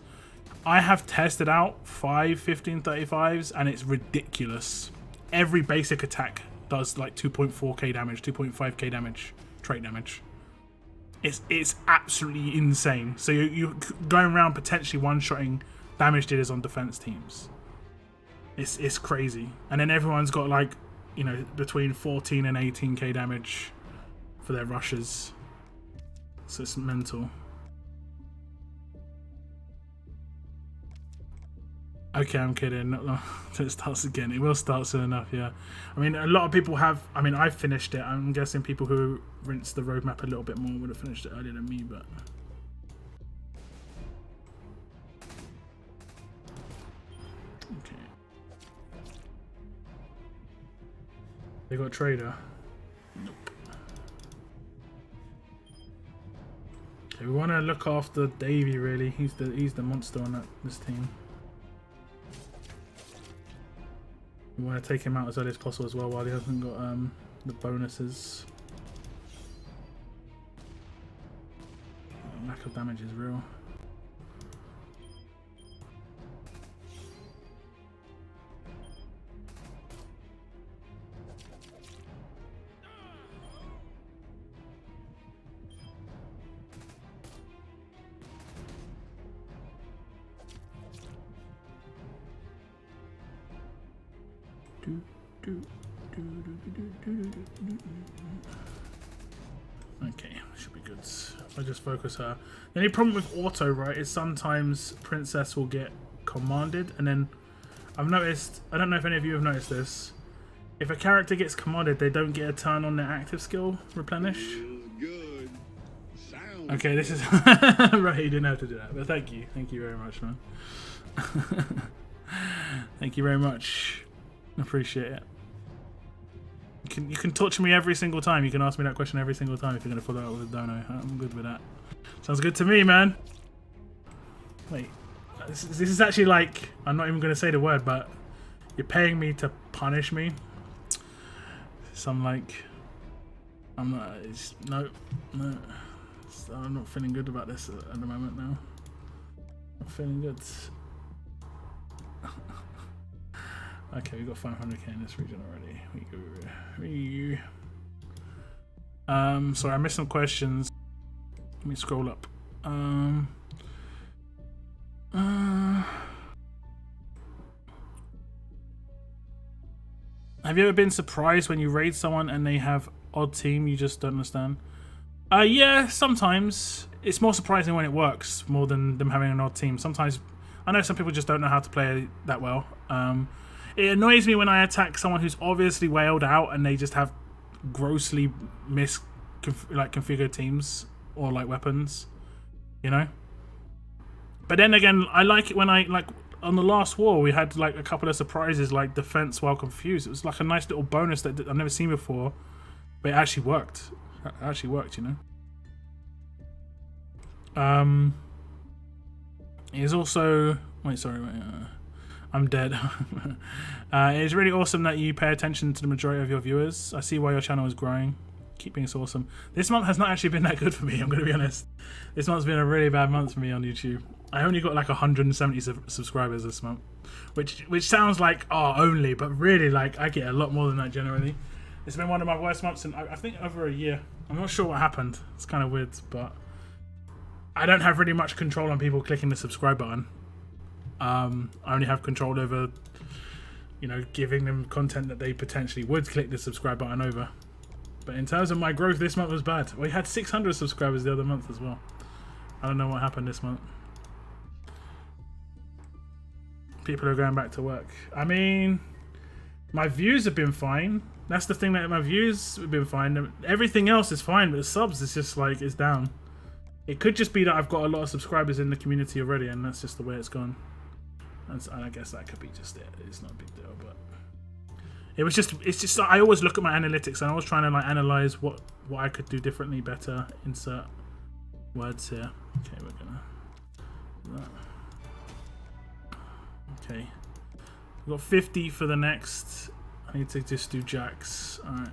I have tested out 5 1535s, and it's ridiculous. Every basic attack does like 2.4k damage, 2.5k damage, trait damage. It's absolutely insane. So you're going around potentially one-shotting damage dealers on defense teams. It's crazy. And then everyone's got, like, you know, between 14 and 18k damage for their rushes. So it's mental. Okay, I'm kidding. No, it starts again. It will start soon enough, yeah. I mean, a lot of people have... I mean, I've finished it. I'm guessing people who rinsed the roadmap a little bit more would have finished it earlier than me, but... Okay. They got Trader. Nope. Okay, we want to look after Davey, really. He's the monster on this team. We want to take him out as early as possible as well while he hasn't got the bonuses. Lack of damage is real. Okay, should be good. I just focus her. The only problem with auto, right, is sometimes Princess will get commanded, and then I've noticed, I don't know if any of you have noticed this, if a character gets commanded, they don't get a turn on their active skill replenish. Okay, this is right, you didn't have to do that, but thank you very much, man. Thank you very much. Appreciate it. You can touch me every single time. You can ask me that question every single time if you're going to follow up with a dono. I'm good with that. Sounds good to me, man. Wait. This is actually like... I'm not even going to say the word, but... You're paying me to punish me. So I'm like... I'm not... No. So I'm not feeling good about this at the moment now. Not feeling good. Okay, we got 500k in this region already. Sorry, I missed some questions. Let me scroll up. Have you ever been surprised when you raid someone and they have odd team you just don't understand? Yeah, sometimes. It's more surprising when it works more than them having an odd team. Sometimes, I know some people just don't know how to play that well. It annoys me when I attack someone who's obviously wailed out and they just have grossly configured teams or like weapons, you know. But then again, I like it when on the last war we had like a couple of surprises like defense while confused. It was like a nice little bonus that I've never seen before, but it actually worked. It actually worked, you know. It's also I'm dead. It's really awesome that you pay attention to the majority of your viewers. I see why your channel is growing. Keep being so awesome. This month has not actually been that good for me, I'm going to be honest. This month's been a really bad month for me on YouTube. I only got like 170 subscribers this month, which sounds like only, but really like I get a lot more than that generally. It's been one of my worst months in I think over a year. I'm not sure what happened. It's kind of weird, but I don't have really much control on people clicking the subscribe button. I only have control over, you know, giving them content that they potentially would click the subscribe button over. But in terms of my growth, this month was bad. We had 600 subscribers the other month as well. I don't know what happened this month. People are going back to work. I mean, my views have been fine. That's the thing, that my views have been fine. Everything else is fine, but the subs is just like, it's down. It could just be that I've got a lot of subscribers in the community already, and that's just the way it's gone. And I guess that could be just it. It's not a big deal, but it's just I always look at my analytics and I was trying to like analyze what I could do differently, better. Insert words here. Okay, we're gonna do that. Okay, we've got 50 for the next. I need to just do jacks. All right,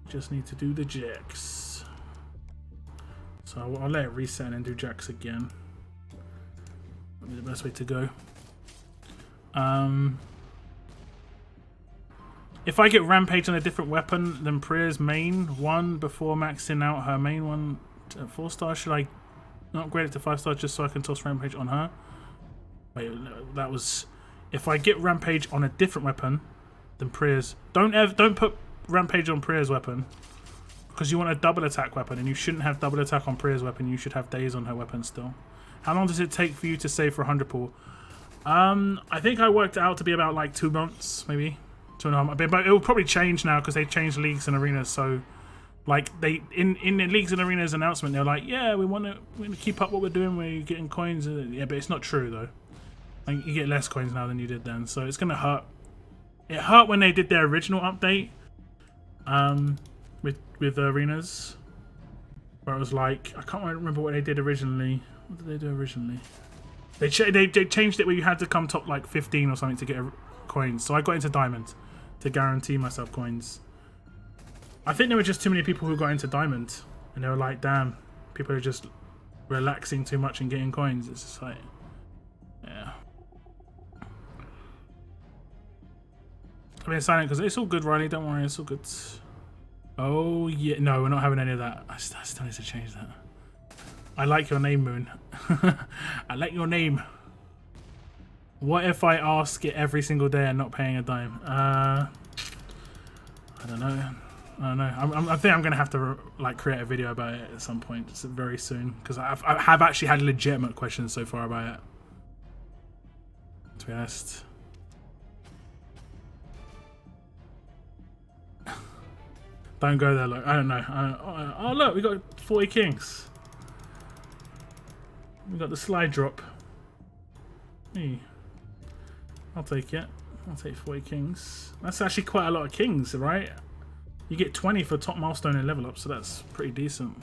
just need to do the jacks. So I'll let it reset and then do jacks again. That'll be the best way to go. If I get Rampage on a different weapon than Priya's main one before maxing out her main one to 4-star, should I not upgrade it to 5-star just so I can toss Rampage on her? Wait, that was... If I get Rampage on a different weapon than Priya's... Don't put Rampage on Priya's weapon, because you want a double attack weapon, and you shouldn't have double attack on Priya's weapon. You should have days on her weapon still. How long does it take for you to save for 100 pull? I think I worked it out to be about like 2 months, maybe 2.5 months. But it will probably change now because they've changed leagues and arenas. So, like they in the leagues and arenas announcement, they're like, yeah, we want to keep up what we're doing. We're getting coins. Yeah, but it's not true though. Like you get less coins now than you did then, so it's gonna hurt. It hurt when they did their original update, with the arenas, where it was like I can't remember what they did originally. What did they do originally? They changed it where you had to come top like 15 or something to get coins. So I got into Diamond to guarantee myself coins. I think there were just too many people who got into Diamond, and they were like, "Damn, people are just relaxing too much and getting coins." It's just like, yeah. I've been silent because it's all good, Riley. Don't worry, it's all good. Oh yeah, no, we're not having any of that. I still need to change that. I like your name, Moon. I like your name. What if I ask it every single day and not paying a dime? I don't know. I think I'm gonna have to like create a video about it at some point, very soon, because I have actually had legitimate questions so far about it. To be honest. Don't go there, look. I don't know. Oh, look, we got 40 kings. We got the slide drop. Hey, I'll take it. I'll take 40 kings. That's actually quite a lot of kings, right? You get 20 for top milestone and level up, so that's pretty decent.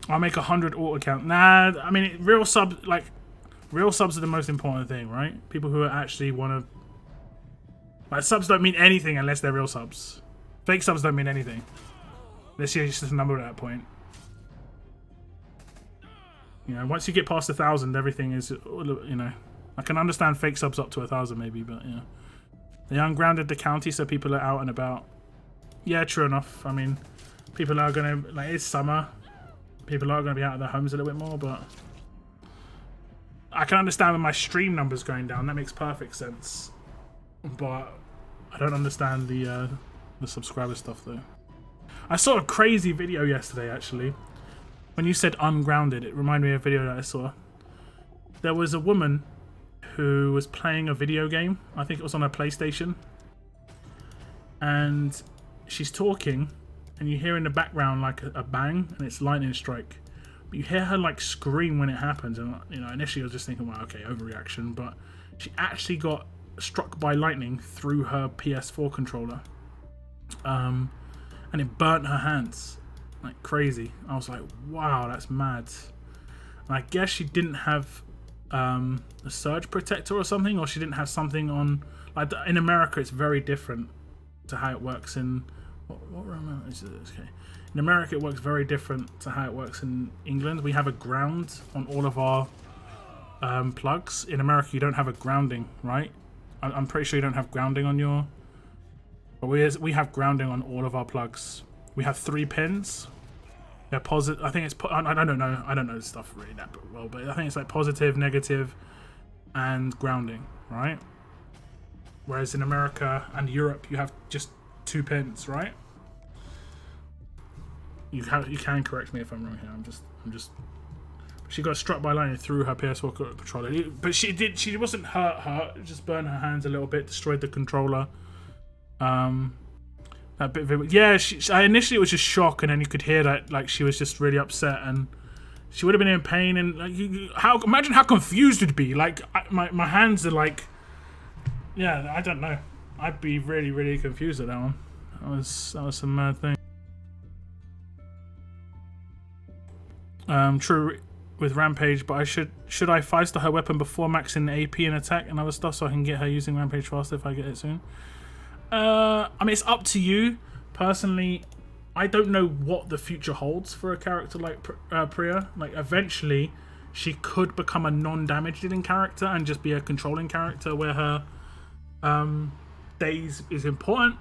I'll make 100 auto count. Nah, I mean, real subs are the most important thing, right? People who actually want to... Like, subs don't mean anything unless they're real subs. Fake subs don't mean anything. This is just a number at that point. You know, once you get past 1,000, everything is, you know, I can understand fake subs up to 1,000 maybe, but yeah. They ungrounded the county, so people are out and about. Yeah, true enough. I mean, people are gonna, like, it's summer. People are gonna be out of their homes a little bit more, but I can understand when my stream numbers going down. That makes perfect sense. But I don't understand the subscriber stuff though. I saw a crazy video yesterday actually. When you said ungrounded, it reminded me of a video that I saw. There was a woman who was playing a video game. I think it was on her PlayStation. And she's talking, and you hear in the background like a bang, and it's lightning strike. But you hear her like scream when it happens, and you know, initially I was just thinking, well, okay, overreaction. But she actually got struck by lightning through her PS4 controller, and it burnt her hands. Like crazy. I was like, wow, that's mad. And I guess she didn't have a surge protector or something, or she didn't have something on. Like in America, it's very different to how it works in. What room is this? Okay. In America, it works very different to how it works in England. We have a ground on all of our plugs. In America, you don't have a grounding, right? I'm pretty sure you don't have grounding on your. But we have grounding on all of our plugs. We have 3 pins. They're positive. I think it's. I don't know. I don't know this stuff really that well, but I think it's like positive, negative, and grounding, right? Whereas in America and Europe, you have just 2 pins, right? You can correct me if I'm wrong here. I'm just. She got struck by lightning through her PS4 controller, but she wasn't hurt. It just burned her hands a little bit, destroyed the controller. That bit of it, yeah. Initially it was just shock, and then you could hear that like she was just really upset, and she would have been in pain. And like, imagine how confused it'd be. Like my hands are like, yeah, I don't know. I'd be really, really confused at that one. That was some mad thing. True with Rampage, but I should I 5-star her weapon before maxing the AP and attack and other stuff so I can get her using Rampage faster if I get it soon? I mean, it's up to you. Personally, I don't know what the future holds for a character like Priya. Like, eventually, she could become a non-damage dealing character and just be a controlling character where her days is important.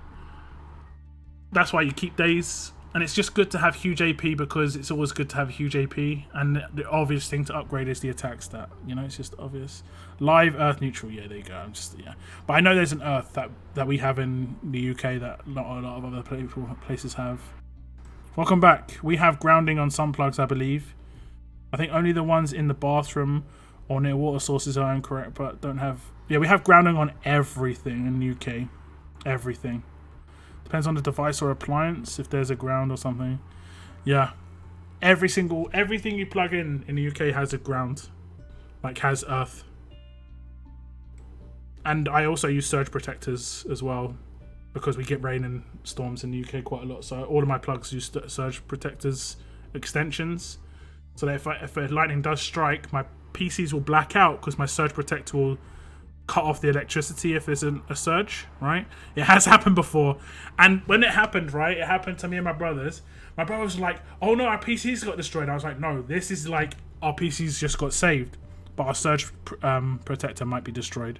That's why you keep days. And it's just good to have huge AP because it's always good to have huge AP. And the obvious thing to upgrade is the attack stat. You know, it's just obvious. Live, Earth, neutral. Yeah, there you go. Yeah. But I know there's an Earth that we have in the UK that not a lot of other places have. Welcome back. We have grounding on some plugs, I believe. I think only the ones in the bathroom or near water sources are incorrect, but don't have... Yeah, we have grounding on everything in the UK. Everything. Depends on the device or appliance, if there's a ground or something. Yeah. Everything you plug in the UK has a ground. Like, has Earth. And I also use surge protectors as well, because we get rain and storms in the UK quite a lot. So all of my plugs use surge protectors extensions. So that if lightning does strike, my PCs will black out because my surge protector will cut off the electricity if there's a surge, right? It has happened before. And when it happened, right, it happened to me and my brothers. My brother was like, oh no, our PCs got destroyed. I was like, no, this is like our PCs just got saved, but our surge protector might be destroyed.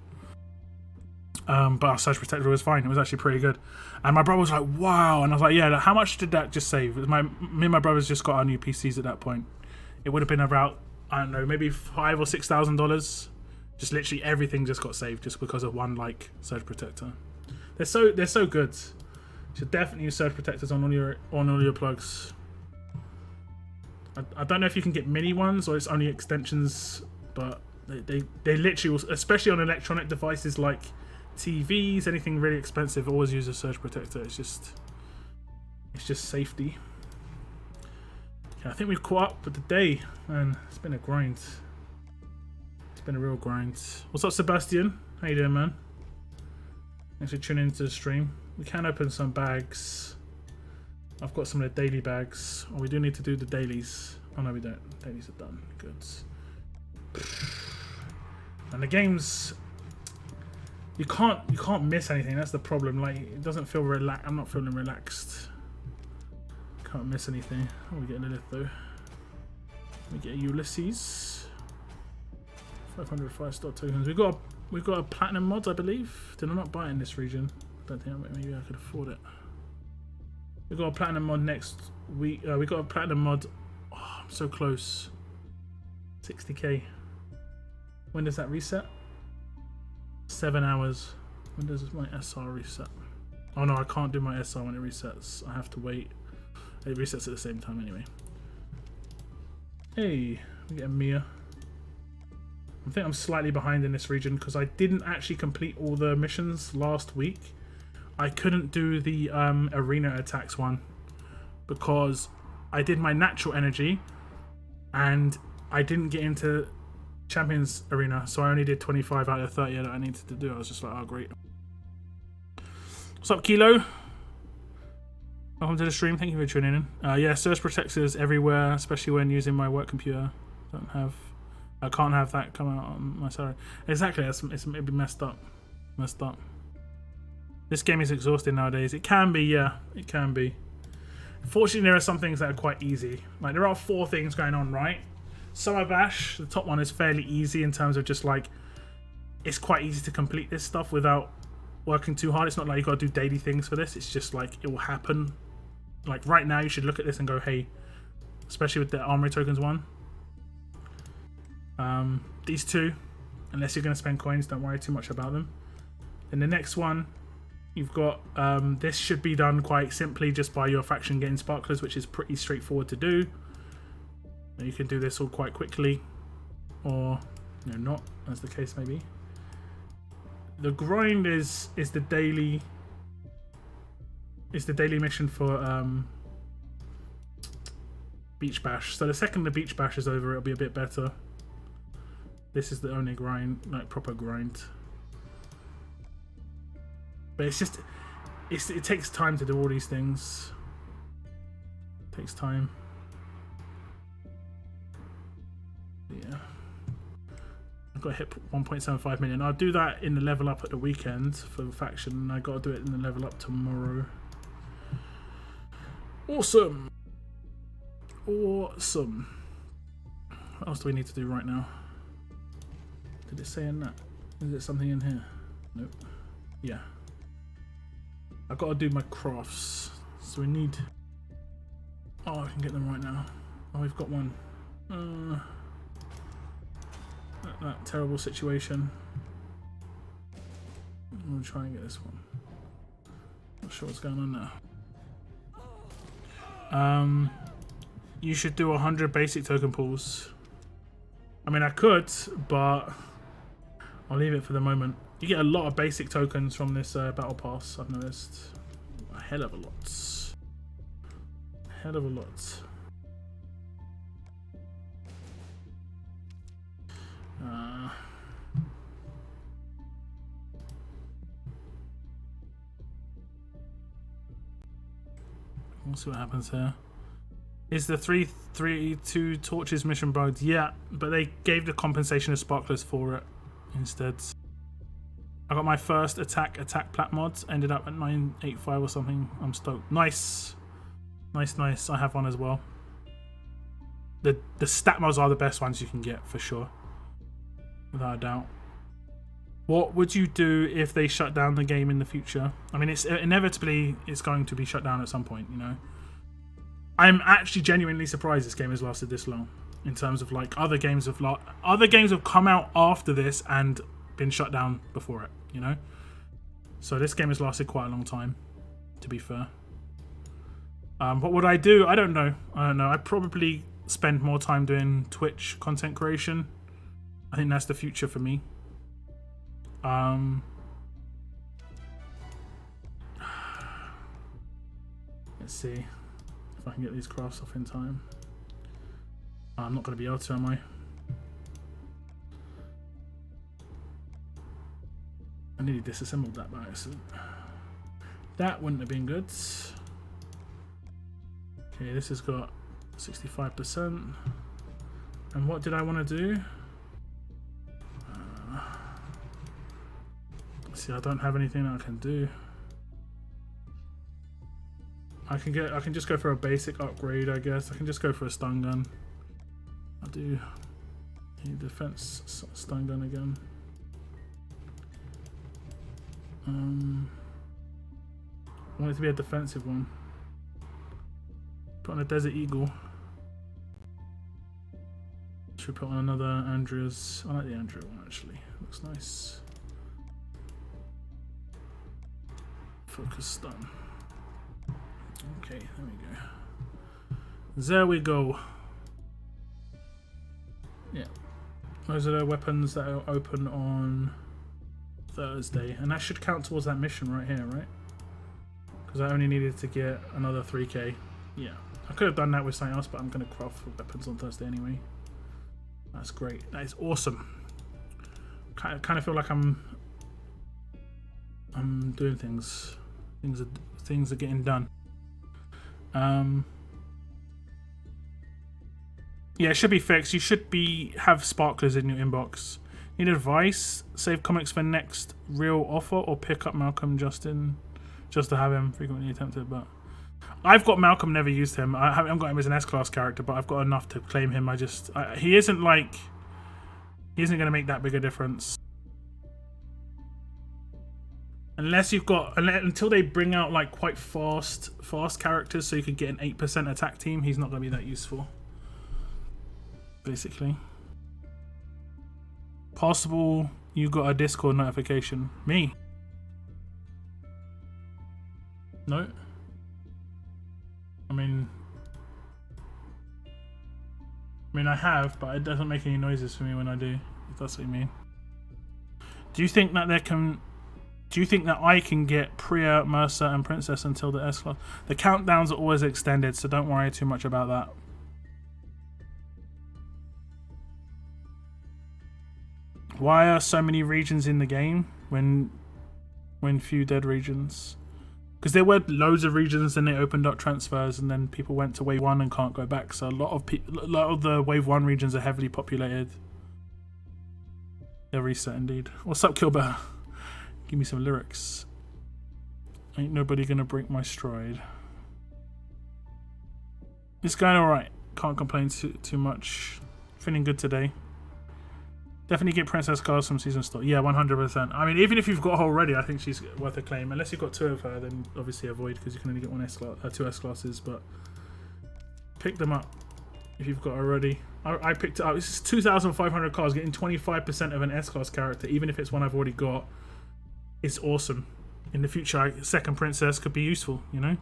But our surge protector was fine. It was actually pretty good. And my brother was like, wow. And I was like, yeah, how much did that just save? Me and my brothers just got our new PCs at that point. It would have been about, I don't know, maybe $5,000 or $6,000. Just literally everything just got saved just because of one like surge protector. They're so good. You should definitely use surge protectors on all your plugs. I don't know if you can get mini ones or it's only extensions, but they literally will, especially on electronic devices like TVs, anything really expensive, always use a surge protector. It's just safety. Okay, I think we've caught up with the day, man. It's been a grind. Been a real grind. What's up, Sebastian? How you doing, man? Thanks for tuning into the stream. We can open some bags. I've got some of the daily bags. Oh, we do need to do the dailies. Oh no, we don't. Dailies are done. Good. And the games, you can't miss anything. That's the problem. Like, it doesn't feel relaxed. I'm not feeling relaxed. Can't miss anything. Oh, we're getting a Lilith though. We get a Ulysses. 500 5-star tokens. We've got a platinum mod, I believe. Did I not buy it in this region? I don't think maybe I could afford it. We got a platinum mod next week. We got a platinum mod. Oh, I'm so close. 60k. When does that reset? 7 hours. When does my SR reset? Oh no, I can't do my SR when it resets. I have to wait. It resets at the same time anyway. Hey, we get a Mia. I think I'm slightly behind in this region because I didn't actually complete all the missions last week. I couldn't do the arena attacks one because I did my natural energy and I didn't get into Champions Arena, so I only did 25 out of 30 that I needed to do. I was just like, oh great. What's up, Kilo? Welcome to the stream. Thank you for tuning in. Yeah, surge protectors everywhere, especially when using my work computer. I can't have that come out on my salary. Exactly, it's maybe messed up. This game is exhausting nowadays. It can be, yeah, it can be. Fortunately, there are some things that are quite easy. Like, there are 4 things going on, right? Summer Bash, the top one, is fairly easy in terms of just like, it's quite easy to complete this stuff without working too hard. It's not like you got to do daily things for this. It's just like, it will happen. Like, right now, you should look at this and go, hey, especially with the Armory Tokens one. These 2, unless you're going to spend coins, don't worry too much about them. And the next one, you've got, this should be done quite simply just by your faction getting sparklers, which is pretty straightforward to do. You can do this all quite quickly, or not, as the case may be. The grind is the daily mission for Beach Bash. So the second the Beach Bash is over, it'll be a bit better. This is the only grind, like proper grind. But it's just, it takes time to do all these things. It takes time. Yeah. I've got to hit 1.75 million. I'll do that in the level up at the weekend for the faction, and I got to do it in the level up tomorrow. Awesome. Awesome. What else do we need to do right now? Did it say in that? Is it something in here? Nope. Yeah. I've got to do my crafts. So we need... Oh, I can get them right now. Oh, we've got one. That terrible situation. I'm going to try and get this one. Not sure what's going on now. You should do 100 basic token pools. I mean, I could, but I'll leave it for the moment. You get a lot of basic tokens from this battle pass, I've noticed. A hell of a lot. Hell of a lot. We'll see what happens here. Is the 332 torches mission bugged? Yeah, but they gave the compensation of sparklers for it instead. I got my first attack plat mods, ended up at 985 or something. I'm stoked. Nice. Nice. I have one as well. The stat mods are the best ones you can get for sure. Without a doubt. What would you do if they shut down the game in the future? I mean, it's inevitably it's going to be shut down at some point, you know. I'm actually genuinely surprised this game has lasted this long. In terms of like other games have come out after this and been shut down before it, you know. So this game has lasted quite a long time, to be fair. What would I do? I don't know. I'd probably spend more time doing Twitch content creation. I think that's the future for me. Let's see if I can get these crafts off in time. I'm not going to be able to, am I? I nearly disassembled that by accident. That wouldn't have been good. Okay, this has got 65%. And what did I want to do? See, I don't have anything that I can do. I can just go for a basic upgrade, I guess. I can just go for a stun gun. I'll do a defense stun gun again. I want it to be a defensive one. Put on a Desert Eagle. Should we put on another Andrea's? I like the Andrea one actually. Looks nice. Focus stun. Okay, there we go. There we go. Yeah. Those are the weapons that are open on Thursday. And that should count towards that mission right here, right? Because I only needed to get another 3k. Yeah. I could have done that with something else, but I'm going to craft weapons on Thursday anyway. That's great. That is awesome. Kind of feel like I'm doing things. Things are getting done. Yeah, it should be fixed. You should have sparklers in your inbox. Need advice? Save comics for next real offer, or pick up Malcolm just to have him frequently attempted. But I've got Malcolm, never used him. I haven't got him as an S-class character, but I've got enough to claim him. He isn't going to make that big a difference. Unless you've got, until they bring out like quite fast characters, so you could get an 8% attack team, he's not going to be that useful. Basically. Possible you got a Discord notification. Me? No. I mean I have, but it doesn't make any noises for me when I do, if that's what you mean. Do you think that I can get Priya, Mercer, and Princess until the S-class? The countdowns are always extended, so don't worry too much about that. Why are so many regions in the game when few dead regions? Because there were loads of regions, and they opened up transfers, and then people went to wave 1 and can't go back. So a lot of the wave 1 regions are heavily populated. They're reset indeed. What's up, Kilbear? Give me some lyrics. Ain't nobody gonna break my stride. It's going alright. Can't complain too much. Feeling good today. Definitely get Princess cards from Season Store. Yeah, 100%. I mean, even if you've got her already, I think she's worth a claim. Unless you've got 2 of her, then obviously avoid, because you can only get 2 S-classes. But pick them up if you've got her already. I picked it up. This is 2,500 cards. Getting 25% of an S-class character, even if it's one I've already got, is awesome. In the future, second Princess could be useful, you know?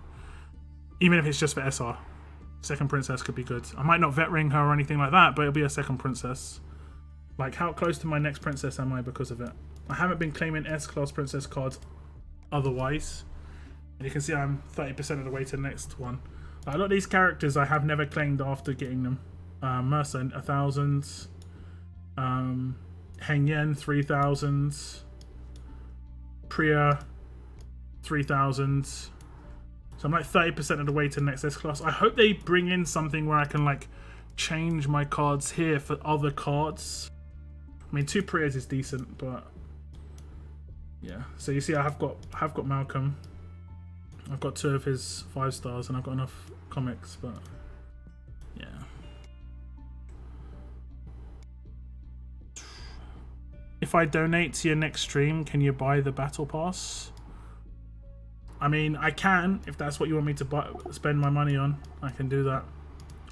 Even if it's just for SR. Second Princess could be good. I might not vet ring her or anything like that, but it'll be a second Princess. Like, how close to my next Princess am I because of it? I haven't been claiming S-class Princess cards otherwise. And you can see I'm 30% of the way to the next one. Like, a lot of these characters I have never claimed after getting them. Mercer, 1,000. Heng Yen, 3,000. Priya, 3,000. So I'm like 30% of the way to the next S-class. I hope they bring in something where I can, like, change my cards here for other cards. I mean, 2 Priyas is decent, but yeah. So you see, I have got Malcolm. I've got 2 of his 5 stars, and I've got enough comics. But yeah. If I donate to your next stream, can you buy the battle pass? I mean, I can, if that's what you want me to spend my money on. I can do that.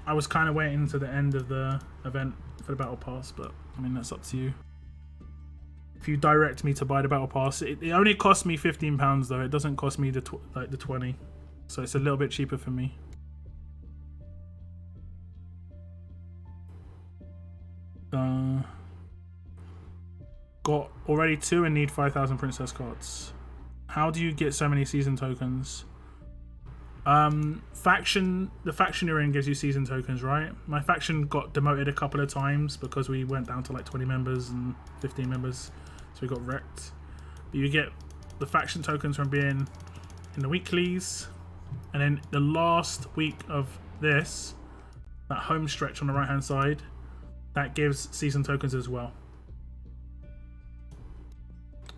I was kind of waiting to the end of the event for the battle pass, but I mean, that's up to you. If you direct me to buy the battle pass, it only costs me £15 though. It doesn't cost me the 20, so it's a little bit cheaper for me. Got already 2 and need 5,000 Princess cards. How do you get so many season tokens? The faction you're in gives you season tokens, right? My faction got demoted a couple of times because we went down to like 20 members and 15 members, so we got wrecked. But you get the faction tokens from being in the weeklies, and then the last week of this, that home stretch on the right hand side, that gives season tokens as well,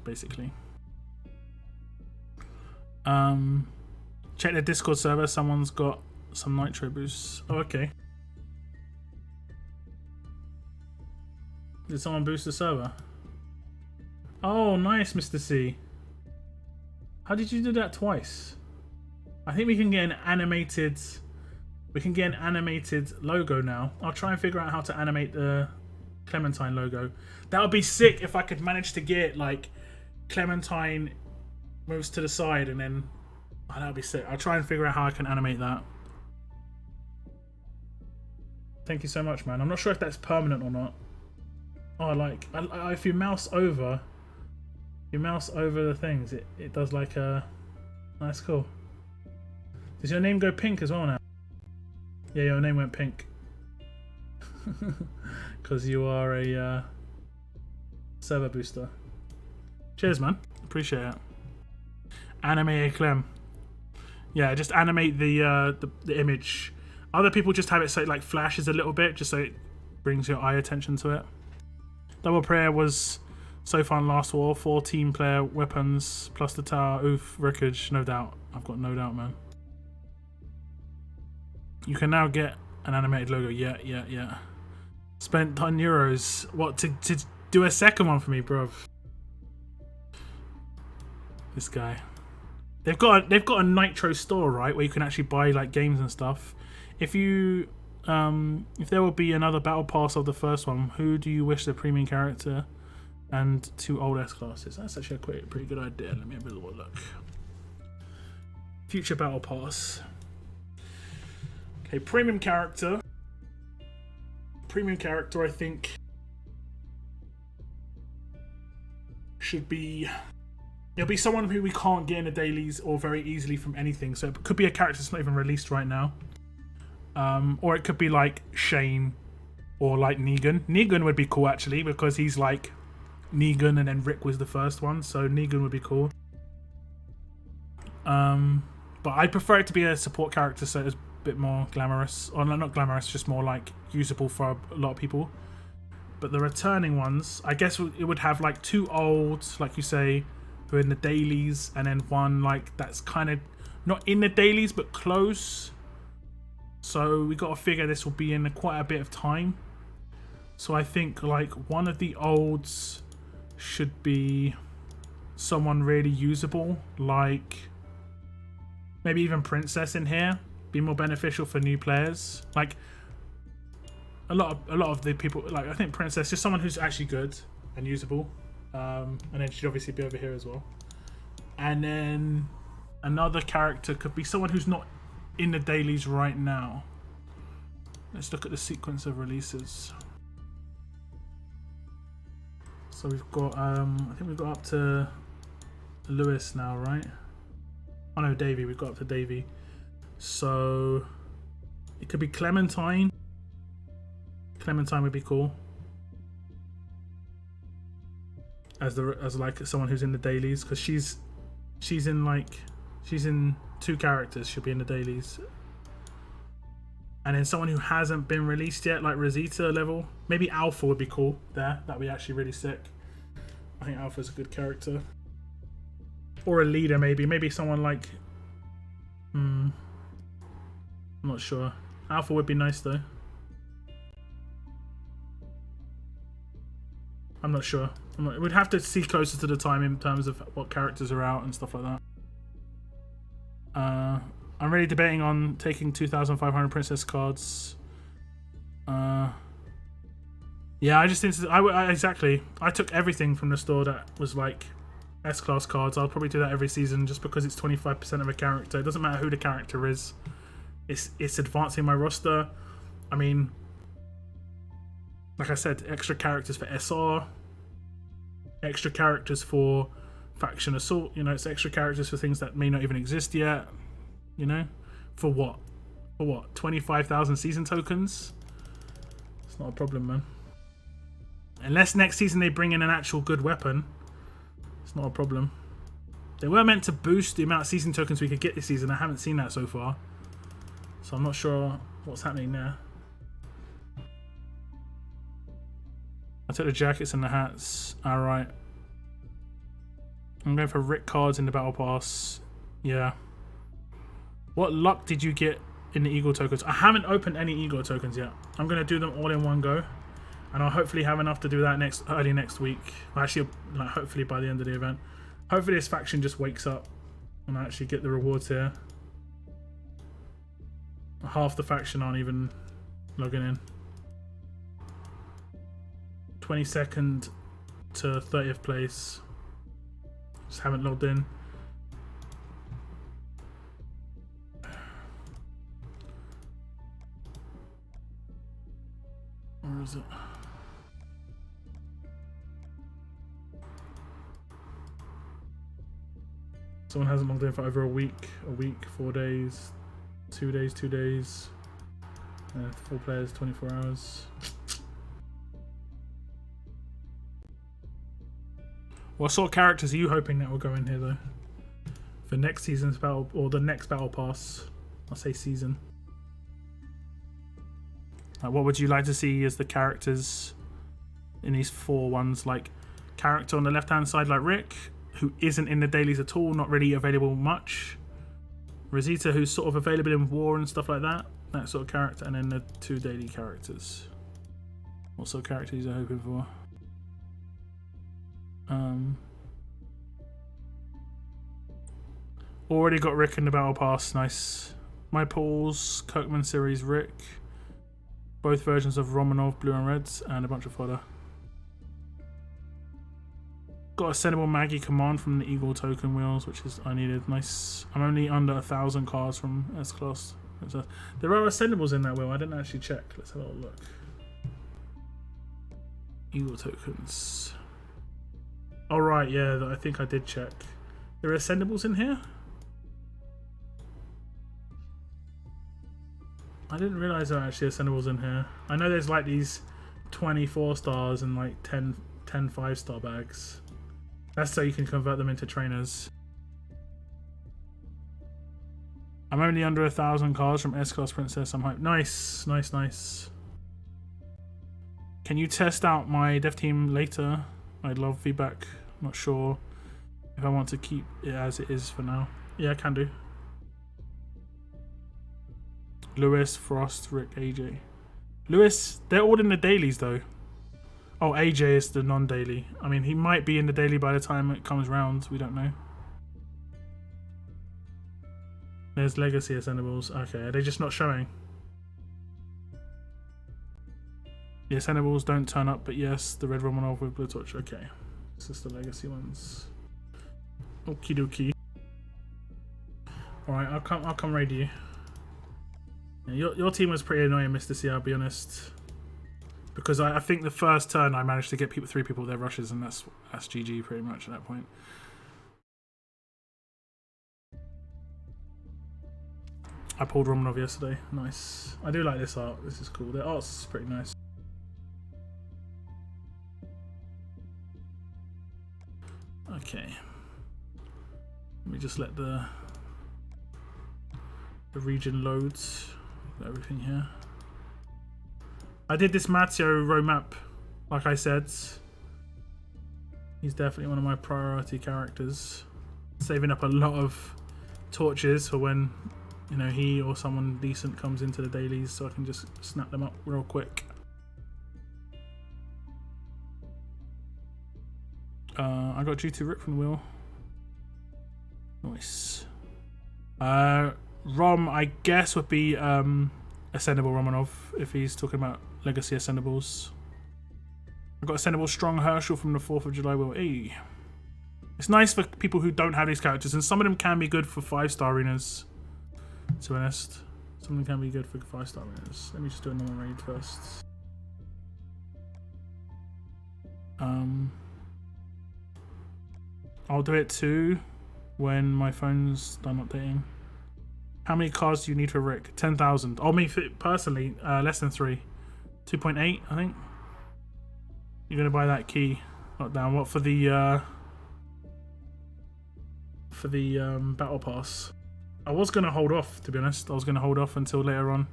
basically. Check the Discord server. Someone's got some nitro boosts. Oh, okay. Did someone boost the server? Oh, nice, Mr. C. How did you do that twice? I think we can get an animated... We can get an animated logo now. I'll try and figure out how to animate the Clementine logo. That would be sick if I could manage to get, like, Clementine moves to the side and then... Oh, that would be sick. I'll try and figure out how I can animate that. Thank you so much, man. I'm not sure if that's permanent or not. Oh, like, if you mouse over... You mouse over the things, it does like a... That's cool. Does your name go pink as well now? Yeah, your name went pink. Because you are a server booster. Cheers, man. Appreciate it. Animate Clem. Yeah, just animate the image. Other people just have it so it like flashes a little bit, just so it brings your eye attention to it. Double prayer was so fun last war. 14 player weapons plus the tower. Oof, wreckage, no doubt. I've got no doubt, man. You can now get an animated logo. Yeah. Spent €10. What, to do a second one for me, bruv? This guy. They've got a Nitro store, right, where you can actually buy like games and stuff. If you if there will be another battle pass of the first one, who do you wish the premium character and 2 old S classes? That's actually a pretty good idea. Let me have a little look. Future battle pass. Okay, premium character. Premium character, I think, should be... It'll be someone who we can't get in the dailies or very easily from anything. So it could be a character that's not even released right now. Or it could be like Shane or like Negan. Negan would be cool actually because he's like Negan and then Rick was the first one. So Negan would be cool. But I'd prefer it to be a support character so it's a bit more glamorous. Or no, not glamorous, just more like usable for a lot of people. But the returning ones, I guess it would have like 2 olds, like you say, who are in the dailies, and then one like that's kind of not in the dailies but close. So we got to figure this will be in quite a bit of time. So I think like one of the olds should be someone really usable, like maybe even Princess in here. Be more beneficial for new players. Like a lot of the people, like I think Princess, just someone who's actually good and usable. And then she'd obviously be over here as well. And then another character could be someone who's not in the dailies right now. Let's look at the sequence of releases. So we've got I think we've got up to Lewis now, right? Oh no, Davey. We've got up to Davey. So it could be Clementine. Clementine would be cool. As like someone who's in the dailies, because she's in 2 characters. She'll be in the dailies. And then someone who hasn't been released yet, like Rosita level. Maybe Alpha would be cool there. That'd be actually really sick. I think Alpha's a good character. Or a leader, maybe. Maybe someone like... I'm not sure. Alpha would be nice, though. I'm not sure. We'd have to see closer to the time in terms of what characters are out and stuff like that. I'm really debating on taking 2,500 princess cards. Yeah, I just think exactly. I took everything from the store that was like S-class cards. I'll probably do that every season just because it's 25% of a character. It doesn't matter who the character is. It's advancing my roster. I mean, like I said, extra characters for SR, extra characters for faction assault. You know, it's extra characters for things that may not even exist yet. You know, for what? For what? 25,000 season tokens? It's not a problem, man. Unless next season they bring in an actual good weapon, it's not a problem. They were meant to boost the amount of season tokens we could get this season. I haven't seen that so far, so I'm not sure what's happening there. I took the jackets and the hats. Alright. I'm going for Rick cards in the battle pass. Yeah. What luck did you get in the Eagle tokens? I haven't opened any Eagle tokens yet. I'm going to do them all in one go. And I'll hopefully have enough to do that early next week. Well, actually, like, hopefully by the end of the event. Hopefully this faction just wakes up and I actually get the rewards here. Half the faction aren't even logging in. 22nd to 30th place. Just haven't logged in. Where is it? Someone hasn't logged in for over a week, 4 days, 2 days, 2 days. 4 players, 24 hours. What sort of characters are you hoping that will go in here though? For next season's battle, or the next battle pass? I'll say season. What would you like to see as the characters in these 4 ones? Like, character on the left hand side like Rick, who isn't in the dailies at all, not really available much. Rosita, who's sort of available in war and stuff like that. That sort of character. And then the 2 daily characters. What sort of characters are you hoping for? Already got Rick in the battle pass. Nice. My Paul's Kirkman series Rick. Both versions of Romanov, blue and reds, and a bunch of fodder. Got a sendable Maggie command from the Eagle token wheels, which is I needed. Nice. I'm only under 1,000 cards from S-Class. There are ascendables in that wheel. I didn't actually check. Let's have a little look. Eagle tokens. Oh right, yeah, I think I did check. There are ascendables in here? I didn't realise there are actually ascendables in here. I know there's like these 24 stars and like 10 5-star bags. That's so you can convert them into trainers. I'm only under 1,000 cards from S-Class Princess. I'm hyped. Nice, nice, nice. Can you test out my dev team later? I'd love feedback. Not sure if I want to keep it as it is for now. Yeah, I can do. Lewis, Frost, Rick, AJ. Lewis, they're all in the dailies though. Oh, AJ is the non-daily. I mean, he might be in the daily by the time it comes round. We don't know. There's Legacy Ascendables. Okay, are they just not showing? The Ascendables don't turn up, but yes, the Red Romanov with Blue Torch. Okay, this is the Legacy ones. Okie dokie. All right, I'll come raid you. Yeah, your team was pretty annoying, Mr. C. I'll be honest, because I think the first turn I managed to get 3 people their rushes, and that's GG pretty much at that point. I pulled Romanov yesterday. Nice. I do like this art. This is cool. The art's pretty nice. Okay. Let me just let the region load. Got everything here. I did this Matteo roadmap, like I said. He's definitely one of my priority characters. Saving up a lot of torches for when, you know, he or someone decent comes into the dailies, so I can just snap them up real quick. I got G2 Rick from the wheel. Nice. Rom, I guess, would be Ascendable Romanov if he's talking about Legacy Ascendables. I got Ascendable Strong Herschel from the 4th of July wheel. Hey. It's nice for people who don't have these characters, and some of them can be good for 5-star arenas. To be honest, some of them can be good for 5-star arenas. Let me just do a normal raid first. I'll do it too when my phone's done updating. How many cards do you need for Rick? 10,000. Oh, me personally, less than 3. 2.8, I think. You're gonna buy that key. Lockdown. What for the battle pass? I was gonna hold off, to be honest. I was gonna hold off until later on,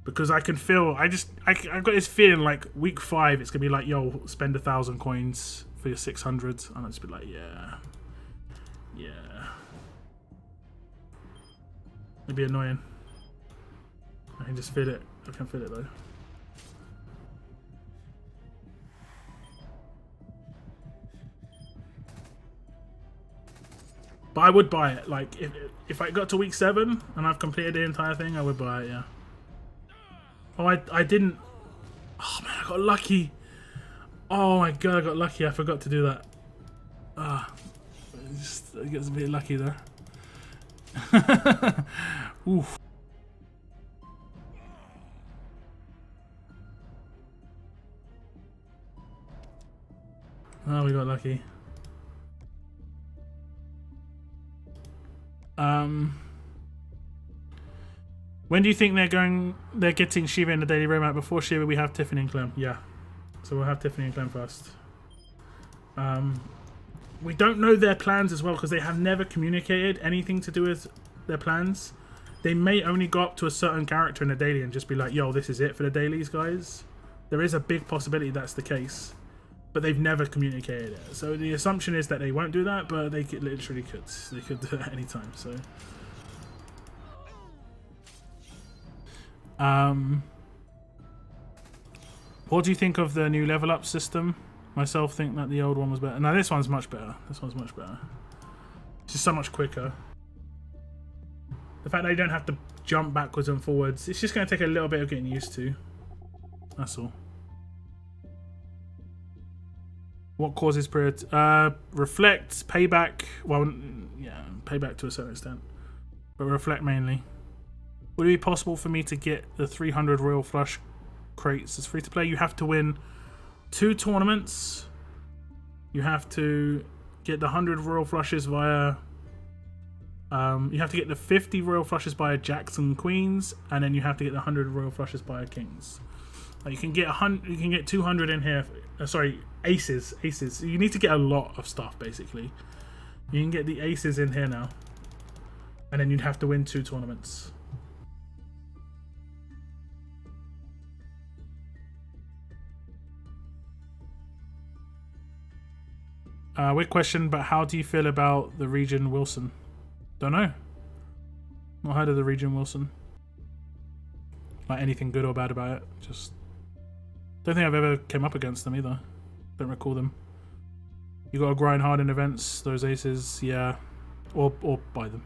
because I can feel. I've got this feeling like week 5, it's gonna be like, yo, spend 1,000 coins for your 600, and I'll just be like, yeah. It'd be annoying. I can just feel it. I can feel it though. But I would buy it. Like if I got to week 7 and I've completed the entire thing, I would buy it. Yeah. Oh, I didn't. Oh man, I got lucky. Oh my god, I got lucky. I forgot to do that. Ah, it gets a bit lucky there. Oof. Oh, we got lucky. When do you think they're getting Shiva in the daily roadmap? Before Shiva we have Tiffany and Clem. Yeah. So we'll have Tiffany and Clem first. We don't know their plans as well because they have never communicated anything to do with their plans. They may only go up to a certain character in the daily and just be like, yo, this is it for the dailies, guys. There is a big possibility that's the case. But they've never communicated it. So the assumption is that they won't do that, but they literally could. They could do it at any time, so... What do you think of the new level up system? Myself think that the old one was better. No, this one's much better. This one's much better. It's just so much quicker. The fact that you don't have to jump backwards and forwards, it's just going to take a little bit of getting used to. That's all. What causes period? Reflect, payback. Well, yeah, payback to a certain extent, but reflect mainly. Would it be possible for me to get the 300 Royal Flush crates? It's free to play. You have to win 2 tournaments. You have to get the 100 Royal Flushes via. You have to get the 50 Royal Flushes via Jacks and Queens, and then you have to get the 100 Royal Flushes via Kings. You can get 100. You can get 200 in here. Sorry, aces. Aces. You need to get a lot of stuff basically. You can get the aces in here now, and then you'd have to win 2 tournaments. Weird question, but how do you feel about the region Wilson? Don't know. Not heard of the region Wilson. Like anything good or bad about it. Just don't think I've ever came up against them either. Don't recall them. You gotta grind hard in events, those aces, yeah. Or buy them.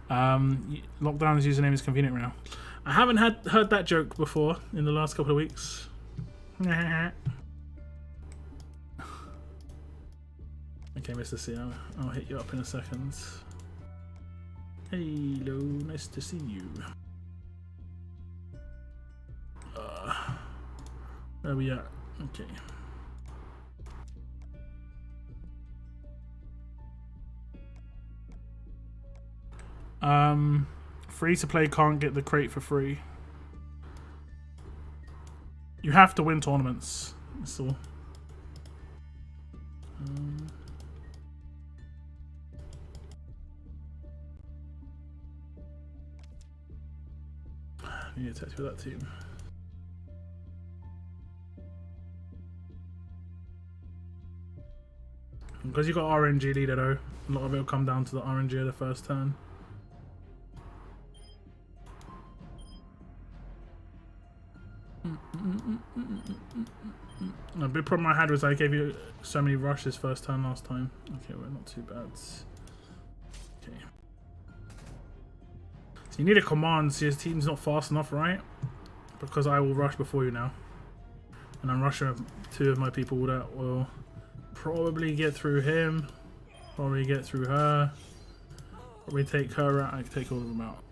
Lockdown's username is convenient now. I haven't heard that joke before in the last couple of weeks. Okay, Mr. C, I'll hit you up in a second. Hello, nice to see you. Where are we at? Okay. Free to play can't get the crate for free. You have to win tournaments. That's all. I need to text with that team. Because you got RNG leader though, a lot of it will come down to the RNG of the first turn. The big problem I had was I gave you so many rushes first turn last time. Okay, we're not too bad. Okay. So you need a command so your team's not fast enough, right? Because I will rush before you now. And I'm rushing 2 of my people that will probably get through him. Probably get through her. Probably take her out. I can take all of them out.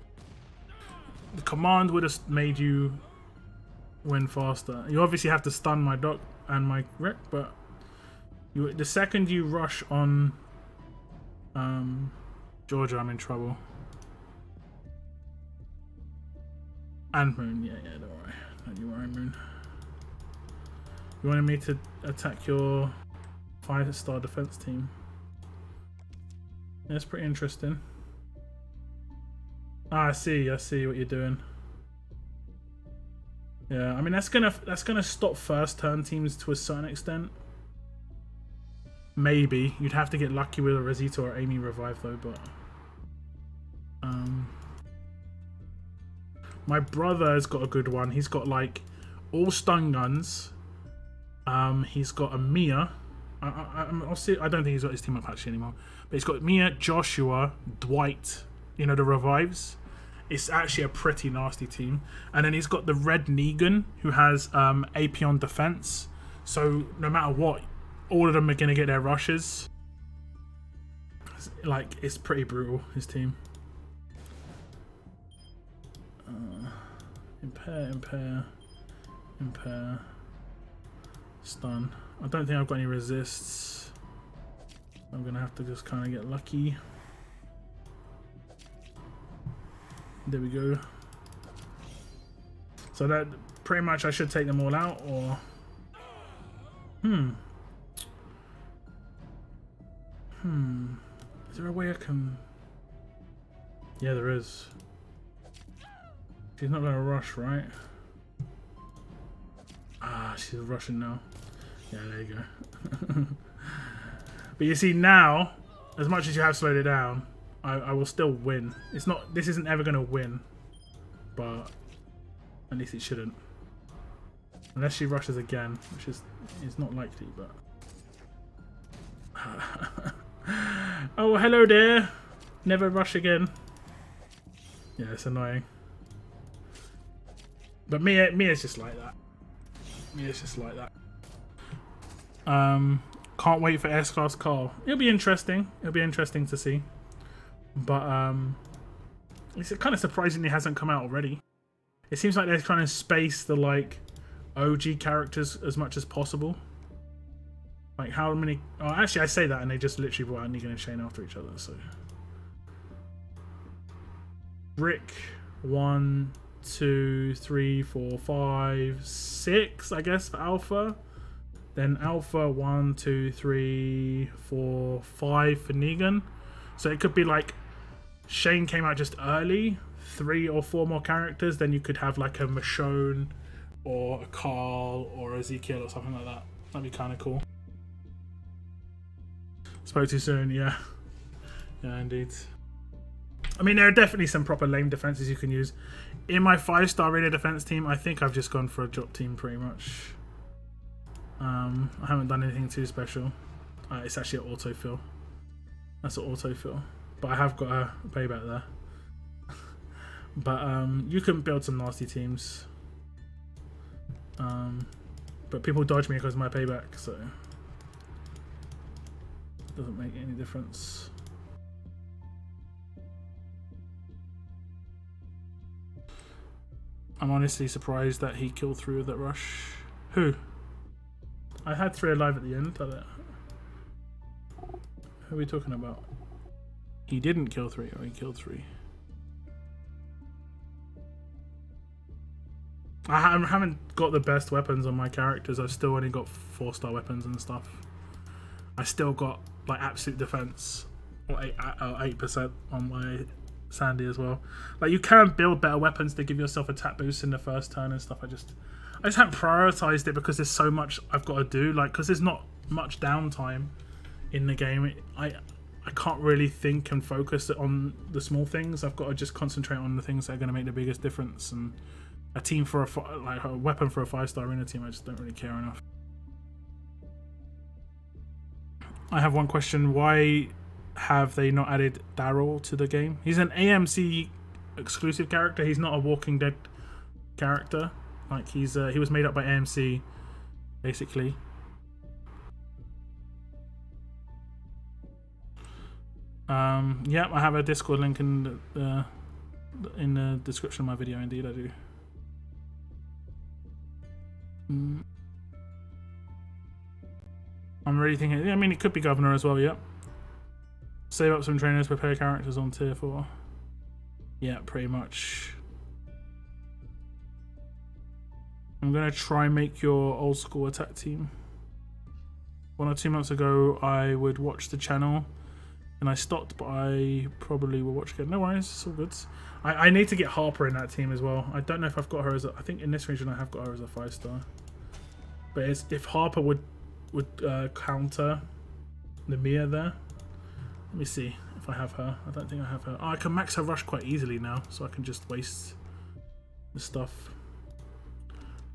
The command would have made you win faster. You obviously have to stun my Doc and my Rick, but the second you rush on Georgia, I'm in trouble. And Moon, yeah, don't worry. Don't you worry, Moon. You wanted me to attack your 5-star defense team. That's pretty interesting. Ah, I see what you're doing. Yeah, I mean that's gonna stop first turn teams to a certain extent. Maybe you'd have to get lucky with a Rosita or Amy revive though, but My brother has got a good one. He's got like all stun guns. He's got a Mia. I'll see. I don't think he's got his team up actually anymore. But he's got Mia, Joshua, Dwight. You know, the revives. It's actually a pretty nasty team. And then he's got the red Negan, who has AP on defense. So no matter what, all of them are gonna get their rushes. Like, it's pretty brutal, his team. Impair. Stun. I don't think I've got any resists. I'm gonna have to just kind of get lucky. There we go. So that pretty much I should take them all out, or is there a way I can? Yeah, there is. She's not gonna rush, right? Ah, she's rushing now. Yeah, there you go. But you see now, as much as you have slowed it down, I will still win. It's not. This isn't ever gonna win, but at least it shouldn't. Unless she rushes again, which is not likely, but. Oh, hello there. Never rush again. Yeah, it's annoying. But Mia's just like that. Mia's just like that. Can't wait for S-Class Carl. It'll be interesting. It'll be interesting to see. But it's kind of surprising it hasn't come out already. It seems like they're trying to space the like OG characters as much as possible. Like how many? Oh, actually, I say that, and they just literally brought out Negan and Shane after each other. So, Rick, 1, 2, 3, 4, 5, 6. I guess for Alpha. Then Alpha 1, 2, 3, 4, 5 for Negan. So it could be like Shane came out just early, 3 or 4 more characters. Then you could have like a Michonne or a Carl or Ezekiel or something like that. That'd be kind of cool. Spoke too soon, yeah. Yeah, indeed. I mean, there are definitely some proper lame defenses you can use. In my 5-star rated defense team, I think I've just gone for a drop team pretty much. I haven't done anything too special. It's actually an autofill. That's an autofill. But I have got a payback there. But you can build some nasty teams. But people dodge me because of my payback, so it doesn't make any difference. I'm honestly surprised that he killed 3 with that rush. Who? I had 3 alive at the end. Who are we talking about? He didn't kill 3, or he killed 3. I haven't got the best weapons on my characters. I've still only got 4-star weapons and stuff. I still got like absolute defense, or 8% on my Sandy as well. Like you can build better weapons to give yourself attack boost in the first turn and stuff. I just haven't prioritized it because there's so much I've got to do. Like because there's not much downtime in the game. I can't really think and focus on the small things. I've got to just concentrate on the things that are going to make the biggest difference. And a team for a weapon for a 5-star arena team, I just don't really care enough. I have one question. Why have they not added Daryl to the game? He's an AMC exclusive character. He's not a Walking Dead character. Like he was made up by AMC, basically. Yeah, I have a Discord link in the description of my video. Indeed, I do. I'm really thinking. Yeah, I mean, it could be Governor as well. Yep. Save up some trainers, prepare characters on tier 4. Yeah, pretty much. I'm gonna try and make your old school attack team. 1 or 2 months ago, I would watch the channel, and I stopped, but I probably will watch again. No worries, it's all good. I need to get Harper in that team as well. I don't know if I've got her as I think in this region I have got her as a 5-star. But if Harper would counter the Mia there. Let me see If I have her. I don't think I have her. Oh, I can max her rush quite easily now, so I can just waste the stuff.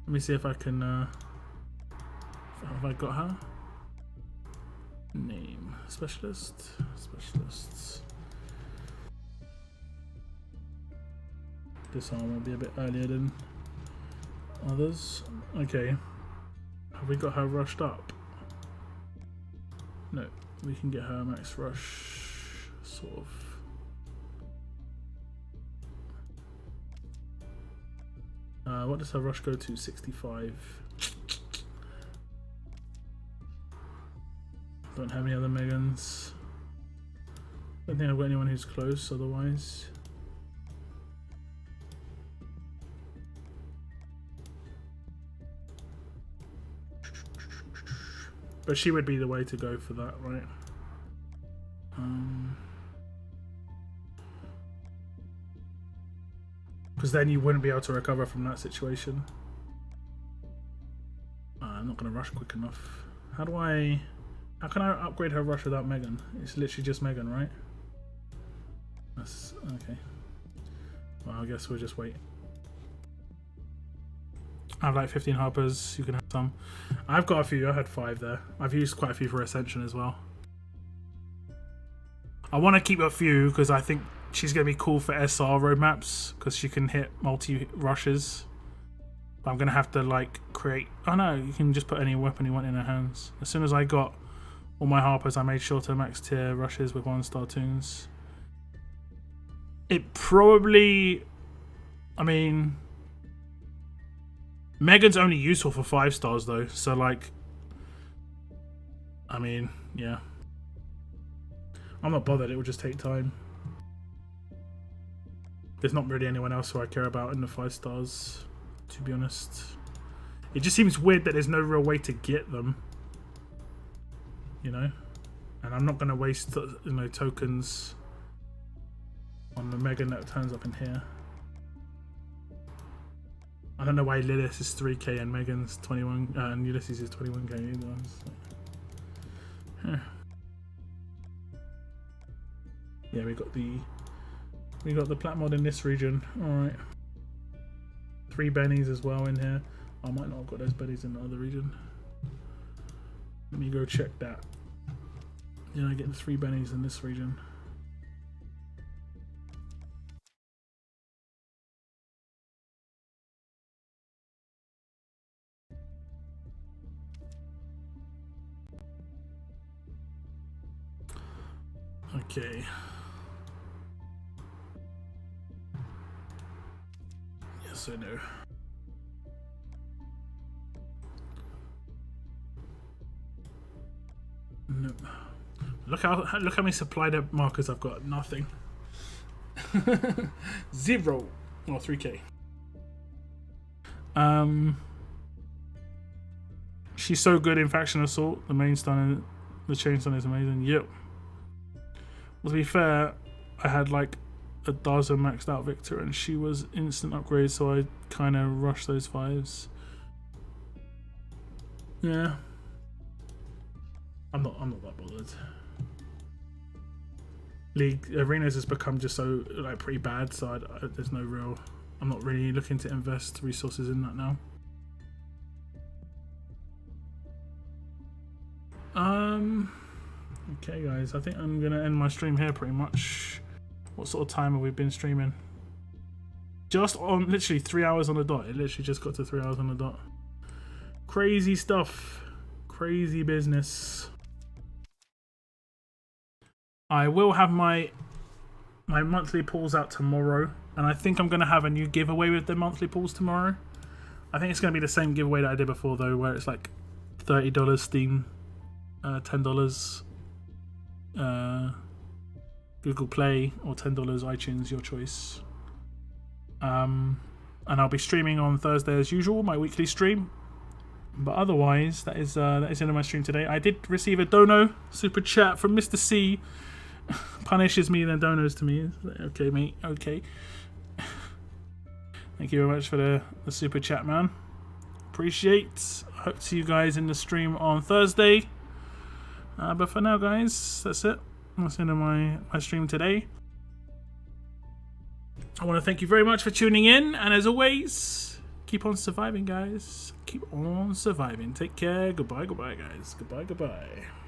Let me see if I can... have I got her? Name. Specialist. Specialists. This arm will be a bit earlier than others. Okay. Have we got her rushed up? No. We can get her max rush, sort of. What does her rush go to? 65. Don't have any other Megans. Don't think I've got anyone who's close otherwise. But she would be the way to go for that, right? Because then you wouldn't be able to recover from that situation. I'm not going to rush quick enough. How can I upgrade her rush without Megan? It's literally just Megan, right? That's okay. Well, I guess we'll just wait. I have like 15 Harpers, you can have some. I've got a few, I had 5 there. I've used quite a few for Ascension as well. I want to keep a few because I think she's going to be cool for SR roadmaps because she can hit multi-rushes. But I'm going to have to like create... Oh no, you can just put any weapon you want in her hands. As soon as I got all my Harpers, I made sure to max tier rushes with 1-star tunes. It probably... I mean... Megan's only useful for 5 stars though, so like, I mean, yeah. I'm not bothered, it will just take time. There's not really anyone else who I care about in the 5 stars, to be honest. It just seems weird that there's no real way to get them, you know? And I'm not going to waste, you know, tokens on the Megan that turns up in here. I don't know why Lilith is 3k and Megan's 21 and Ulysses is 21k either. Huh. Yeah, we got the plat mod in this region. Alright. 3 bennies as well in here. I might not have got those bennies in the other region. Let me go check that. Did I get the 3 bennies in this region? Okay. Yes, I know. No. Look how many supply markers I've got. Nothing. 0 or 3k. She's so good in faction assault. The main stun, the chain stun is amazing. Yep. Well, to be fair, I had like a dozen maxed out Victor and she was instant upgrade, so I kind of rushed those 5s. Yeah. I'm not that bothered. League Arenas has become just so like pretty bad, so there's no real... I'm not really looking to invest resources in that now. Okay guys, I think I'm gonna end my stream here pretty much. What sort of time have we been streaming? Just on literally 3 hours on the dot. It literally just got to 3 hours on the dot. Crazy stuff. Crazy business. I will have my monthly pools out tomorrow, and I think I'm gonna have a new giveaway with the monthly pools tomorrow. I think it's gonna be the same giveaway that I did before though, where it's like $30 Steam, $10 Google Play, or $10 iTunes, your choice. And I'll be streaming on Thursday as usual, my weekly stream. But otherwise, that is the end of my stream today. I did receive a dono super chat from Mr. C. Punishes me then donos to me. Okay, mate. Okay. Thank you very much for the super chat, man. Appreciate. Hope to see you guys in the stream on Thursday. But for now, guys, that's it. That's the end of my stream today. I want to thank you very much for tuning in, and as always, keep on surviving, guys. Keep on surviving. Take care. Goodbye, guys. Goodbye.